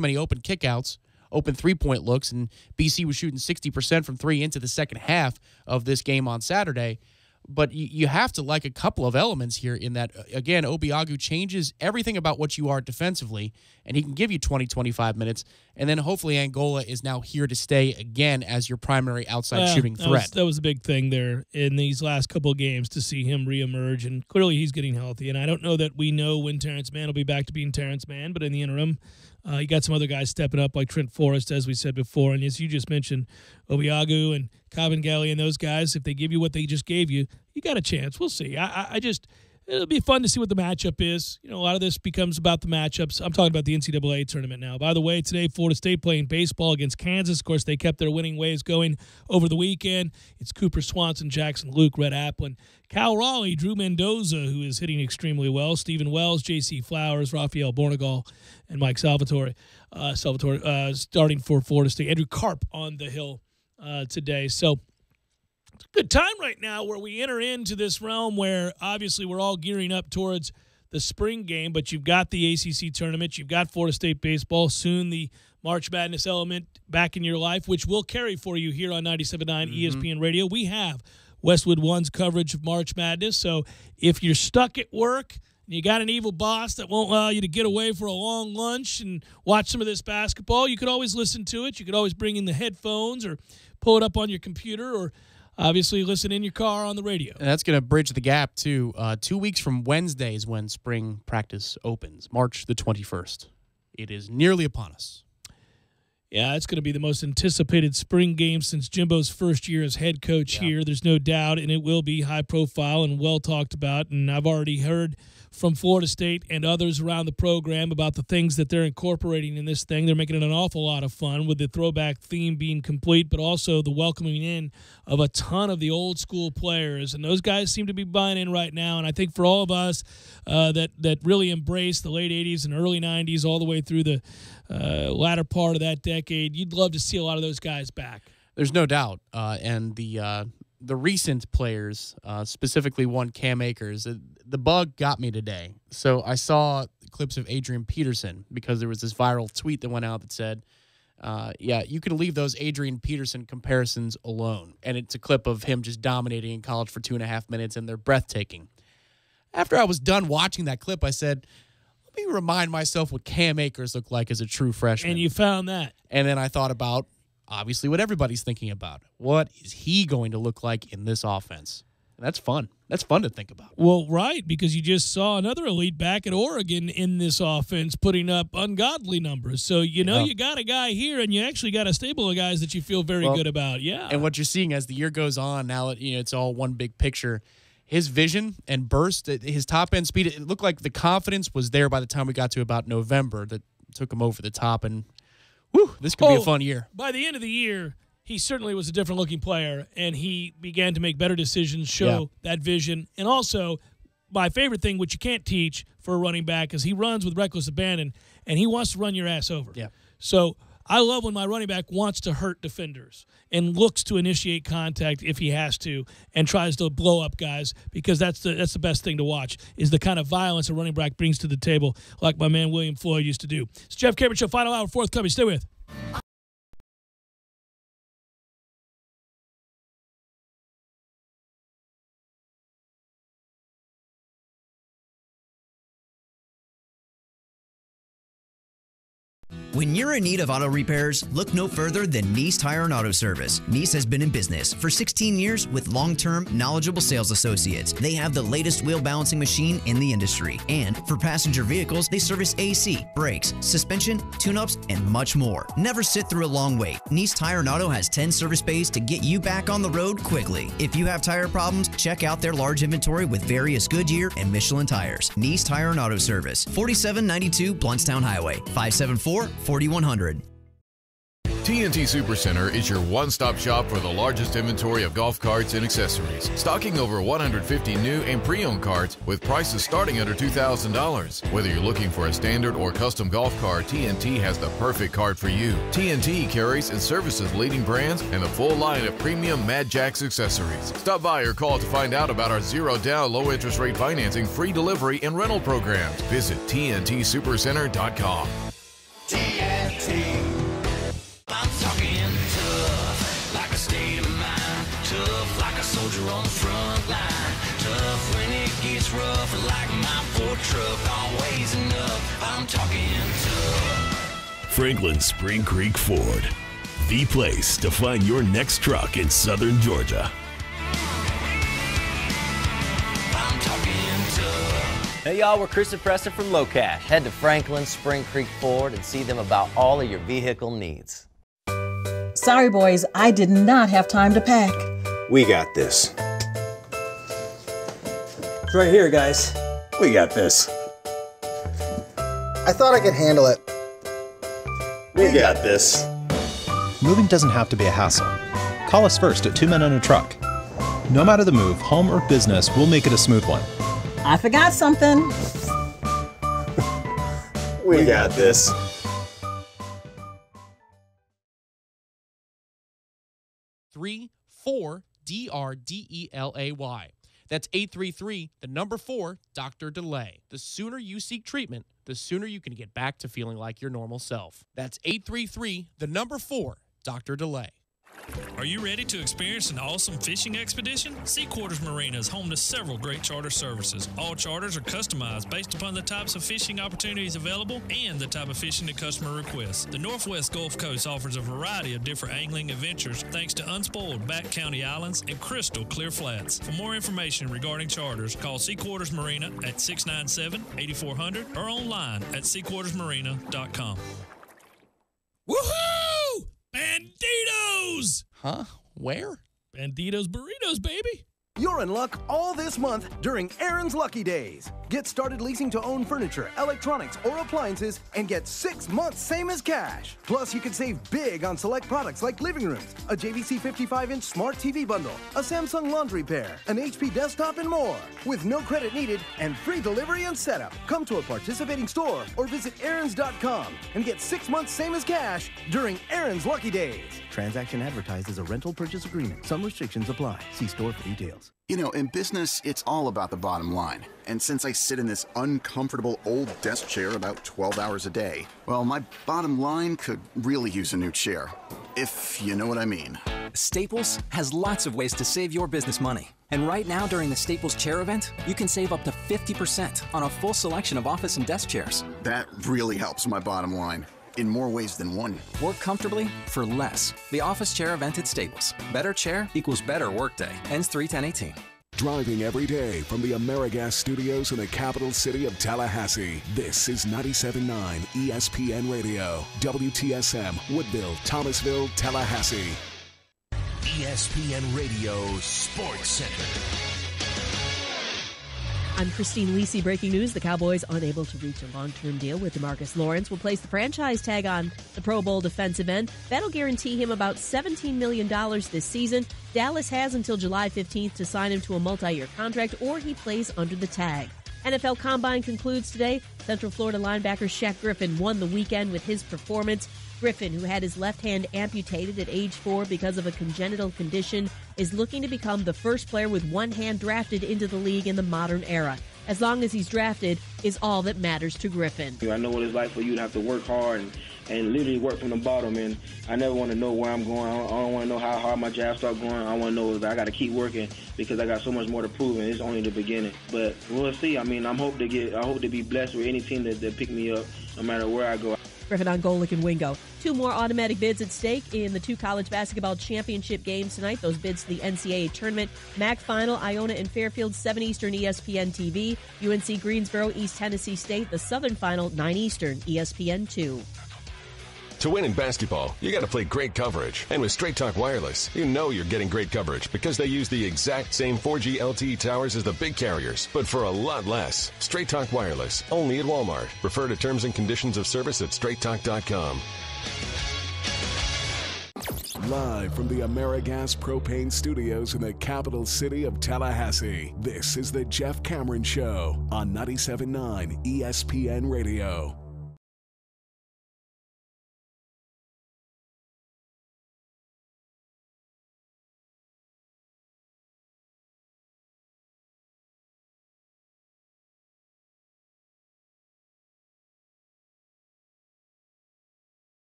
many open kickouts, open three-point looks, and BC was shooting 60% from 3 into the second half of this game on Saturday. But you have to like a couple of elements here in that, again, Obiagu changes everything about what you are defensively, and he can give you 20, 25 minutes. And then hopefully Angola is now here to stay again as your primary outside shooting threat. That was a big thing there in these last couple of games to see him reemerge, and clearly he's getting healthy. And I don't know that we know when Terrence Mann will be back to being Terrence Mann, but in the interim, you got some other guys stepping up like Trent Forrest, as we said before. And as you just mentioned, Obiagu and Kabengele and those guys, if they give you what they just gave you, you got a chance. We'll see. It'll be fun to see what the matchup is. A lot of this becomes about the matchups. I'm talking about the NCAA tournament now. By the way, today, Florida State playing baseball against Kansas. Of course, they kept their winning ways going over the weekend. It's Cooper Swanson, Jackson Luke, Red Applin, Cal Raleigh, Drew Mendoza, who is hitting extremely well, Stephen Wells, J.C. Flowers, Rafael Bornegal, and Mike Salvatore starting for Florida State. Andrew Karp on the hill today. So, it's a good time right now where we enter into this realm where obviously we're all gearing up towards the spring game, but you've got the ACC tournament, you've got Florida State baseball, soon the March Madness element back in your life, which we'll carry for you here on 97.9 ESPN Radio. We have Westwood One's coverage of March Madness, so if you're stuck at work and you got an evil boss that won't allow you to get away for a long lunch and watch some of this basketball, you could always listen to it. You could always bring in the headphones or pull it up on your computer, or obviously listen in your car on the radio. And that's going to bridge the gap, too. 2 weeks from Wednesday is when spring practice opens, March the 21st. It is nearly upon us. Yeah, it's going to be the most anticipated spring game since Jimbo's first year as head coach here. There's no doubt, and it will be high profile and well talked about. And I've already heard from Florida State and others around the program about the things that they're incorporating in this thing. They're making it an awful lot of fun with the throwback theme being complete, but also the welcoming in of a ton of the old school players. And those guys seem to be buying in right now. And I think for all of us that really embraced the late 80s and early 90s all the way through the latter part of that decade, you'd love to see a lot of those guys back. There's no doubt. And the recent players, specifically one Cam Akers, the bug got me today. So I saw clips of Adrian Peterson because there was this viral tweet that went out that said, you can leave those Adrian Peterson comparisons alone. And it's a clip of him just dominating in college for 2.5 minutes, and they're breathtaking. After I was done watching that clip, I said, let me remind myself what Cam Akers looked like as a true freshman. And you found that. And then I thought about, obviously, what everybody's thinking about. What is he going to look like in this offense? And that's fun. That's fun to think about. Well, right, because you just saw another elite back at Oregon in this offense putting up ungodly numbers. So, you got a guy here, and you actually got a stable of guys that you feel very good about. Yeah. And what you're seeing as the year goes on, now that it's all one big picture, his vision and burst, his top-end speed, it looked like the confidence was there by the time we got to about November that took him over the top. And, this could be a fun year. By the end of the year, he certainly was a different-looking player, and he began to make better decisions, show that vision. And also, my favorite thing, which you can't teach for a running back, is he runs with reckless abandon, and he wants to run your ass over. Yeah. So I love when my running back wants to hurt defenders and looks to initiate contact if he has to and tries to blow up guys, because that's the best thing to watch, is the kind of violence a running back brings to the table, like my man William Floyd used to do. It's Jeff Cameron Show, final hour, forthcoming. Stay with. When you're in need of auto repairs, look no further than Nice Tire and Auto Service. Nice has been in business for 16 years with long-term, knowledgeable sales associates. They have the latest wheel balancing machine in the industry. And for passenger vehicles, they service AC, brakes, suspension, tune-ups, and much more. Never sit through a long wait. Nice Tire and Auto has 10 service bays to get you back on the road quickly. If you have tire problems, check out their large inventory with various Goodyear and Michelin tires. Nice Tire and Auto Service, 4792 Bluntstown Highway, 574-4100. TNT Supercenter is your one-stop shop for the largest inventory of golf carts and accessories, stocking over 150 new and pre-owned carts with prices starting under $2,000. Whether you're looking for a standard or custom golf cart, TNT has the perfect cart for you. TNT carries and services leading brands and a full line of premium Mad Jacks accessories. Stop by or call to find out about our zero-down, low-interest rate financing, free delivery, and rental programs. Visit TNTSupercenter.com. TNT. I'm talking tough, like a state of mind. Tough, like a soldier on the front line. Tough when it gets rough, like my Ford truck. Always enough. I'm talking tough. Franklin Spring Creek Ford, the place to find your next truck in southern Georgia. I'm talking tough. Hey y'all, we're Chris and Preston from Low Cash. Head to Franklin Spring Creek Ford and see them about all of your vehicle needs. Sorry, boys, I did not have time to pack. We got this. It's right here, guys. We got this. I thought I could handle it. We got this. Moving doesn't have to be a hassle. Call us first at 2 Men and a Truck. No matter the move, home or business, we'll make it a smooth one. I forgot something. We got this. DRDELAY. That's 833, the number 4, Dr. Delay. The sooner you seek treatment, the sooner you can get back to feeling like your normal self. That's 833, the number 4, Dr. Delay. Are you ready to experience an awesome fishing expedition? Sea Quarters Marina is home to several great charter services. All charters are customized based upon the types of fishing opportunities available and the type of fishing the customer requests. The Northwest Gulf Coast offers a variety of different angling adventures thanks to unspoiled back county islands and crystal clear flats. For more information regarding charters, call Sea Quarters Marina at 697-8400 or online at seaquartersmarina.com. Woohoo! Banditos! Huh? Where? Banditos burritos, baby. You're in luck all this month during Aaron's Lucky Days. Get started leasing to own furniture, electronics, or appliances and get 6 months same as cash. Plus, you can save big on select products like living rooms, a JVC 55-inch smart TV bundle, a Samsung laundry pair, an HP desktop, and more. With no credit needed and free delivery and setup. Come to a participating store or visit Aaron's.com and get 6 months same as cash during Aaron's Lucky Days. Transaction advertised as a rental purchase agreement. Some restrictions apply. See store for details. You know, in business, it's all about the bottom line. And since I sit in this uncomfortable old desk chair about 12 hours a day, well, my bottom line could really use a new chair, if you know what I mean. Staples has lots of ways to save your business money. And right now, during the Staples Chair Event, you can save up to 50% on a full selection of office and desk chairs. That really helps my bottom line. In more ways than one. Work comfortably for less. The Office Chair Event at Staples. Better chair equals better workday. Ends 3/10/18. Driving every day from the Amerigas studios in the capital city of Tallahassee, this is 97.9 ESPN Radio, WTSM, Woodville, Thomasville, Tallahassee. ESPN Radio Sports Center. I'm Christine Lisi. Breaking news, the Cowboys, unable to reach a long-term deal with DeMarcus Lawrence, will place the franchise tag on the Pro Bowl defensive end. That'll guarantee him about $17 million this season. Dallas has until July 15th to sign him to a multi-year contract, or he plays under the tag. NFL Combine concludes today. Central Florida linebacker Shaq Griffin won the weekend with his performance. Griffin, who had his left hand amputated at age 4 because of a congenital condition, is looking to become the first player with one hand drafted into the league in the modern era. As long as he's drafted is all that matters to Griffin. I know what it's like for you to have to work hard and literally work from the bottom, and I never want to know where I'm going. I don't want to know how hard my jab start going. I want to know that I got to keep working because I got so much more to prove, and it's only the beginning. But we'll see. I mean, I hope to be blessed with any team that pick me up, no matter where I go. Griffin on Golick and Wingo. 2 more automatic bids at stake in the 2 college basketball championship games tonight. Those bids to the NCAA Tournament. MAC Final, Iona and Fairfield, 7 Eastern, ESPN TV. UNC Greensboro, East Tennessee State. The Southern Final, 9 Eastern, ESPN 2. To win in basketball, you got to play great coverage. And with Straight Talk Wireless, you know you're getting great coverage because they use the exact same 4G LTE towers as the big carriers, but for a lot less. Straight Talk Wireless, only at Walmart. Refer to terms and conditions of service at straighttalk.com. Live from the Amerigas Propane Studios in the capital city of Tallahassee, this is the Jeff Cameron Show on 97.9 ESPN Radio.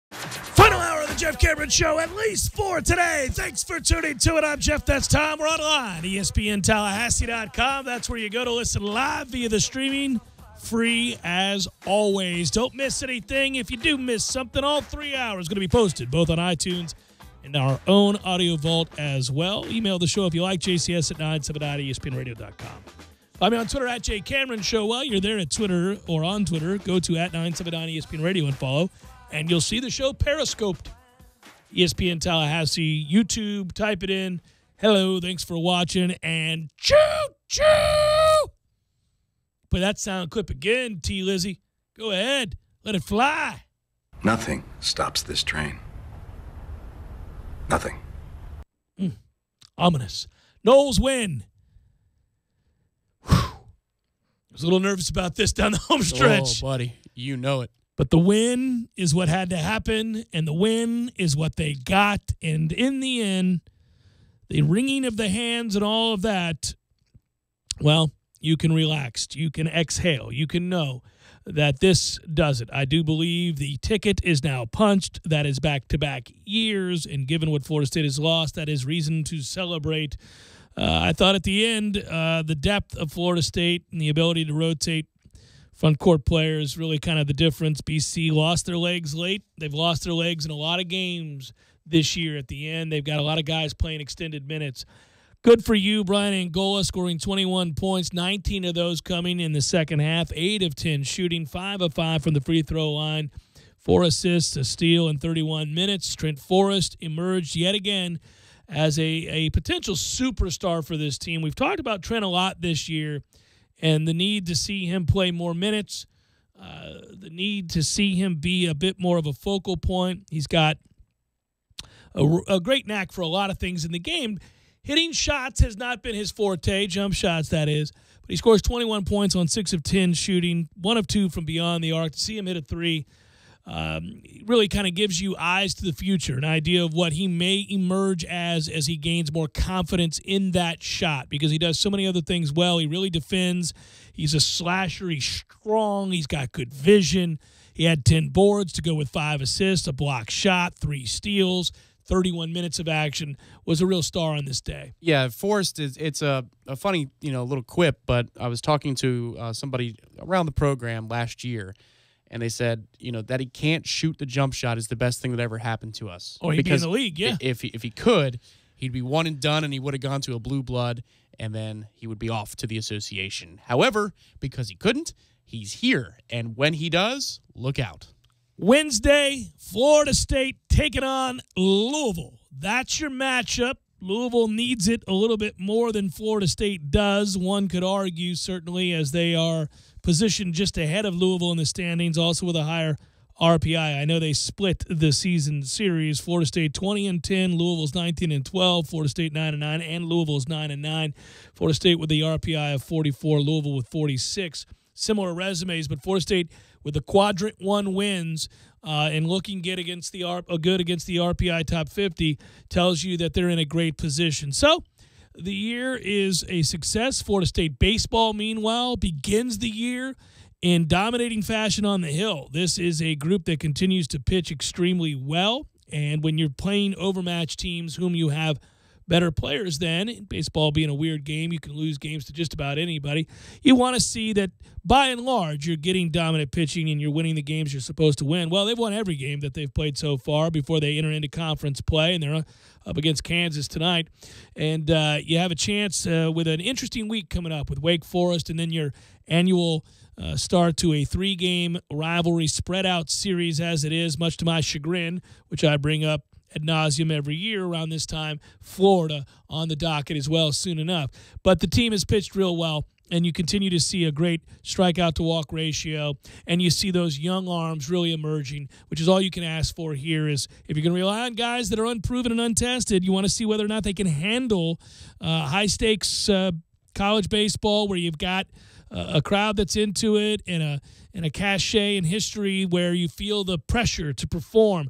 Final hour of the Jeff Cameron Show, at least for today. Thanks for tuning to it. I'm Jeff. That's Tom. We're online. ESPNTallahassee.com. That's where you go to listen live via the streaming. Free as always. Don't miss anything. If you do miss something, all 3 hours going to be posted both on iTunes and our own audio vault as well. Email the show if you like, JCS at 979ESPNradio.com. Find me on Twitter at JCameronShow. While you're there at Twitter or on Twitter, go to at 979ESPNradio and follow. And you'll see the show periscoped. ESPN Tallahassee, YouTube, type it in. Hello, thanks for watching, and choo-choo! Play that sound clip again, T. Lizzie. Go ahead. Let it fly. Nothing stops this train. Nothing. Ominous. Knowles win. Whew. I was a little nervous about this down the home stretch. Oh, buddy. You know it. But the win is what had to happen, and the win is what they got. And in the end, the wringing of the hands and all of that, well, you can relax. You can exhale. You can know that this does it. I do believe the ticket is now punched. That is back-to-back years, and given what Florida State has lost, that is reason to celebrate. I thought at the end, the depth of Florida State and the ability to rotate front court players, really kind of the difference. BC lost their legs late. They've lost their legs in a lot of games this year at the end. They've got a lot of guys playing extended minutes. Good for you, Brian Angola, scoring 21 points, 19 of those coming in the second half, 8 of 10 shooting, 5 of 5 from the free throw line, 4 assists, a steal in 31 minutes. Trent Forrest emerged yet again as a potential superstar for this team. We've talked about Trent a lot this year, and the need to see him play more minutes, the need to see him be a bit more of a focal point. He's got a great knack for a lot of things in the game. Hitting shots has not been his forte, jump shots, that is. But he scores 21 points on 6 of 10 shooting, 1 of 2 from beyond the arc. To see him hit a 3 really kind of gives you eyes to the future, an idea of what he may emerge as he gains more confidence in that shot, because he does so many other things well. He really defends. He's a slasher. He's strong. He's got good vision. He had 10 boards to go with 5 assists, a block shot, 3 steals, 31 minutes of action, was a real star on this day. Yeah, Forrest it's a funny, little quip, but I was talking to somebody around the program last year, and they said, that he can't shoot the jump shot is the best thing that ever happened to us. Or he'd be in the league, yeah. If he could, he'd be one and done, and he would have gone to a blue blood, and then he would be off to the association. However, because he couldn't, he's here, and when he does, look out. Wednesday, Florida State taking on Louisville. That's your matchup. Louisville needs it a little bit more than Florida State does. One could argue, certainly, as they are positioned just ahead of Louisville in the standings, also with a higher RPI. I know they split the season series. Florida State 20-10, Louisville's 19-12, Florida State 9-9, and Louisville's 9-9. Florida State with the RPI of 44, Louisville with 46. Similar resumes, but Florida State with the quadrant 1 wins and looking good against the RPI top 50 tells you that they're in a great position. So the year is a success. Florida State baseball, meanwhile, begins the year in dominating fashion on the Hill. This is a group that continues to pitch extremely well, and when you're playing overmatched teams whom you have better players than, in baseball being a weird game, you can lose games to just about anybody. You want to see that, by and large, you're getting dominant pitching and you're winning the games you're supposed to win. Well, they've won every game that they've played so far before they enter into conference play, and they're up against Kansas tonight. And you have a chance with an interesting week coming up with Wake Forest, and then your annual start to a 3-game rivalry spread-out series as it is, much to my chagrin, which I bring up ad nauseum every year around this time. Florida on the docket as well soon enough. But the team has pitched real well, and you continue to see a great strikeout-to-walk ratio, and you see those young arms really emerging, which is all you can ask for here. Is if you're going to rely on guys that are unproven and untested, you want to see whether or not they can handle high-stakes college baseball where you've got a crowd that's into it and a cachet and history where you feel the pressure to perform.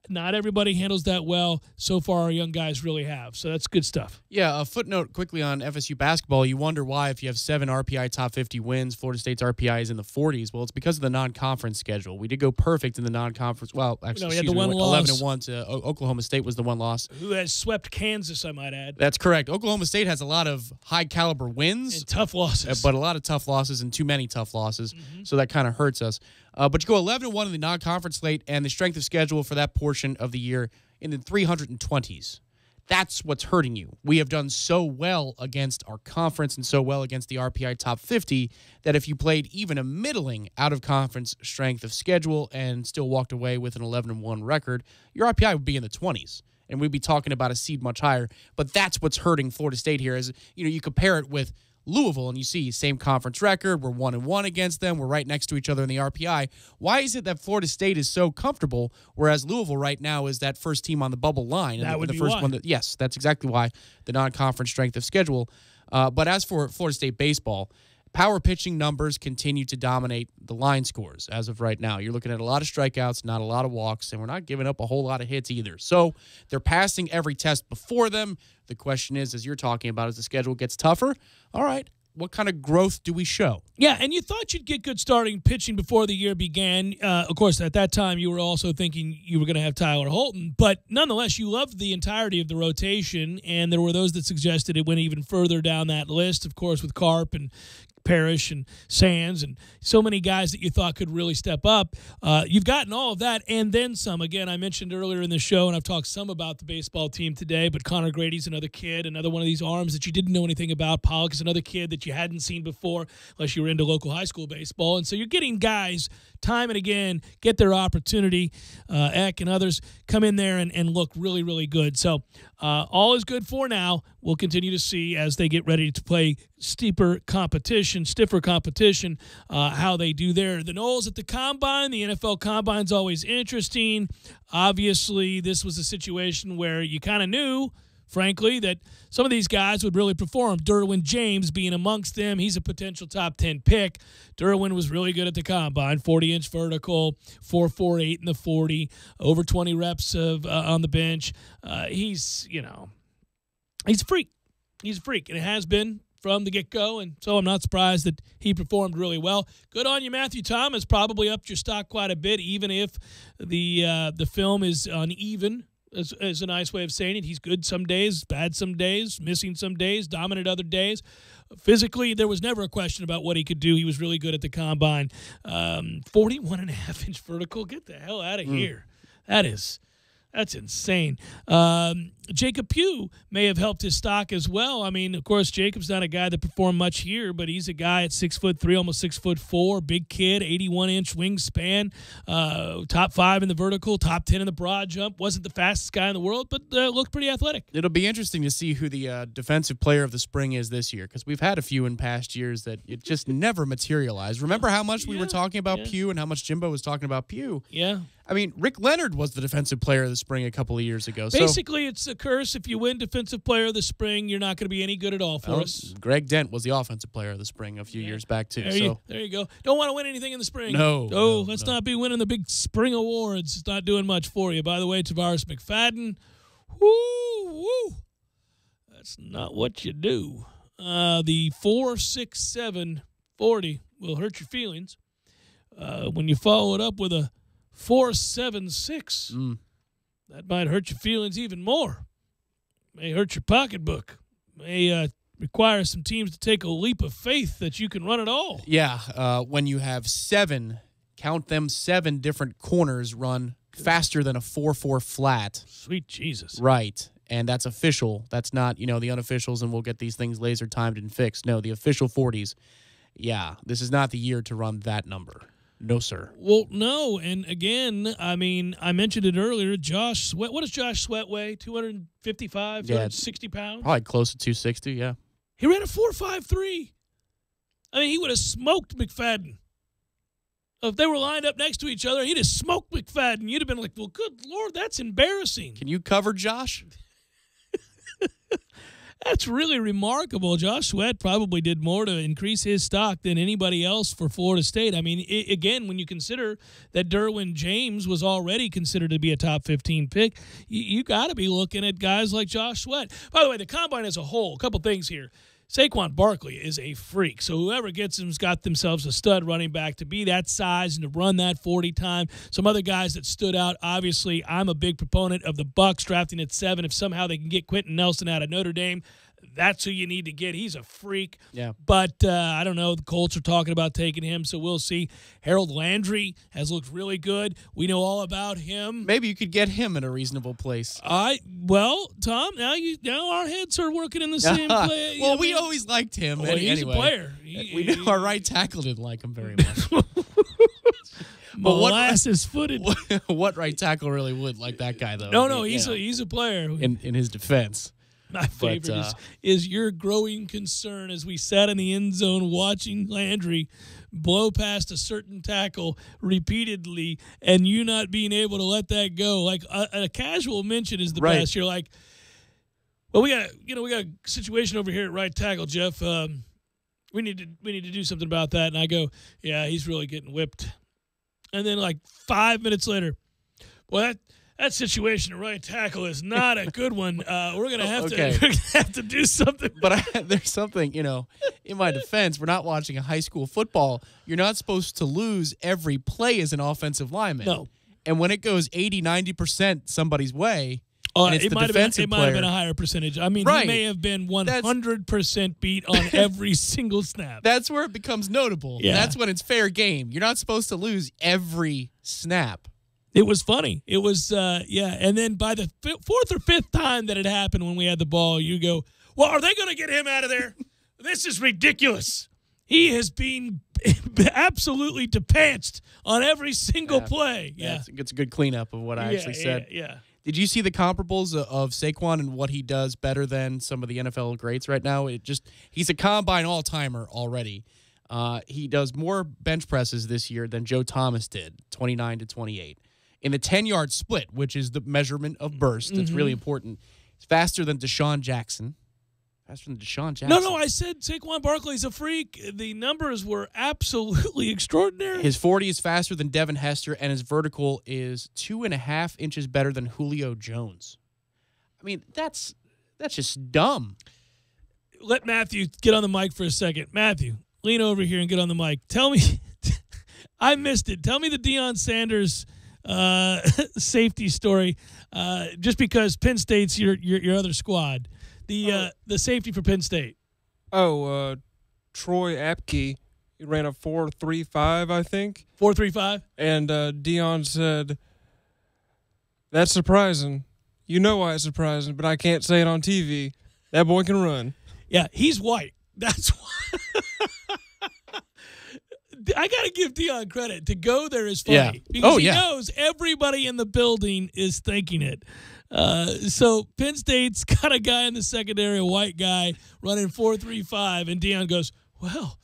Not everybody handles that well. So far, our young guys really have. So that's good stuff. Yeah, a footnote quickly on FSU basketball. You wonder why, if you have 7 RPI top 50 wins, Florida State's RPI is in the 40s. Well, it's because of the non-conference schedule. We did go perfect in the non-conference. Well, actually, we had the one loss. 11-1 to Oklahoma State was the one loss. Who has swept Kansas, I might add. That's correct. Oklahoma State has a lot of high-caliber wins. And tough losses. But a lot of tough losses and too many tough losses. Mm-hmm. So that kind of hurts us. But you go 11-1 in the non-conference slate, and the strength of schedule for that portion of the year in the 320s. That's what's hurting you. We have done so well against our conference and so well against the RPI top 50 that if you played even a middling out-of-conference strength of schedule and still walked away with an 11-1 record, your RPI would be in the 20s, and we'd be talking about a seed much higher. But that's what's hurting Florida State here. Is you compare it with Louisville, and you see same conference record. We're 1-1 against them. We're right next to each other in the RPI. Why is it that Florida State is so comfortable, whereas Louisville right now is that first team on the bubble line? That would the be first why. one. Yes, that's exactly why, the non-conference strength of schedule. But as for Florida State baseball, power pitching numbers continue to dominate the line scores as of right now. You're looking at a lot of strikeouts, not a lot of walks, and we're not giving up a whole lot of hits either. So they're passing every test before them. The question is, as you're talking about, as the schedule gets tougher, all right, what kind of growth do we show? Yeah, and you thought you'd get good starting pitching before the year began. Of course, at that time, you were also thinking you were going to have Tyler Holton. But nonetheless, you loved the entirety of the rotation, and there were those that suggested it went even further down that list, of course, with Karp and Parrish and Sands and so many guys that you thought could really step up. You've gotten all of that and then some. Again, I mentioned earlier in the show, and I've talked some about the baseball team today, but Connor Grady's another kid, another one of these arms that you didn't know anything about. Pollock is another kid that you hadn't seen before unless you were into local high school baseball. And so you're getting guys time and again get their opportunity. Eck and others come in there and look really, really good. So all is good for now. We'll continue to see as they get ready to play stiffer competition, how they do there. The Noles at the Combine, the NFL Combine's always interesting. Obviously, this was a situation where you kind of knew, frankly, that some of these guys would really perform. Derwin James being amongst them. He's a potential top 10 pick. Derwin was really good at the Combine, 40-inch vertical, 4.48 in the 40, over 20 reps on the bench. He's a freak. He's a freak, and it has been from the get-go, and so I'm not surprised that he performed really well. Good on you, Matthew Thomas. Probably upped your stock quite a bit, even if the film is uneven is a nice way of saying it. He's good some days, bad some days, missing some days, dominant other days. Physically, there was never a question about what he could do. He was really good at the combine. 41.5-inch vertical. Get the hell out of here. That's insane. Jacob Pugh may have helped his stock as well. I mean, of course, Jacob's not a guy that performed much here, but he's a guy at 6'3", almost 6'4", big kid, 81-inch wingspan, top 5 in the vertical, top 10 in the broad jump. Wasn't the fastest guy in the world, but looked pretty athletic. It'll be interesting to see who the defensive player of the spring is this year, because we've had a few in past years that it just never materialized. Remember how much we were talking about Pugh and how much Jimbo was talking about Pugh? Yeah. I mean, Rick Leonard was the defensive player of the spring a couple of years ago. Basically, it's a curse. If you win defensive player of the spring, you're not going to be any good at all for us. Greg Dent was the offensive player of the spring a few years back, too. There you go. Don't want to win anything in the spring. No. Let's not be winning the big spring awards. It's not doing much for you. By the way, Tavares McFadden, woo. That's not what you do. The 4.67 40 will hurt your feelings. When you follow it up with a 4.76, that might hurt your feelings even more. May hurt your pocketbook. May require some teams to take a leap of faith that you can run it all. Yeah, when you have 7 different corners run faster than a 4.4 flat. Sweet Jesus. Right, and that's official. That's not, the unofficials, and we'll get these things laser timed and fixed. No, the official 40s. Yeah, this is not the year to run that number. No, sir. Well, no, and again, I mean, I mentioned it earlier, Josh Sweat. What does Josh Sweat weigh? 255, 260 pounds? Probably close to 260, yeah. He ran a 4.53. I mean, he would have smoked McFadden. If they were lined up next to each other, he'd have smoked McFadden. You'd have been like, well, good Lord, that's embarrassing. Can you cover Josh? That's really remarkable. Josh Sweat probably did more to increase his stock than anybody else for Florida State. I mean, again, when you consider that Derwin James was already considered to be a top 15 pick, you got to be looking at guys like Josh Sweat. By the way, the combine as a whole, a couple things here. Saquon Barkley is a freak. So whoever gets him's got themselves a stud running back to be that size and to run that 40 time. Some other guys that stood out, obviously, I'm a big proponent of the Bucs drafting at 7. If somehow they can get Quentin Nelson out of Notre Dame, that's who you need to get. He's a freak. Yeah. But I don't know. The Colts are talking about taking him, so we'll see. Harold Landry has looked really good. We know all about him. Maybe you could get him in a reasonable place. Well, Tom, now our heads are working in the same place. Well, we always liked him. Well, he's a player. We know our right tackle didn't like him very much. Molasses-footed. What right tackle really would like that guy, though? No, he's a player. In his defense. My favorite is your growing concern as we sat in the end zone watching Landry blow past a certain tackle repeatedly and you not being able to let that go. Like a casual mention is the best. You're like, well, we got a situation over here at right tackle, Jeff. We need to do something about that. And I go, yeah, he's really getting whipped. And then like 5 minutes later, well, that situation at right tackle is not a good one. We're gonna have to do something. But there's something, in my defense, we're not watching a high school football. You're not supposed to lose every play as an offensive lineman. No. And when it goes 80-90% somebody's way, and it's it might have been a higher percentage. I mean, he may have been 100% beat on every single snap. That's where it becomes notable. Yeah. That's when it's fair game. You're not supposed to lose every snap. It was funny. It was, And then by the 4th or 5th time that it happened when we had the ball, you go, well, are they going to get him out of there? This is ridiculous. He has been absolutely depanced on every single play. Yeah. It's a good cleanup of what I actually said. Yeah. Did you see the comparables of Saquon and what he does better than some of the NFL greats right now? He's a combine all-timer already. He does more bench presses this year than Joe Thomas did, 29 to 28. In the 10-yard split, which is the measurement of burst, that's really important. It's faster than Deshaun Jackson. No, I said Saquon Barkley's a freak. The numbers were absolutely extraordinary. His 40 is faster than Devin Hester, and his vertical is 2.5 inches better than Julio Jones. I mean, that's just dumb. Let Matthew get on the mic for a second. Matthew, lean over here and get on the mic. Tell me, I missed it. Tell me the Deion Sanders safety story. Just because Penn State's your other squad. The safety for Penn State. Troy Apke. He ran a 4.35, I think. 4.35? And Dion said, "That's surprising. You know why it's surprising, but I can't say it on TV. That boy can run." Yeah, he's white. That's why. I got to give Dion credit. To go there is funny. Yeah. Because he knows everybody in the building is thinking it. So Penn State's got a guy in the secondary, a white guy, running 4.35, and Dion goes, "Well,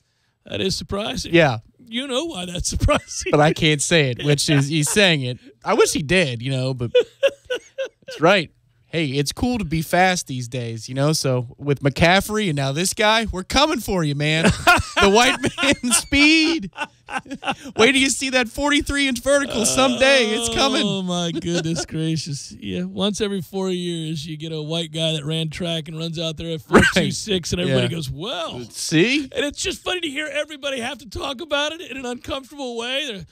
that is surprising." Yeah. You know why that's surprising. But I can't say it, which is he's saying it. I wish he did, but it's right. Hey, it's cool to be fast these days, So with McCaffrey and now this guy, we're coming for you, man. The white man speed. Wait till you see that 43-inch vertical someday. It's coming. Oh, my goodness gracious. Yeah, once every 4 years, you get a white guy that ran track and runs out there at 4.26, and everybody goes, "Well." See? And it's just funny to hear everybody have to talk about it in an uncomfortable way.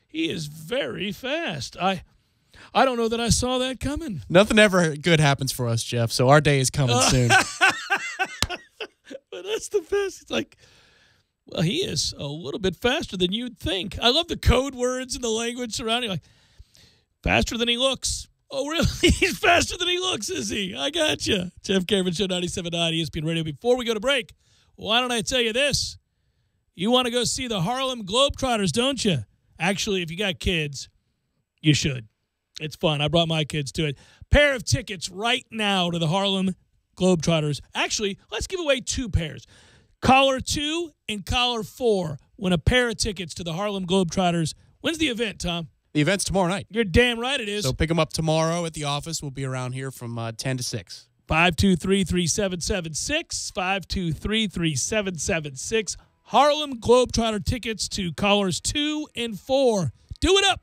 He is very fast. I don't know that I saw that coming. Nothing ever good happens for us, Jeff, so our day is coming soon. But that's the best. It's like, well, he is a little bit faster than you'd think. I love the code words and the language surrounding. Like, faster than he looks. Oh, really? He's faster than he looks, is he? I got you. Jeff Cameron Show, 97.9 ESPN Radio. Before we go to break, why don't I tell you this? You want to go see the Harlem Globetrotters, don't you? Actually, if you got kids, you should. It's fun. I brought my kids to it. Pair of tickets right now to the Harlem Globetrotters. Actually, let's give away 2 pairs. Caller 2 and caller 4 win a pair of tickets to the Harlem Globetrotters. When's the event, Tom? The event's tomorrow night. You're damn right it is. So pick them up tomorrow at the office. We'll be around here from 10 to 6. 523-3776. 523-3776. Harlem Globetrotter tickets to callers 2 and 4. Do it up.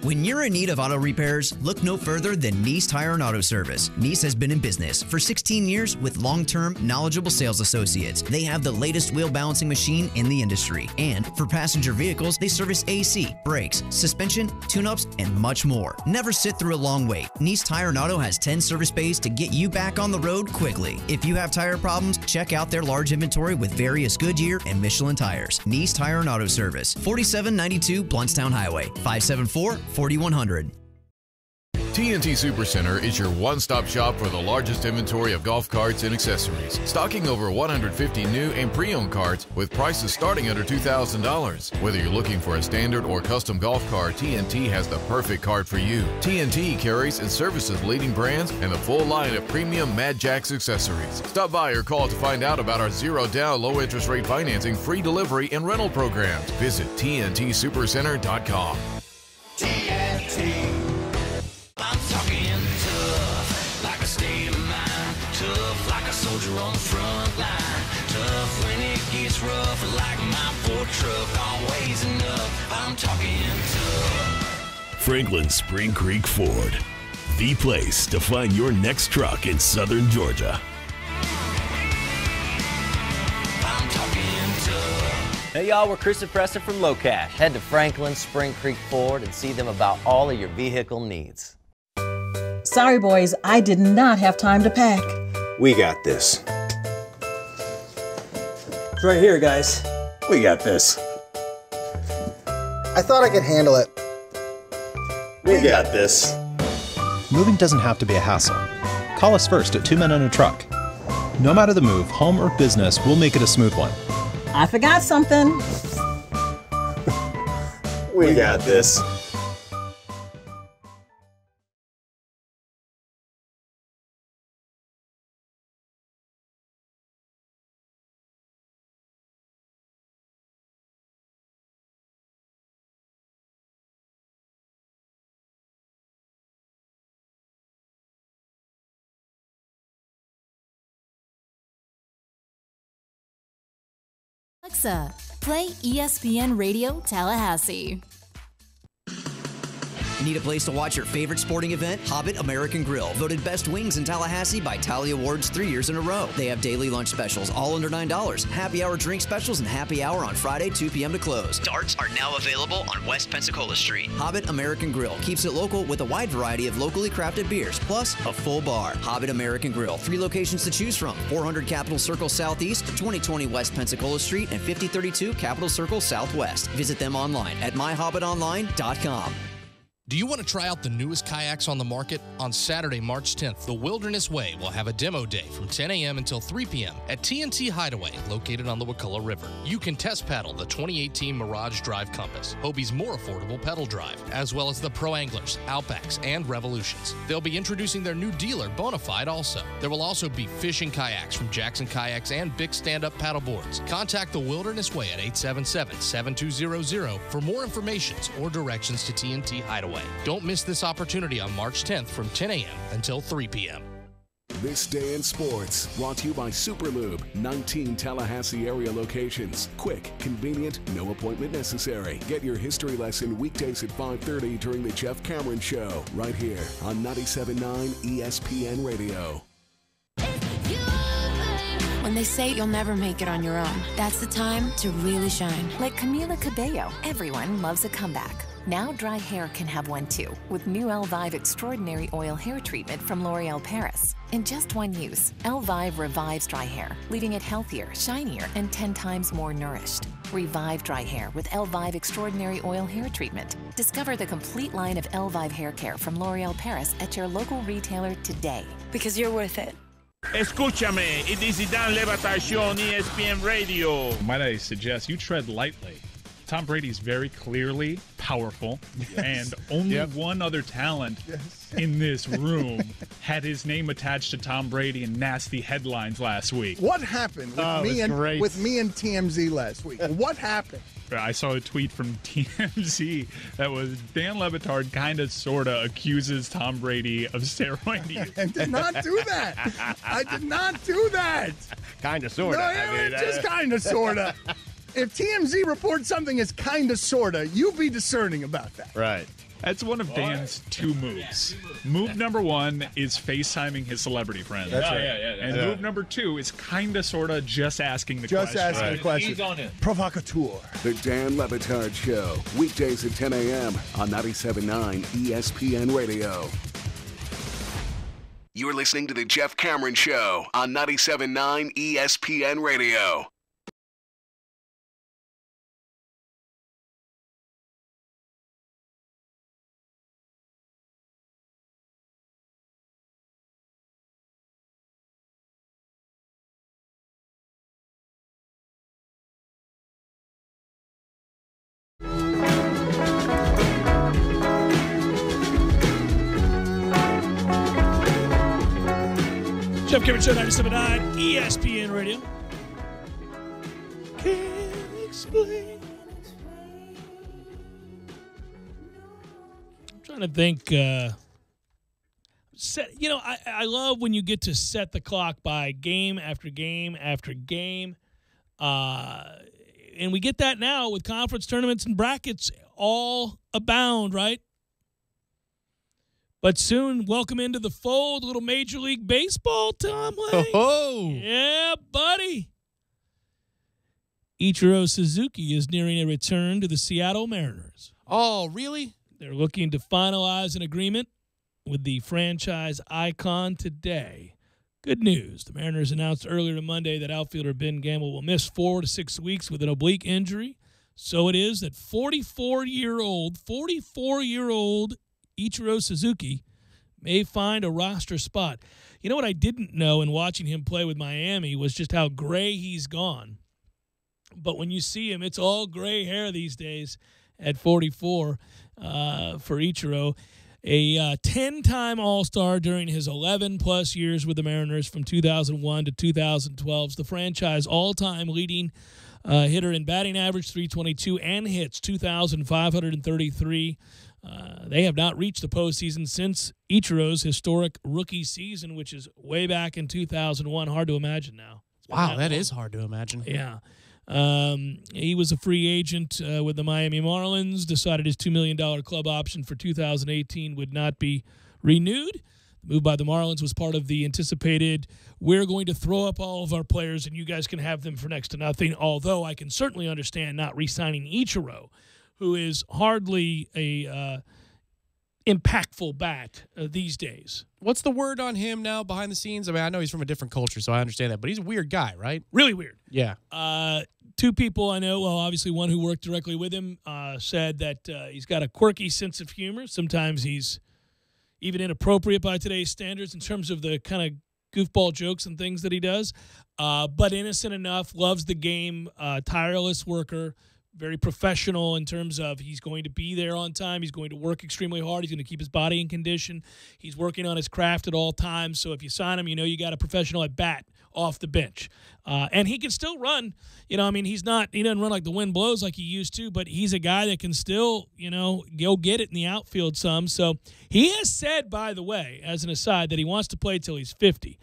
When you're in need of auto repairs, look no further than Nice Tire and Auto Service. Nice has been in business for 16 years with long-term, knowledgeable sales associates. They have the latest wheel balancing machine in the industry. And for passenger vehicles, they service AC, brakes, suspension, tune-ups, and much more. Never sit through a long wait. Nice Tire and Auto has 10 service bays to get you back on the road quickly. If you have tire problems, check out their large inventory with various Goodyear and Michelin tires. Nice Tire and Auto Service, 4792 Bluntstown Highway, 574-4100. TNT Supercenter is your one-stop shop for the largest inventory of golf carts and accessories, stocking over 150 new and pre-owned carts with prices starting under $2,000. Whether you're looking for a standard or custom golf cart, TNT has the perfect cart for you. TNT carries and services leading brands and the full line of premium Mad Jacks accessories. Stop by or call to find out about our zero-down, low-interest rate financing, free delivery, and rental programs. Visit TNTSupercenter.com. TNT. I'm talking tough, like a state of mind. Tough, like a soldier on the front line. Tough when it gets rough, like my Ford truck. Always enough. I'm talking tough. Franklin Spring Creek Ford, the place to find your next truck in southern Georgia. I'm talking tough. Hey y'all, we're Chris and Preston from Low Cash. Head to Franklin Spring Creek Ford and see them about all of your vehicle needs. Sorry, boys, I did not have time to pack. We got this. It's right here, guys. We got this. I thought I could handle it. We got this. Moving doesn't have to be a hassle. Call us first at 2 Men and a Truck. No matter the move, home or business, we'll make it a smooth one. I forgot something. We got this. Alexa, play ESPN Radio Tallahassee. Need a place to watch your favorite sporting event? Hobbit American Grill, voted best wings in Tallahassee by Tally Awards 3 years in a row. They have daily lunch specials, all under $9. Happy hour drink specials and happy hour on Friday, 2 p.m. to close. Darts are now available on West Pensacola Street. Hobbit American Grill keeps it local with a wide variety of locally crafted beers, plus a full bar. Hobbit American Grill, 3 locations to choose from: 400 Capitol Circle Southeast, 2020 West Pensacola Street, and 5032 Capitol Circle Southwest. Visit them online at myhobbitonline.com. Do you want to try out the newest kayaks on the market? On Saturday, March 10th, the Wilderness Way will have a demo day from 10 a.m. until 3 p.m. at TNT Hideaway, located on the Wakulla River. You can test paddle the 2018 Mirage Drive Compass, Hobie's more affordable pedal drive, as well as the Pro Anglers, Outbacks, and Revolutions. They'll be introducing their new dealer, Bonafide, also. There will also be fishing kayaks from Jackson Kayaks and big stand-up paddle boards. Contact the Wilderness Way at 877-7200 for more information or directions to TNT Hideaway. Don't miss this opportunity on March 10th from 10 a.m. until 3 p.m. This Day in Sports, brought to you by Superlube, 19 Tallahassee area locations. Quick, convenient, no appointment necessary. Get your history lesson weekdays at 5:30 during the Jeff Cameron Show, right here on 97.9 ESPN Radio. When they say you'll never make it on your own, that's the time to really shine. Like Camila Cabello, everyone loves a comeback. Now dry hair can have one too, with new Elvive Extraordinary Oil Hair Treatment from L'Oreal Paris. In just one use, Elvive revives dry hair, leaving it healthier, shinier, and 10 times more nourished. Revive dry hair with Elvive Extraordinary Oil Hair Treatment. Discover the complete line of Elvive hair care from L'Oreal Paris at your local retailer today. Because you're worth it. Escúchame, y dice Dan Le Batard Show on ESPN Radio. Might I suggest you tread lightly? Tom Brady's very clearly powerful, and only one other talent in this room had his name attached to Tom Brady in nasty headlines last week. What happened with me and TMZ last week? What happened? I saw a tweet from TMZ that was Dan Le Batard kind of sort of accuses Tom Brady of steroid use. I did not do that. I did not do that. Kind of, sort of. No, just kind of, sort of. If TMZ reports something as kind of, sort of, you be discerning about that. Right. That's one of Dan's two moves. Move number one is FaceTiming his celebrity friends. That's right. And move number two is kind of, sort of, just asking the question. Just asking the question. He's on it. Provocateur. The Dan Le Batard Show, weekdays at 10 a.m. on 97.9 ESPN Radio. You're listening to the Jeff Cameron Show on 97.9 ESPN Radio. Jeff Cameron Show, 97.9 ESPN Radio. Can't explain. I'm trying to think. I love when you get to set the clock by game after game after game. And we get that now with conference tournaments and brackets all abound, right? But soon, welcome into the fold, little Major League Baseball, Tom Lane. Oh, yeah, buddy. Ichiro Suzuki is nearing a return to the Seattle Mariners. Oh, really? They're looking to finalize an agreement with the franchise icon today. Good news. The Mariners announced earlier Monday that outfielder Ben Gamble will miss 4 to 6 weeks with an oblique injury. So it is that 44-year-old Ichiro Suzuki may find a roster spot. You know what I didn't know in watching him play with Miami was just how gray he's gone. But when you see him, it's all gray hair these days at 44 for Ichiro. A 10-time All-Star during his 11-plus years with the Mariners from 2001 to 2012. The franchise all-time leading hitter in batting average, 322, and hits, 2,533. They have not reached the postseason since Ichiro's historic rookie season, which is way back in 2001. Hard to imagine now. Wow, that is hard to imagine. Yeah. He was a free agent with the Miami Marlins, decided his $2 million club option for 2018 would not be renewed. The move by the Marlins was part of the anticipated, we're going to throw up all of our players and you guys can have them for next to nothing, although I can certainly understand not re-signing Ichiro, who is hardly a impactful bat these days. What's the word on him now behind the scenes? I mean, I know he's from a different culture, so I understand that, but he's a weird guy, right? Really weird. Yeah. Two people I know, well, obviously one who worked directly with him, said that he's got a quirky sense of humor. Sometimes he's even inappropriate by today's standards in terms of the kind of goofball jokes and things that he does, but innocent enough, loves the game, tireless worker, very professional in terms of he's going to be there on time. He's going to work extremely hard. He's going to keep his body in condition. He's working on his craft at all times. So if you sign him, you know you got a professional at bat off the bench. And he can still run. You know, I mean, he doesn't run like the wind blows like he used to, but he's a guy that can still, you know, go get it in the outfield some. So he has said, by the way, as an aside, that he wants to play till he's 50.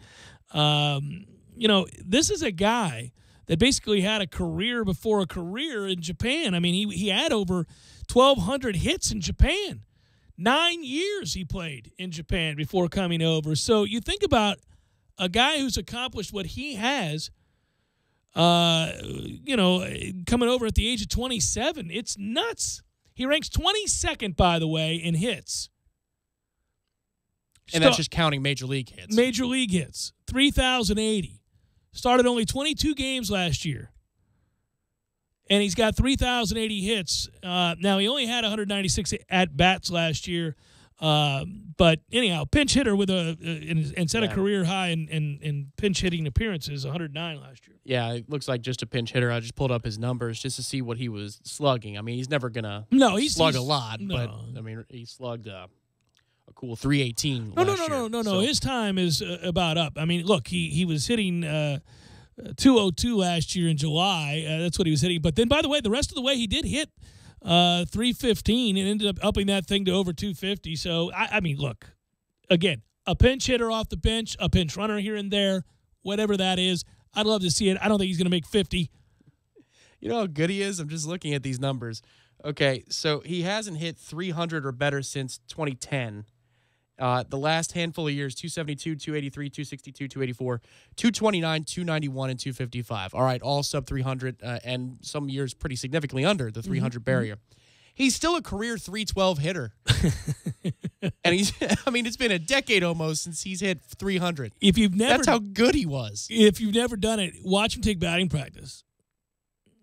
You know, this is a guy that basically had a career before a career in Japan. I mean, he had over 1,200 hits in Japan. 9 years he played in Japan before coming over. So you think about a guy who's accomplished what he has, you know, coming over at the age of 27. It's nuts. He ranks 22nd, by the way, in hits. And that's just counting major league hits. Major league hits, 3,080. Started only 22 games last year. And he's got 3,080 hits. Now, he only had 196 at-bats last year. But anyhow, pinch hitter with and set a career high in pinch hitting appearances, 109 last year. Yeah, it looks like just a pinch hitter. I just pulled up his numbers just to see what he was slugging. I mean, he's never going to slug a lot. No. But, I mean, he slugged a cool 318 last year. No. So. His time is about up. I mean, look, he was hitting 202 last year in July. That's what he was hitting. But then, by the way, the rest of the way he did hit 315 and ended up upping that thing to over 250. So, I mean, look, again, a pinch hitter off the bench, a pinch runner here and there, whatever that is. I'd love to see it. I don't think he's going to make 50. You know how good he is? I'm just looking at these numbers. Okay, so he hasn't hit 300 or better since 2010. The last handful of years, 272, 283, 262, 284, 229, 291, and 255. All right, all sub 300, and some years pretty significantly under the 300 barrier. He's still a career 312 hitter. And it's been a decade almost since he's hit 300. That's how good he was. If you've never done it, watch him take batting practice.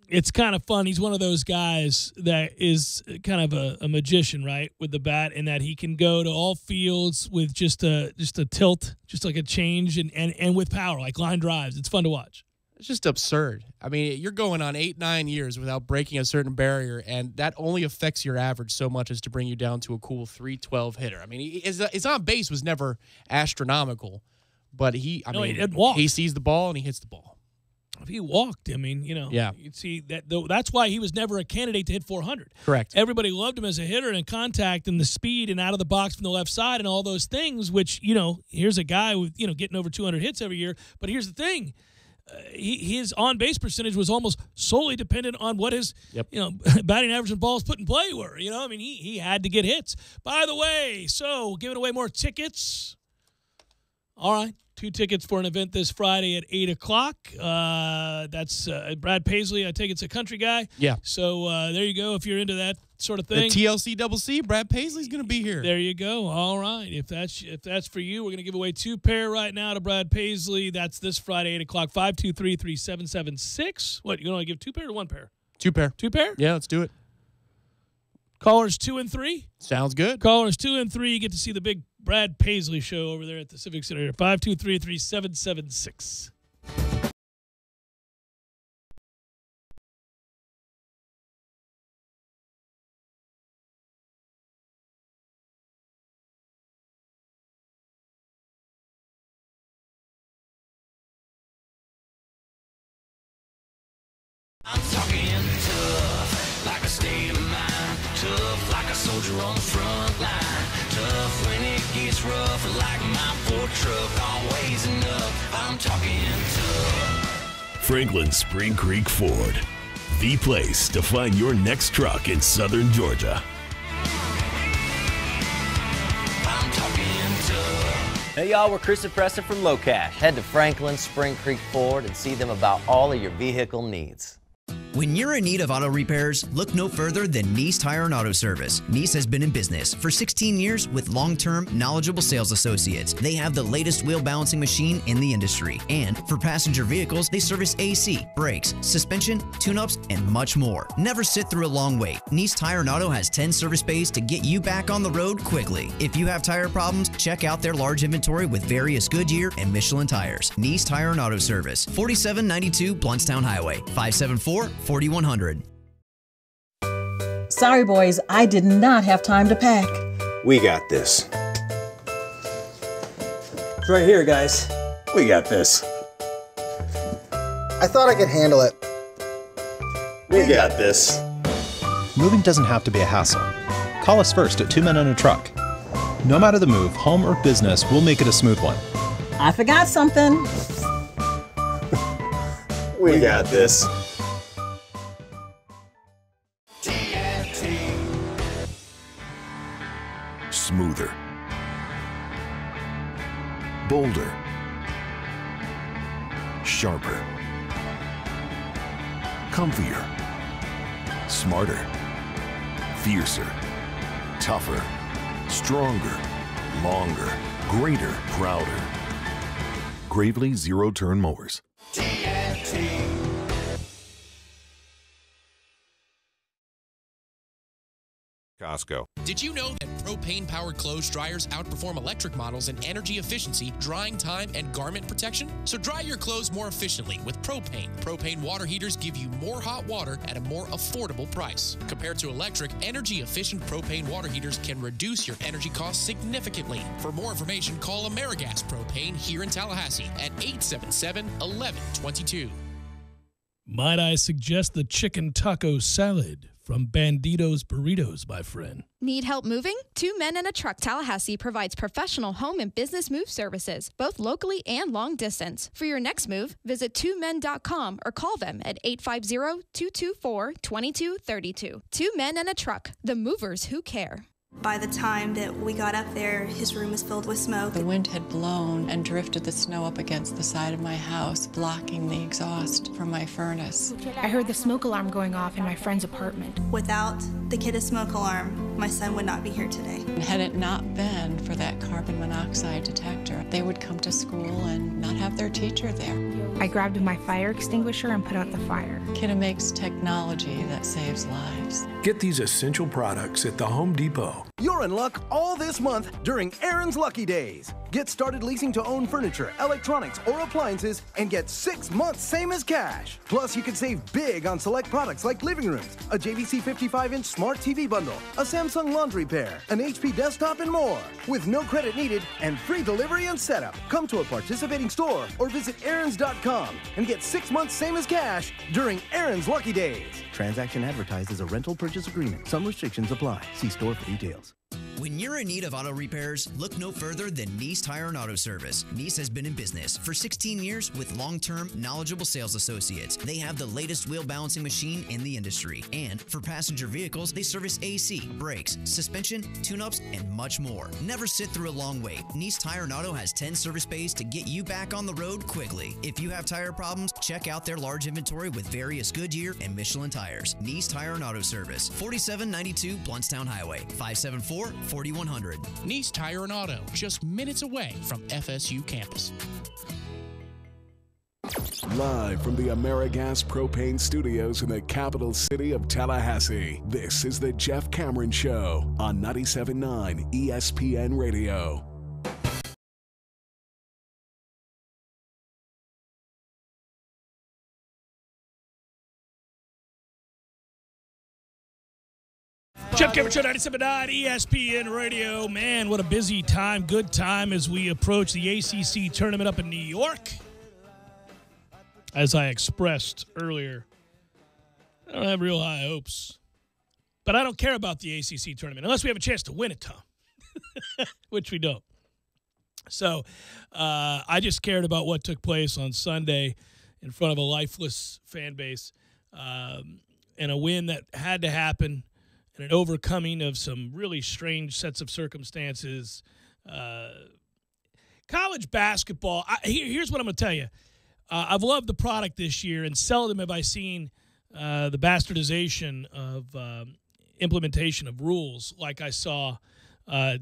It's kind of fun. He's one of those guys that is kind of a magician, right, with the bat, in that he can go to all fields with just a tilt, just like a change, and with power, like line drives. It's fun to watch. It's just absurd. I mean, you're going on 8-9 years without breaking a certain barrier, and that only affects your average so much as to bring you down to a cool 312 hitter. I mean, his on base was never astronomical, but he sees the ball and he hits the ball. If he walked, I mean, you know, you'd see that. That's why he was never a candidate to hit 400. Correct. Everybody loved him as a hitter and contact and the speed and out of the box from the left side and all those things, which, you know, here's a guy with, you know, getting over 200 hits every year. But here's the thing. His on-base percentage was almost solely dependent on what his, you know, batting average and balls put in play were. You know, I mean, he had to get hits. By the way, so giving away more tickets. All right. 2 tickets for an event this Friday at 8 o'clock. That's Brad Paisley. I take it's a country guy. Yeah. So there you go. If you're into that sort of thing. The TLC Double C, Brad Paisley's going to be here. There you go. All right. If that's for you, we're going to give away 2 pair right now to Brad Paisley. That's this Friday, 8 o'clock, 523-3776. What, you want to give 2 pair or 1 pair? 2 pair. 2 pair? Yeah, let's do it. Callers 2 and 3? Sounds good. Callers 2 and 3, you get to see the big Brad Paisley show over there at the Civic Center. 523-3776. I'm talking tough, like a state of mind. Tough, like a soldier on the front line. Tough when it gets rough, like my Ford truck. Always enough, I'm talking tough. Franklin Spring Creek Ford. the place to find your next truck in Southern Georgia. Hey y'all, we're Chris and Preston from Low Cash. Head to Franklin, Spring Creek Ford and see them about all of your vehicle needs. When you're in need of auto repairs, look no further than Nice Tire and Auto Service. Nice has been in business for 16 years with long-term, knowledgeable sales associates. They have the latest wheel balancing machine in the industry. And for passenger vehicles, they service AC, brakes, suspension, tune-ups, and much more. Never sit through a long wait. Nice Tire and Auto has 10 service bays to get you back on the road quickly. If you have tire problems, check out their large inventory with various Goodyear and Michelin tires. Nice Tire and Auto Service, 4792 Bluntstown Highway, 574-4100. Sorry, boys, I did not have time to pack. We got this. It's right here, guys. We got this. I thought I could handle it. We got this. Moving doesn't have to be a hassle. Call us first at 2 Men and a Truck. No matter the move, home or business, we'll make it a smooth one. I forgot something. We got this. Smoother, bolder, sharper, comfier, smarter, fiercer, tougher, stronger, longer, greater, prouder. Gravely zero-turn mowers. Costco. Did you know that propane-powered clothes dryers outperform electric models in energy efficiency, drying time, and garment protection? So dry your clothes more efficiently with propane. Propane water heaters give you more hot water at a more affordable price. Compared to electric, energy-efficient propane water heaters can reduce your energy costs significantly. For more information, call Emergence Propane here in Tallahassee at 877-1122. Might I suggest the chicken taco salad from Bandito's Burritos, my friend? Need help moving? 2 Men and a Truck Tallahassee provides professional home and business move services, both locally and long distance. For your next move, visit 2men.com or call them at 850-224-2232. 2 Men and a Truck, the movers who care. By the time that we got up there, his room was filled with smoke. The wind had blown and drifted the snow up against the side of my house, blocking the exhaust from my furnace. I heard the smoke alarm going off in my friend's apartment. Without the kid's smoke alarm, my son would not be here today. And had it not been for that carbon monoxide detector, they would come to school and not have their teacher there. I grabbed my fire extinguisher and put out the fire. Kidda makes technology that saves lives. Get these essential products at the Home Depot. You're in luck all this month during Aaron's Lucky Days. Get started leasing to own furniture, electronics, or appliances and get 6 months same as cash. Plus, you can save big on select products like living rooms, a JVC 55-inch smart TV bundle, a Samsung laundry pair, an HP desktop, and more. With no credit needed and free delivery and setup. Come to a participating store or visit Aaron's.com and get 6 months same as cash during Aaron's Lucky Days. Transaction advertised as a rental purchase agreement. Some restrictions apply. See store for details. When you're in need of auto repairs, look no further than Nice Tire and Auto Service. Nice has been in business for 16 years with long-term, knowledgeable sales associates. They have the latest wheel balancing machine in the industry. And for passenger vehicles, they service AC, brakes, suspension, tune-ups, and much more. Never sit through a long wait. Nice Tire and Auto has 10 service bays to get you back on the road quickly. If you have tire problems, check out their large inventory with various Goodyear and Michelin tires. Nice Tire and Auto Service, 4792 Bluntstown Highway, 574-4100. Nice Tire and Auto, just minutes away from FSU campus. Live from the AmeriGas Propane Studios in the capital city of Tallahassee, this is the Jeff Cameron Show on 97.9 ESPN Radio. Jeff Cameron Show, 97.9 ESPN Radio. Man, what a busy time, good time as we approach the ACC Tournament up in New York. As I expressed earlier, I don't have real high hopes. But I don't care about the ACC Tournament unless we have a chance to win it, Tom, which we don't. So I just cared about what took place on Sunday in front of a lifeless fan base. and a win that had to happen, and an overcoming of some really strange sets of circumstances. College basketball, here's what I'm going to tell you. I've loved the product this year, and seldom have I seen the bastardization of implementation of rules like I saw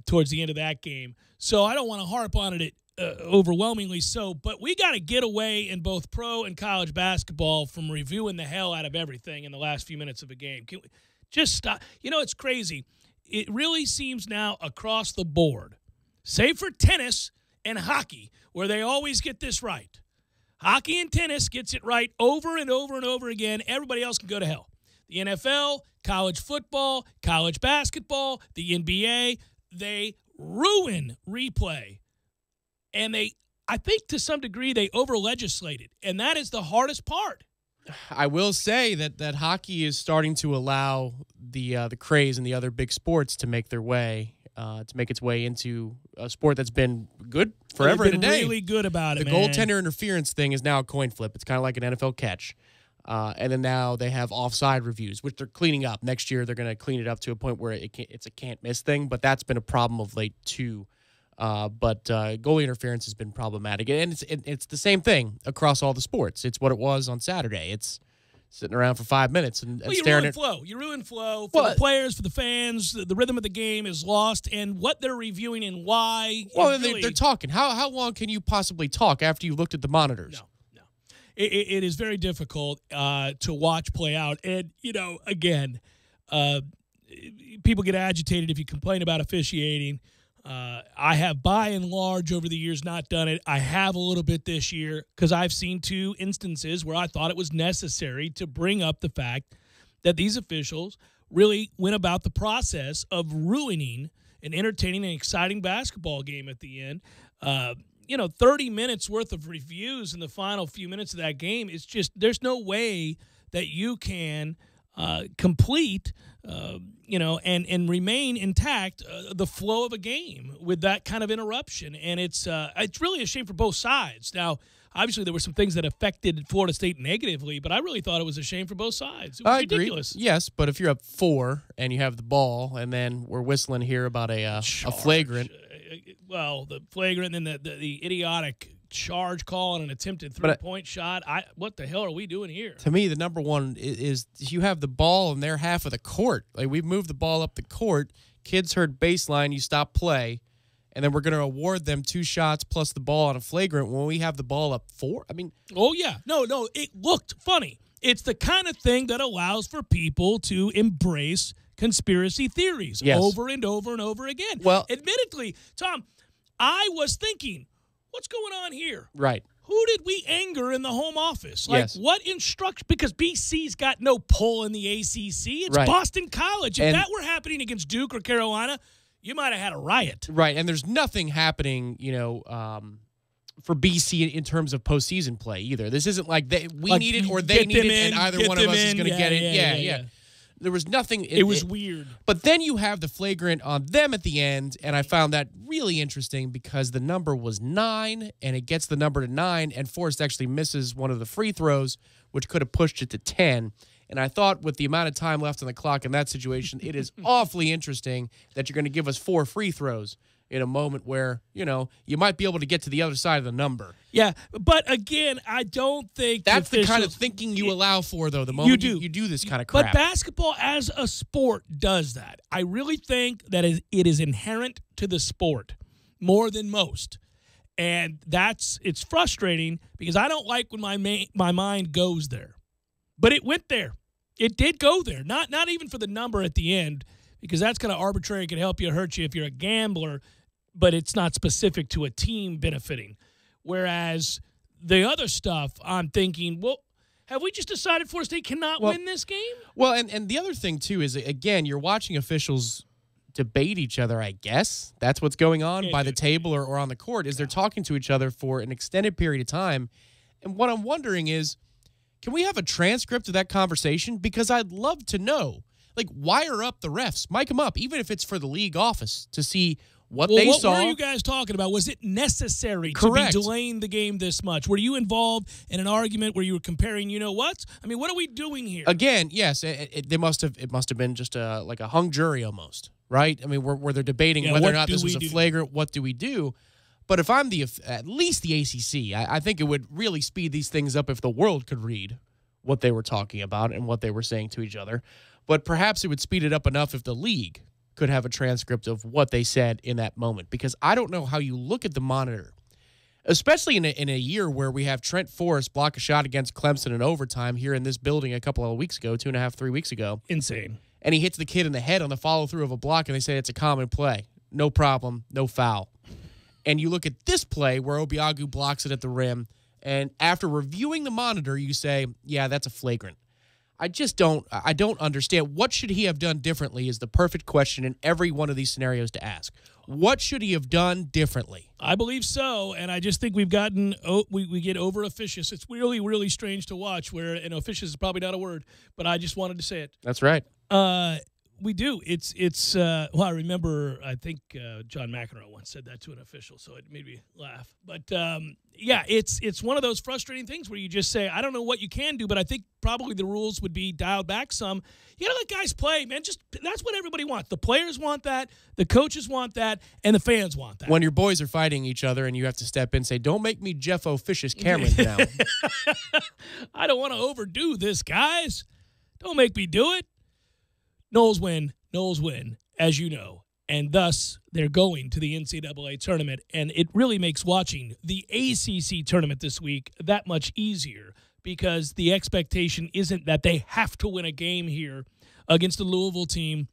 towards the end of that game. So I don't want to harp on it overwhelmingly so, but we got to get away in both pro and college basketball from reviewing the hell out of everything in the last few minutes of a game. Can we just stop? You know, it's crazy. It really seems now across the board, save for tennis and hockey, where they always get this right. Hockey and tennis gets it right over and over and over again. Everybody else can go to hell. The NFL, college football, college basketball, the NBA, they ruin replay. And I think to some degree, they over-legislate it. And that is the hardest part. I will say that hockey is starting to allow the craze and the other big sports to make their way, to make its way into a sport that's been good forever and a day. Really good about it, The goaltender interference thing is now a coin flip. It's kind of like an NFL catch. And then now they have offside reviews, which they're cleaning up. Next year, they're going to clean it up to a point where it's a can't-miss thing, but that's been a problem of late, too. But goalie interference has been problematic. And it's the same thing across all the sports. It's what it was on Saturday. It's sitting around for 5 minutes and staring at flow. You ruin flow for the players, for the fans. The rhythm of the game is lost, and what they're reviewing and why. Well, they're talking. How long can you possibly talk after you looked at the monitors? No. It is very difficult to watch play out. And, you know, again, people get agitated if you complain about officiating. I have, by and large, over the years, not done it. I have a little bit this year because I've seen 2 instances where I thought it was necessary to bring up the fact that these officials really went about the process of ruining and entertaining an exciting basketball game at the end. 30 minutes worth of reviews in the final few minutes of that game. It's just, there's no way that you can complete, and remain intact the flow of a game with that kind of interruption. And it's really a shame for both sides. Now, obviously, there were some things that affected Florida State negatively, but I really thought it was a shame for both sides. It was ridiculous. Agree. Yes, but if you're up 4 and you have the ball, and then we're whistling here about a flagrant. Well, the flagrant and then the idiotic charge call and an attempted three-point shot. What the hell are we doing here? To me, the number one is you have the ball in their half of the court. Like, we've moved the ball up the court. Kids heard baseline, you stop play, and then we're going to award them 2 shots plus the ball on a flagrant when we have the ball up 4. I mean, oh yeah, no, it looked funny. It's the kind of thing that allows for people to embrace conspiracy theories over and over and over again. Well, admittedly, Tom, I was thinking, what's going on here? Right. Who did we anger in the home office? Like, what instruction? Because BC's got no pull in the ACC. It's Boston College. If that were happening against Duke or Carolina, you might have had a riot. Right, and there's nothing happening, for BC in terms of postseason play either. This isn't like we need it or they need it, and either one of us is going to get it. Yeah. There was nothing. It was weird. But then you have the flagrant on them at the end, and I found that really interesting because the number was 9, and it gets the number to 9, and Forrest actually misses one of the free throws, which could have pushed it to 10. And I thought with the amount of time left on the clock in that situation, it is awfully interesting that you're going to give us 4 free throws in a moment where, you might be able to get to the other side of the number. Yeah, but again, I don't think that's the kind of thinking you allow for, though, the moment you do this kind of crap. But basketball as a sport does that. I really think that it is inherent to the sport more than most. And it's frustrating because I don't like when my mind goes there. But it went there. It did go there. Not even for the number at the end, because that's kind of arbitrary. It can help you or hurt you if you're a gambler, but it's not specific to a team benefiting. Whereas the other stuff, I'm thinking, well, have we just decided Florida State cannot win this game? Well, and the other thing, too, is, again, you're watching officials debate each other, I guess. That's what's going on by the table or on the court, is they're talking to each other for an extended period of time. And what I'm wondering is, can we have a transcript of that conversation? Because I'd love to know. Like, wire up the refs. Mic them up, even if it's for the league office, to see What they saw. What were you guys talking about? Was it necessary Correct. to be delaying the game this much? Were you involved in an argument where you were comparing, what? I mean, what are we doing here? Again, yes, it must have been just like a hung jury almost, right? I mean, where they're debating whether or not this was a flagrant. What do we do? But if I'm at least the ACC, I think it would really speed these things up if the world could read what they were talking about and what they were saying to each other. But perhaps it would speed it up enough if the league could have a transcript of what they said in that moment. Because I don't know how you look at the monitor, especially in a year where we have Trent Forrest block a shot against Clemson in overtime here in this building a couple of weeks ago, 2.5, 3 weeks ago. Insane. And he hits the kid in the head on the follow-through of a block, and they say it's a common play. No problem, no foul. And you look at this play where Obiagu blocks it at the rim, and after reviewing the monitor, you say, yeah, that's a flagrant. I don't understand. What should he have done differently is the perfect question in every one of these scenarios to ask. What should he have done differently? I believe so, and I just think we've gotten we get over officious. It's really, really strange to watch where, officious is probably not a word, but I just wanted to say it. That's right. We do. It's well, I remember, I think John McEnroe once said that to an official, so it made me laugh. But, yeah, it's one of those frustrating things where you just say, I don't know what you can do, but I think probably the rules would be dialed back some. You got to let guys play, man. That's what everybody wants. The players want that, the coaches want that, and the fans want that. When your boys are fighting each other and you have to step in and say, don't make me Jeff O'Fish's Cameron now. I don't want to overdo this, guys. Don't make me do it. Knowles win, as you know, and thus they're going to the NCAA tournament, and it really makes watching the ACC tournament this week that much easier because the expectation isn't that they have to win a game here against the Louisville team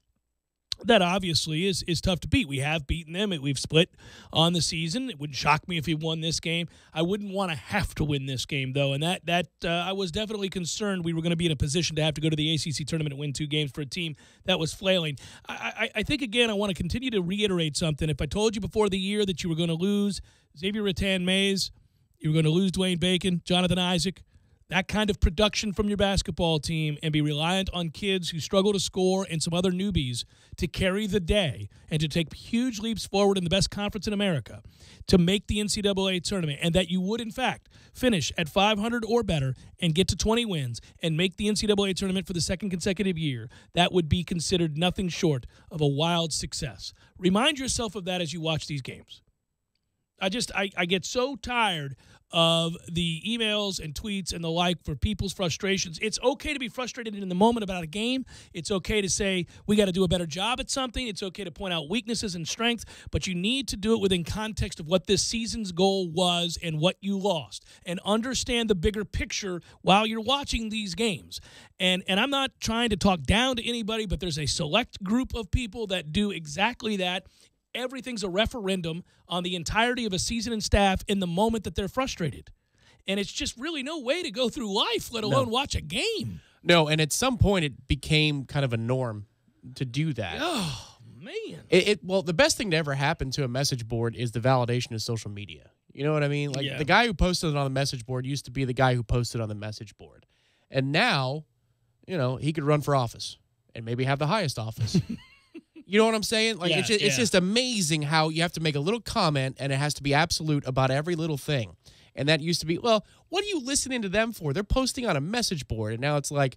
that obviously is tough to beat. We have beaten them. We've split on the season. It wouldn't shock me if we won this game. I wouldn't want to have to win this game, though, and that I was definitely concerned we were going to be in a position to have to go to the ACC tournament and win 2 games for a team that was flailing. I think, again, I want to continue to reiterate something. If I told you before the year that you were going to lose Xavier Rattan-Mays, you were going to lose Dwayne Bacon, Jonathan Isaac, that kind of production from your basketball team and be reliant on kids who struggle to score and some other newbies to carry the day and to take huge leaps forward in the best conference in America to make the NCAA tournament, and that you would, in fact, finish at 500 or better and get to 20 wins and make the NCAA tournament for the second consecutive year, that would be considered nothing short of a wild success. Remind yourself of that as you watch these games. I get so tired of the emails and tweets and the like for people's frustrations. It's okay to be frustrated in the moment about a game. It's okay to say we got to do a better job at something. It's okay to point out weaknesses and strengths, but you need to do it within context of what this season's goal was and what you lost, and understand the bigger picture while you're watching these games. And I'm not trying to talk down to anybody, but there's a select group of people that do exactly that. Everything's a referendum on the entirety of a season and staff in the moment that they're frustrated. And it's just really no way to go through life, let alone watch a game. No, and at some point it became kind of a norm to do that. Oh, man. Well, the best thing to ever happen to a message board is the validation of social media. You know what I mean? Like, the guy who posted it on the message board used to be the guy who posted on the message board. And now, he could run for office and maybe have the highest office. You know what I'm saying? Like, it's just amazing how you have to make a little comment and it has to be absolute about every little thing. And that used to be, well, what are you listening to them for? They're posting on a message board. And now it's like,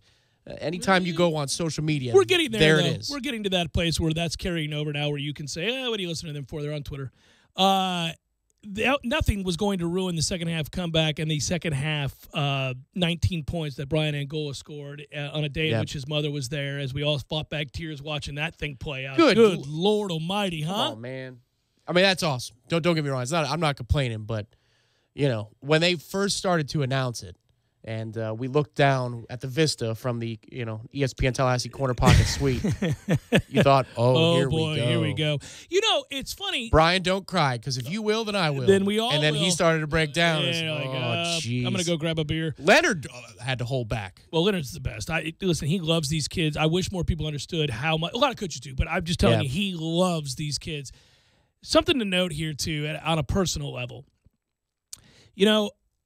anytime you go on social media, we're getting there it is. We're getting to that place where that's carrying over now, where you can say, what are you listening to them for? They're on Twitter. Nothing was going to ruin the second half comeback and the second half 19 points that Brian Angola scored on a day in which his mother was there, as we all fought back tears watching that thing play out. Good Lord Almighty, huh? Oh, man. I mean, that's awesome. Don't get me wrong. I'm not complaining, but, when they first started to announce it, and we looked down at the vista from the, ESPN Tallahassee Corner Pocket Suite. You thought, here we go. It's funny. Brian, don't cry, because if you will, then I will. Then we all will. And then he started to break down. I'm going to go grab a beer. Leonard had to hold back. Well, Leonard's the best. Listen, he loves these kids. I wish more people understood how much. A lot of coaches do, but I'm just telling you, he loves these kids. Something to note here, too, on a personal level.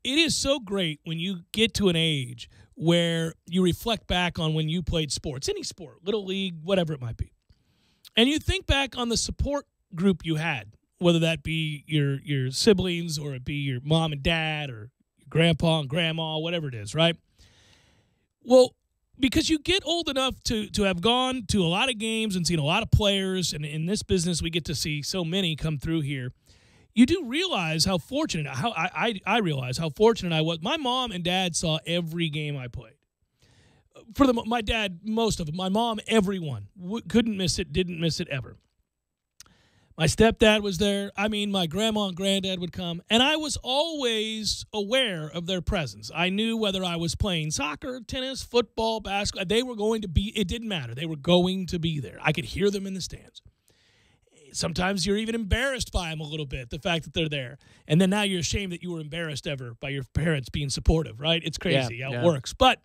It is so great when you get to an age where you reflect back on when you played sports, any sport, little league, whatever it might be. And you think back on the support group you had, whether that be your siblings or it be your mom and dad or your grandpa and grandma, whatever it is, right? Well, because you get old enough to have gone to a lot of games and seen a lot of players, and in this business we get to see so many come through here, you do realize how fortunate, I realize how fortunate I was. My mom and dad saw every game I played. My dad, most of them. My mom, every one. Couldn't miss it, didn't miss it ever. My stepdad was there. I mean, my grandma and granddad would come, and I was always aware of their presence. I knew whether I was playing soccer, tennis, football, basketball, they were going to be, it didn't matter. They were going to be there. I could hear them in the stands. Sometimes you're even embarrassed by them a little bit, the fact that they're there. And then now you're ashamed that you were embarrassed ever by your parents being supportive, right? It's crazy how it works. But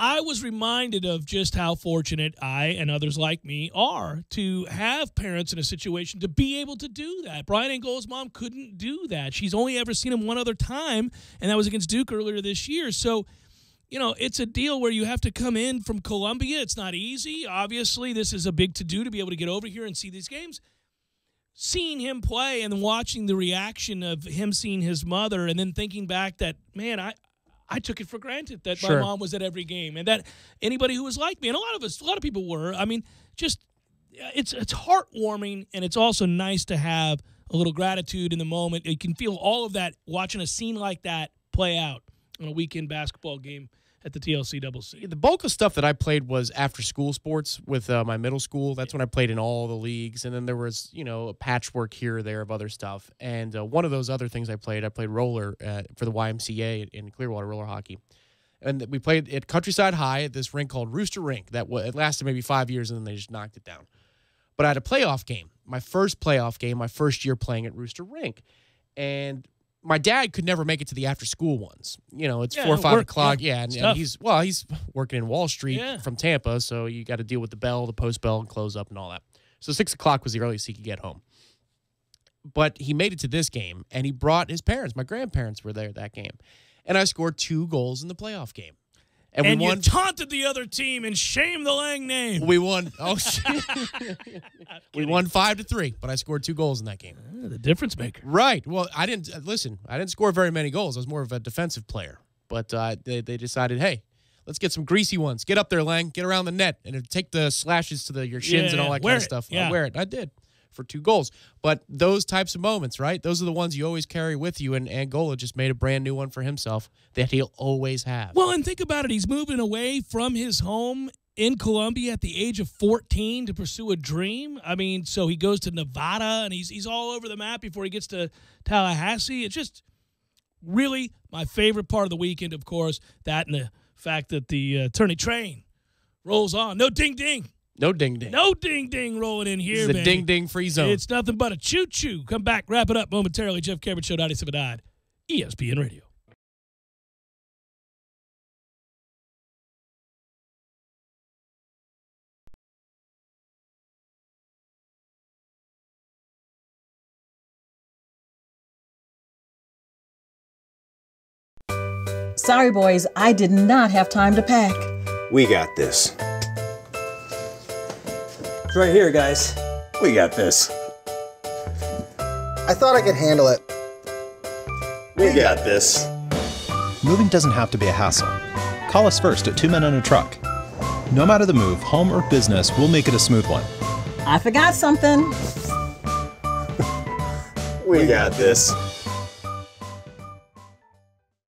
I was reminded of just how fortunate I and others like me are to have parents in a situation to be able to do that. Brian Angola's mom couldn't do that. She's only ever seen him one other time, and that was against Duke earlier this year. So, you know, it's a deal where you have to come in from Columbia. It's not easy. Obviously, this is a big to-do to be able to get over here and see these games. Seeing him play and watching the reaction of him seeing his mother and then thinking back that, man, I took it for granted that my mom was at every game and that anybody who was like me, and a lot of people were. I mean, just it's heartwarming, and it's also nice to have a little gratitude in the moment. You can feel all of that watching a scene like that play out on a weekend basketball game at the TLC-CC. The bulk of stuff that I played was after-school sports with my middle school. That's when I played in all the leagues. And then there was, you know, a patchwork here or there of other stuff. And one of those other things I played roller for the YMCA in Clearwater, roller hockey. And we played at Countryside High at this rink called Rooster Rink. It lasted maybe 5 years, and then they just knocked it down. But I had a playoff game, my first playoff game, my first year playing at Rooster Rink. And my dad could never make it to the after-school ones. You know, it's 4 or 5 o'clock. Yeah, and he's working in Wall Street from Tampa, so you got to deal with the bell, the post bell, and close up and all that. So 6 o'clock was the earliest he could get home. But he made it to this game, and he brought his parents. My grandparents were there at that game. And I scored 2 goals in the playoff game. And we won. You taunted the other team and shamed the Lang name. We won. Oh, shit. We won 5-3, but I scored 2 goals in that game. The difference maker. Right. Well, I didn't score very many goals. I was more of a defensive player. But they decided, hey, let's get some greasy ones. Get up there, Lang. Get around the net. And take the slashes to your shins and all that kind of stuff. Yeah. I'll wear it. I did for 2 goals. But those types of moments, right? Those are the ones you always carry with you. And Angola just made a brand new one for himself that he'll always have. Well, and think about it. He's moving away from his home in Columbia at the age of 14 to pursue a dream. I mean, so he goes to Nevada, and he's all over the map before he gets to Tallahassee. It's just really my favorite part of the weekend, of course, that and the fact that the tourney train rolls on. No ding-ding. No ding-ding. No ding-ding rolling in here, baby. It's a ding-ding free zone. It's nothing but a choo-choo. Come back, wrap it up momentarily. Jeff Cameron Show, 97.9 ESPN Radio. Sorry, boys, I did not have time to pack. We got this. It's right here, guys. We got this. I thought I could handle it. We got this. Moving doesn't have to be a hassle. Call us first at 2 Men and a Truck. No matter the move, home or business, we'll make it a smooth one. I forgot something. We got this.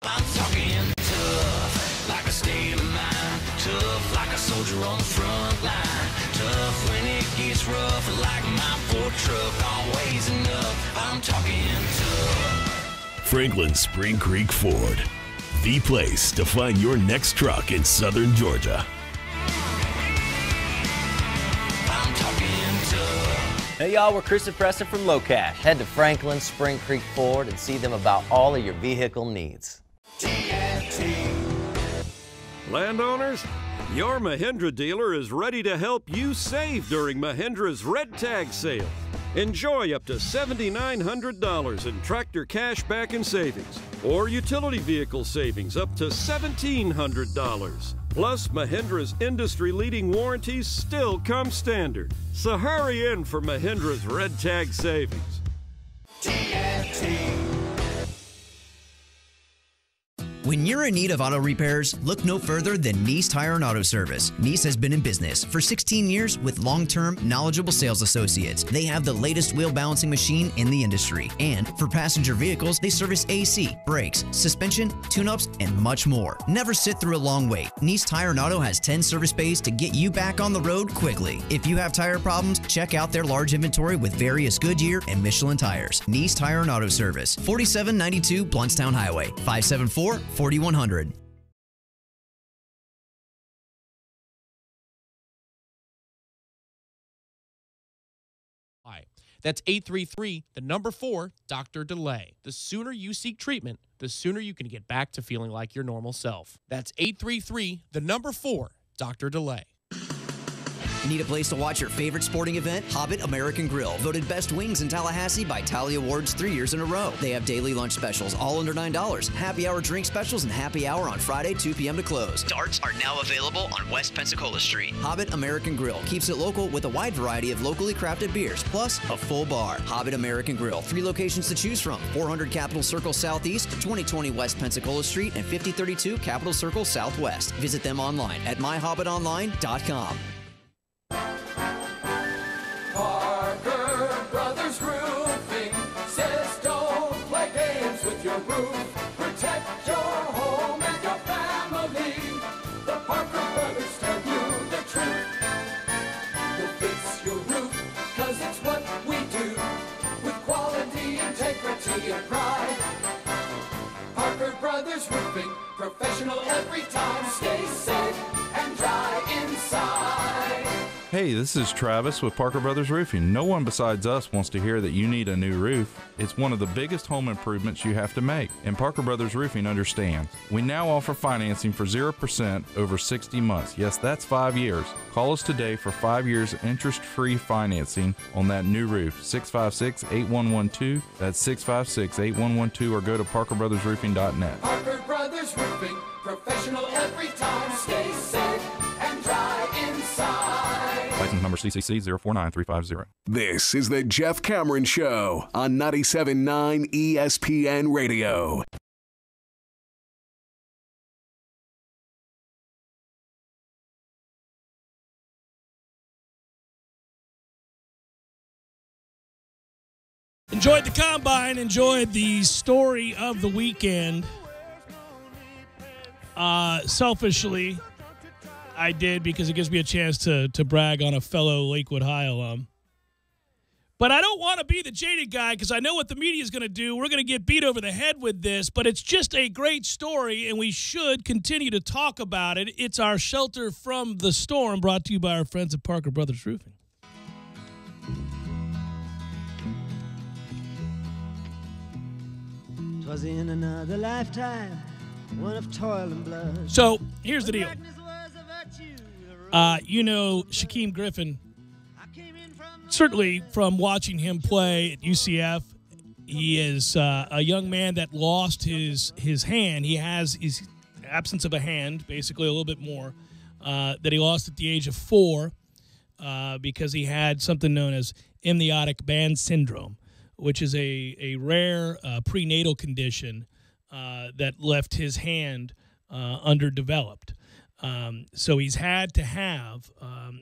I'm talking tough, like a state of mind. Tough like a soldier on the front line. Tough when it gets rough, like my Ford truck. Always enough. I'm talking tough. Franklin Spring Creek Ford, the place to find your next truck in southern Georgia. I'm talking tough. Hey y'all, we're Chris and Preston from Low Cash. Head to Franklin Spring Creek Ford and see them about all of your vehicle needs. TNT. Landowners, your Mahindra dealer is ready to help you save during Mahindra's Red Tag Sale. Enjoy up to $7,900 in tractor cash back and savings. or utility vehicle savings up to $1,700. Plus, Mahindra's industry-leading warranties still come standard. So hurry in for Mahindra's Red Tag Savings. TNT. When you're in need of auto repairs, look no further than Nice Tire and Auto Service. Nice has been in business for 16 years with long-term, knowledgeable sales associates. They have the latest wheel balancing machine in the industry. And for passenger vehicles, they service AC, brakes, suspension, tune-ups, and much more. Never sit through a long wait. Nice Tire and Auto has 10 service bays to get you back on the road quickly. If you have tire problems, check out their large inventory with various Goodyear and Michelin tires. Nice Tire and Auto Service, 4792 Bluntstown Highway, 574-4100. That's 833, the number 4, Dr. Delay. The sooner you seek treatment, the sooner you can get back to feeling like your normal self. That's 833, the number 4, Dr. Delay. Need a place to watch your favorite sporting event? Hobbit American Grill, voted best wings in Tallahassee by Tally Awards 3 years in a row. They have daily lunch specials, all under $9, happy hour drink specials, and happy hour on Friday, 2 p.m. to close. Darts are now available on West Pensacola Street. Hobbit American Grill keeps it local with a wide variety of locally crafted beers, plus a full bar. Hobbit American Grill, 3 locations to choose from: 400 Capitol Circle Southeast, 2020 West Pensacola Street, and 5032 Capitol Circle Southwest. Visit them online at myhobbitonline.com. Parker Brothers Roofing says don't play games with your roof. Protect your home and your family. The Parker Brothers tell you the truth. We'll fix your roof, cause it's what we do. With quality, integrity, and pride. Parker Brothers Roofing, professional every time. Stay safe and dry inside. Hey, this is Travis with Parker Brothers Roofing. No one besides us wants to hear that you need a new roof. It's one of the biggest home improvements you have to make, and Parker Brothers Roofing understands. We now offer financing for 0% over 60 months. Yes, that's 5 years. Call us today for 5 years interest-free financing on that new roof. 656-8112. That's 656-8112, or go to parkerbrothersroofing.net. Parker Brothers Roofing, professional every time. Stay safe and dry inside. License number CCC 049350. This is the Jeff Cameron Show on 97.9 ESPN Radio. Enjoyed the combine, enjoyed the story of the weekend. Selfishly, I did, because it gives me a chance to brag on a fellow Lakewood High alum. But I don't want to be the jaded guy, because I know what the media is going to do. We're going to get beat over the head with this, but it's just a great story, and we should continue to talk about it. It's our shelter from the storm, brought to you by our friends at Parker Brothers Roofing. Was in another lifetime, one of toil and blood. So here's the deal. You know Shakima Griffin, certainly from watching him play at UCF, he is a young man that lost his hand. He has his absence of a hand, basically a little bit more, that he lost at the age of 4 because he had something known as amniotic band syndrome, which is a rare prenatal condition that left his hand underdeveloped. So he's had to have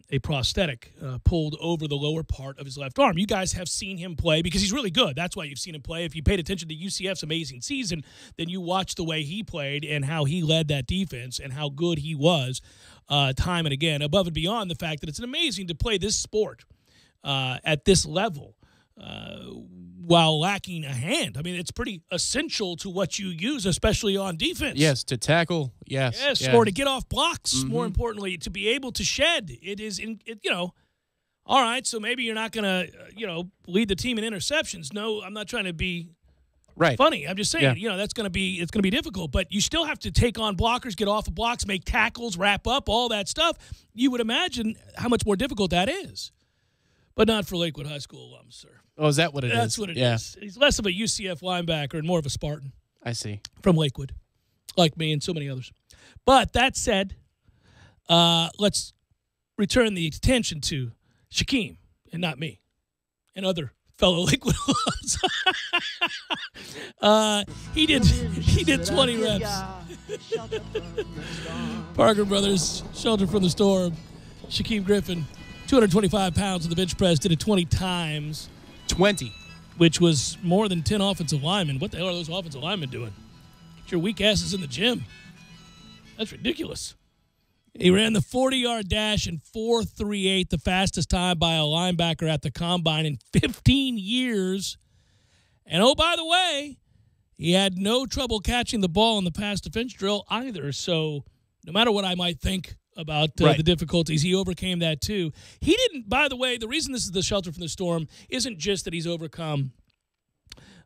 a prosthetic pulled over the lower part of his left arm. You guys have seen him play because he's really good. That's why you've seen him play. If you paid attention to UCF's amazing season, then you watched the way he played and how he led that defense and how good he was time and again, above and beyond the fact that it's amazing to play this sport at this level while lacking a hand. I mean, it's pretty essential to what you use, especially on defense. Yes, to tackle. Yes. Yes, or to get off blocks, more importantly, to be able to shed. It is, all right, so maybe you're not going to, lead the team in interceptions. No, I'm not trying to be funny. I'm just saying, it's going to be difficult. But you still have to take on blockers, get off of blocks, make tackles, wrap up, all that stuff. You would imagine how much more difficult that is. But not for Lakewood High School alums, sir. Oh, is that what it is? That's what it is. He's less of a UCF linebacker and more of a Spartan. I see. From Lakewood, like me and so many others. But that said, let's return the attention to Shakim and not me and other fellow Lakewood alums. He did 20 reps. Parker Brothers, Shelter from the Storm. Shakim Griffin, 225 pounds on the bench press, did it 20 times. 20. Which was more than 10 offensive linemen. What the hell are those offensive linemen doing? Get your weak asses in the gym. That's ridiculous. He ran the 40-yard dash in 4.38, the fastest time by a linebacker at the Combine in 15 years. And, oh, by the way, he had no trouble catching the ball in the pass defense drill either. So no matter what I might think about the difficulties, he overcame that too. He didn't, by the way, the reason this is the Shelter from the Storm isn't just that he's overcome,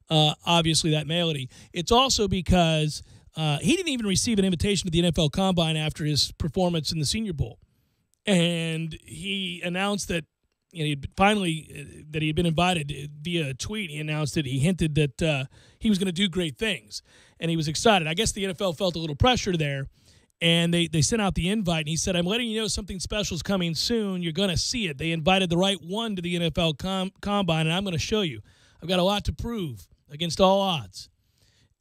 obviously, that malady. It's also because he didn't even receive an invitation to the NFL Combine after his performance in the Senior Bowl. And he announced that he had been invited via a tweet. He announced it. He hinted that he was going to do great things, and he was excited. I guess the NFL felt a little pressure there, and they sent out the invite, and he said, I'm letting you know something special is coming soon. You're going to see it. They invited the right one to the NFL Combine, and I'm going to show you. I've got a lot to prove against all odds.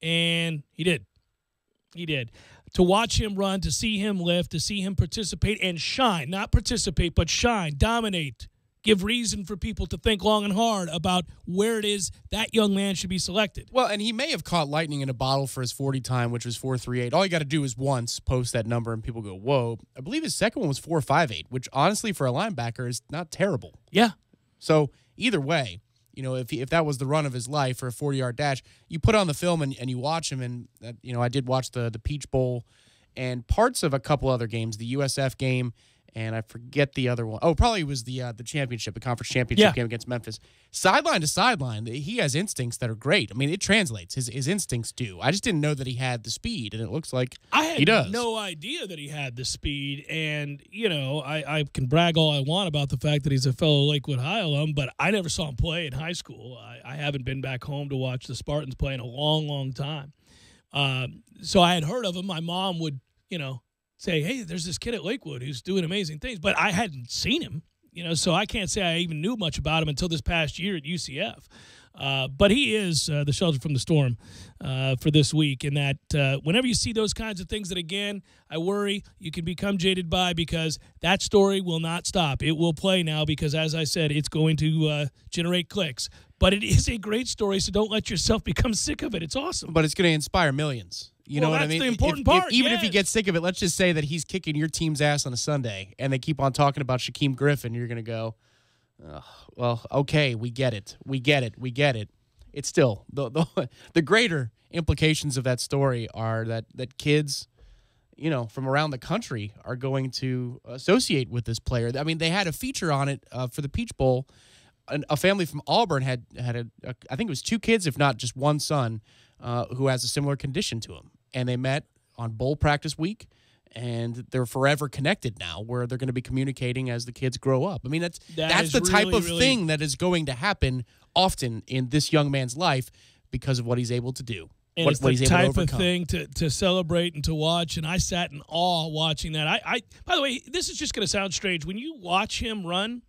And he did. He did. To watch him run, to see him lift, to see him participate and shine. Not participate, but shine, dominate. Give reason for people to think long and hard about where it is that young man should be selected. Well, and he may have caught lightning in a bottle for his 40 time, which was 4.38. All you got to do is once post that number, and people go, whoa. I believe his second one was 4.58, which honestly for a linebacker is not terrible. Yeah. So either way, if that was the run of his life for a 40-yard dash, you put on the film and you watch him. And, I did watch the Peach Bowl and parts of a couple other games, the USF game, and I forget the other one. Oh, probably was the championship, the conference championship game against Memphis. Sideline to sideline, he has instincts that are great. I mean, it translates. His instincts do. I just didn't know that he had the speed, and it looks like he does. I had no idea that he had the speed, and, I can brag all I want about the fact that he's a fellow Lakewood High alum, but I never saw him play in high school. I haven't been back home to watch the Spartans play in a long, long time. So I had heard of him. My mom would, say, hey, there's this kid at Lakewood who's doing amazing things. But I hadn't seen him, so I can't say I even knew much about him until this past year at UCF. But he is the Shelter from the Storm for this week, in that whenever you see those kinds of things that, again, I worry you can become jaded by, because that story will not stop. It will play now because, as I said, it's going to generate clicks. But it is a great story, so don't let yourself become sick of it. It's awesome. But it's going to inspire millions. You know what I mean? That's the important part. Even if he gets sick of it, let's just say that he's kicking your team's ass on a Sunday, and they keep on talking about Shakim Griffin. You're going to go, well, okay, we get it. We get it. It's still, the greater implications of that story are that kids, from around the country are going to associate with this player. I mean, they had a feature on it for the Peach Bowl. A family from Auburn had I think it was 2 kids, if not just one son, who has a similar condition to him. And they met on bowl practice week, and they're forever connected now, where they're going to be communicating as the kids grow up. I mean, that's the type of thing that is going to happen often in this young man's life because of what he's able to do. And it's the type of thing to celebrate and to watch. And I sat in awe watching that. I by the way, this is just going to sound strange. When you watch him run,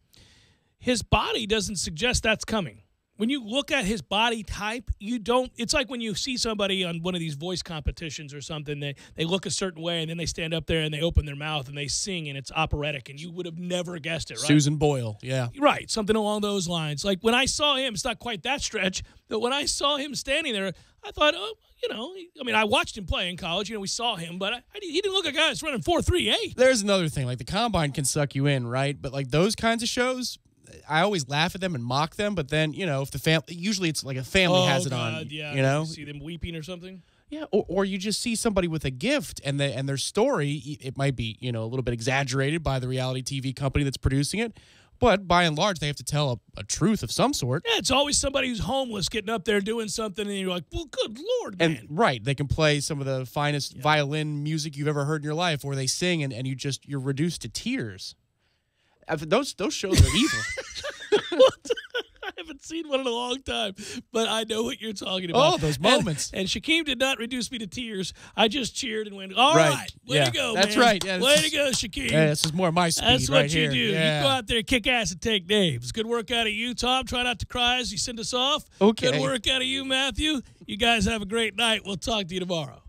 his body doesn't suggest that's coming. When you look at his body type, you don't. It's like when you see somebody on one of these voice competitions or something, they look a certain way, and then they stand up there and they open their mouth and they sing, and it's operatic, and you would have never guessed it, right? Susan Boyle, yeah. Right, something along those lines. Like when I saw him, it's not quite that stretch, but when I saw him standing there, I thought, I watched him play in college. We saw him, but he didn't look like a guy that's running 4.38. There's another thing. Like the Combine can suck you in, right? But like those kinds of shows, I always laugh at them and mock them, but then, if the family, usually it's like a family has it on, yeah. You see them weeping or something? Yeah, or you just see somebody with a gift and their story, it might be, a little bit exaggerated by the reality TV company that's producing it, but by and large, they have to tell a truth of some sort. Yeah, it's always somebody who's homeless getting up there doing something, and you're like, well, good Lord, man. And, right, they can play some of the finest violin music you've ever heard in your life, or they sing, and you're reduced to tears. Those shows are evil. I haven't haven't seen one in a long time, but I know what you're talking about. Oh, those moments. And Shaquem did not reduce me to tears. I just cheered and went, all right. Way to go, That's man. right. Yeah, way to go, Shaquem. Yeah, this is more my speed That's right what here. you do. Yeah. You go out there, kick ass, and take names. Good work out of you, Tom. Try not to cry as you send us off. Okay. Good work out of you, Matthew. You guys have a great night. We'll talk to you tomorrow.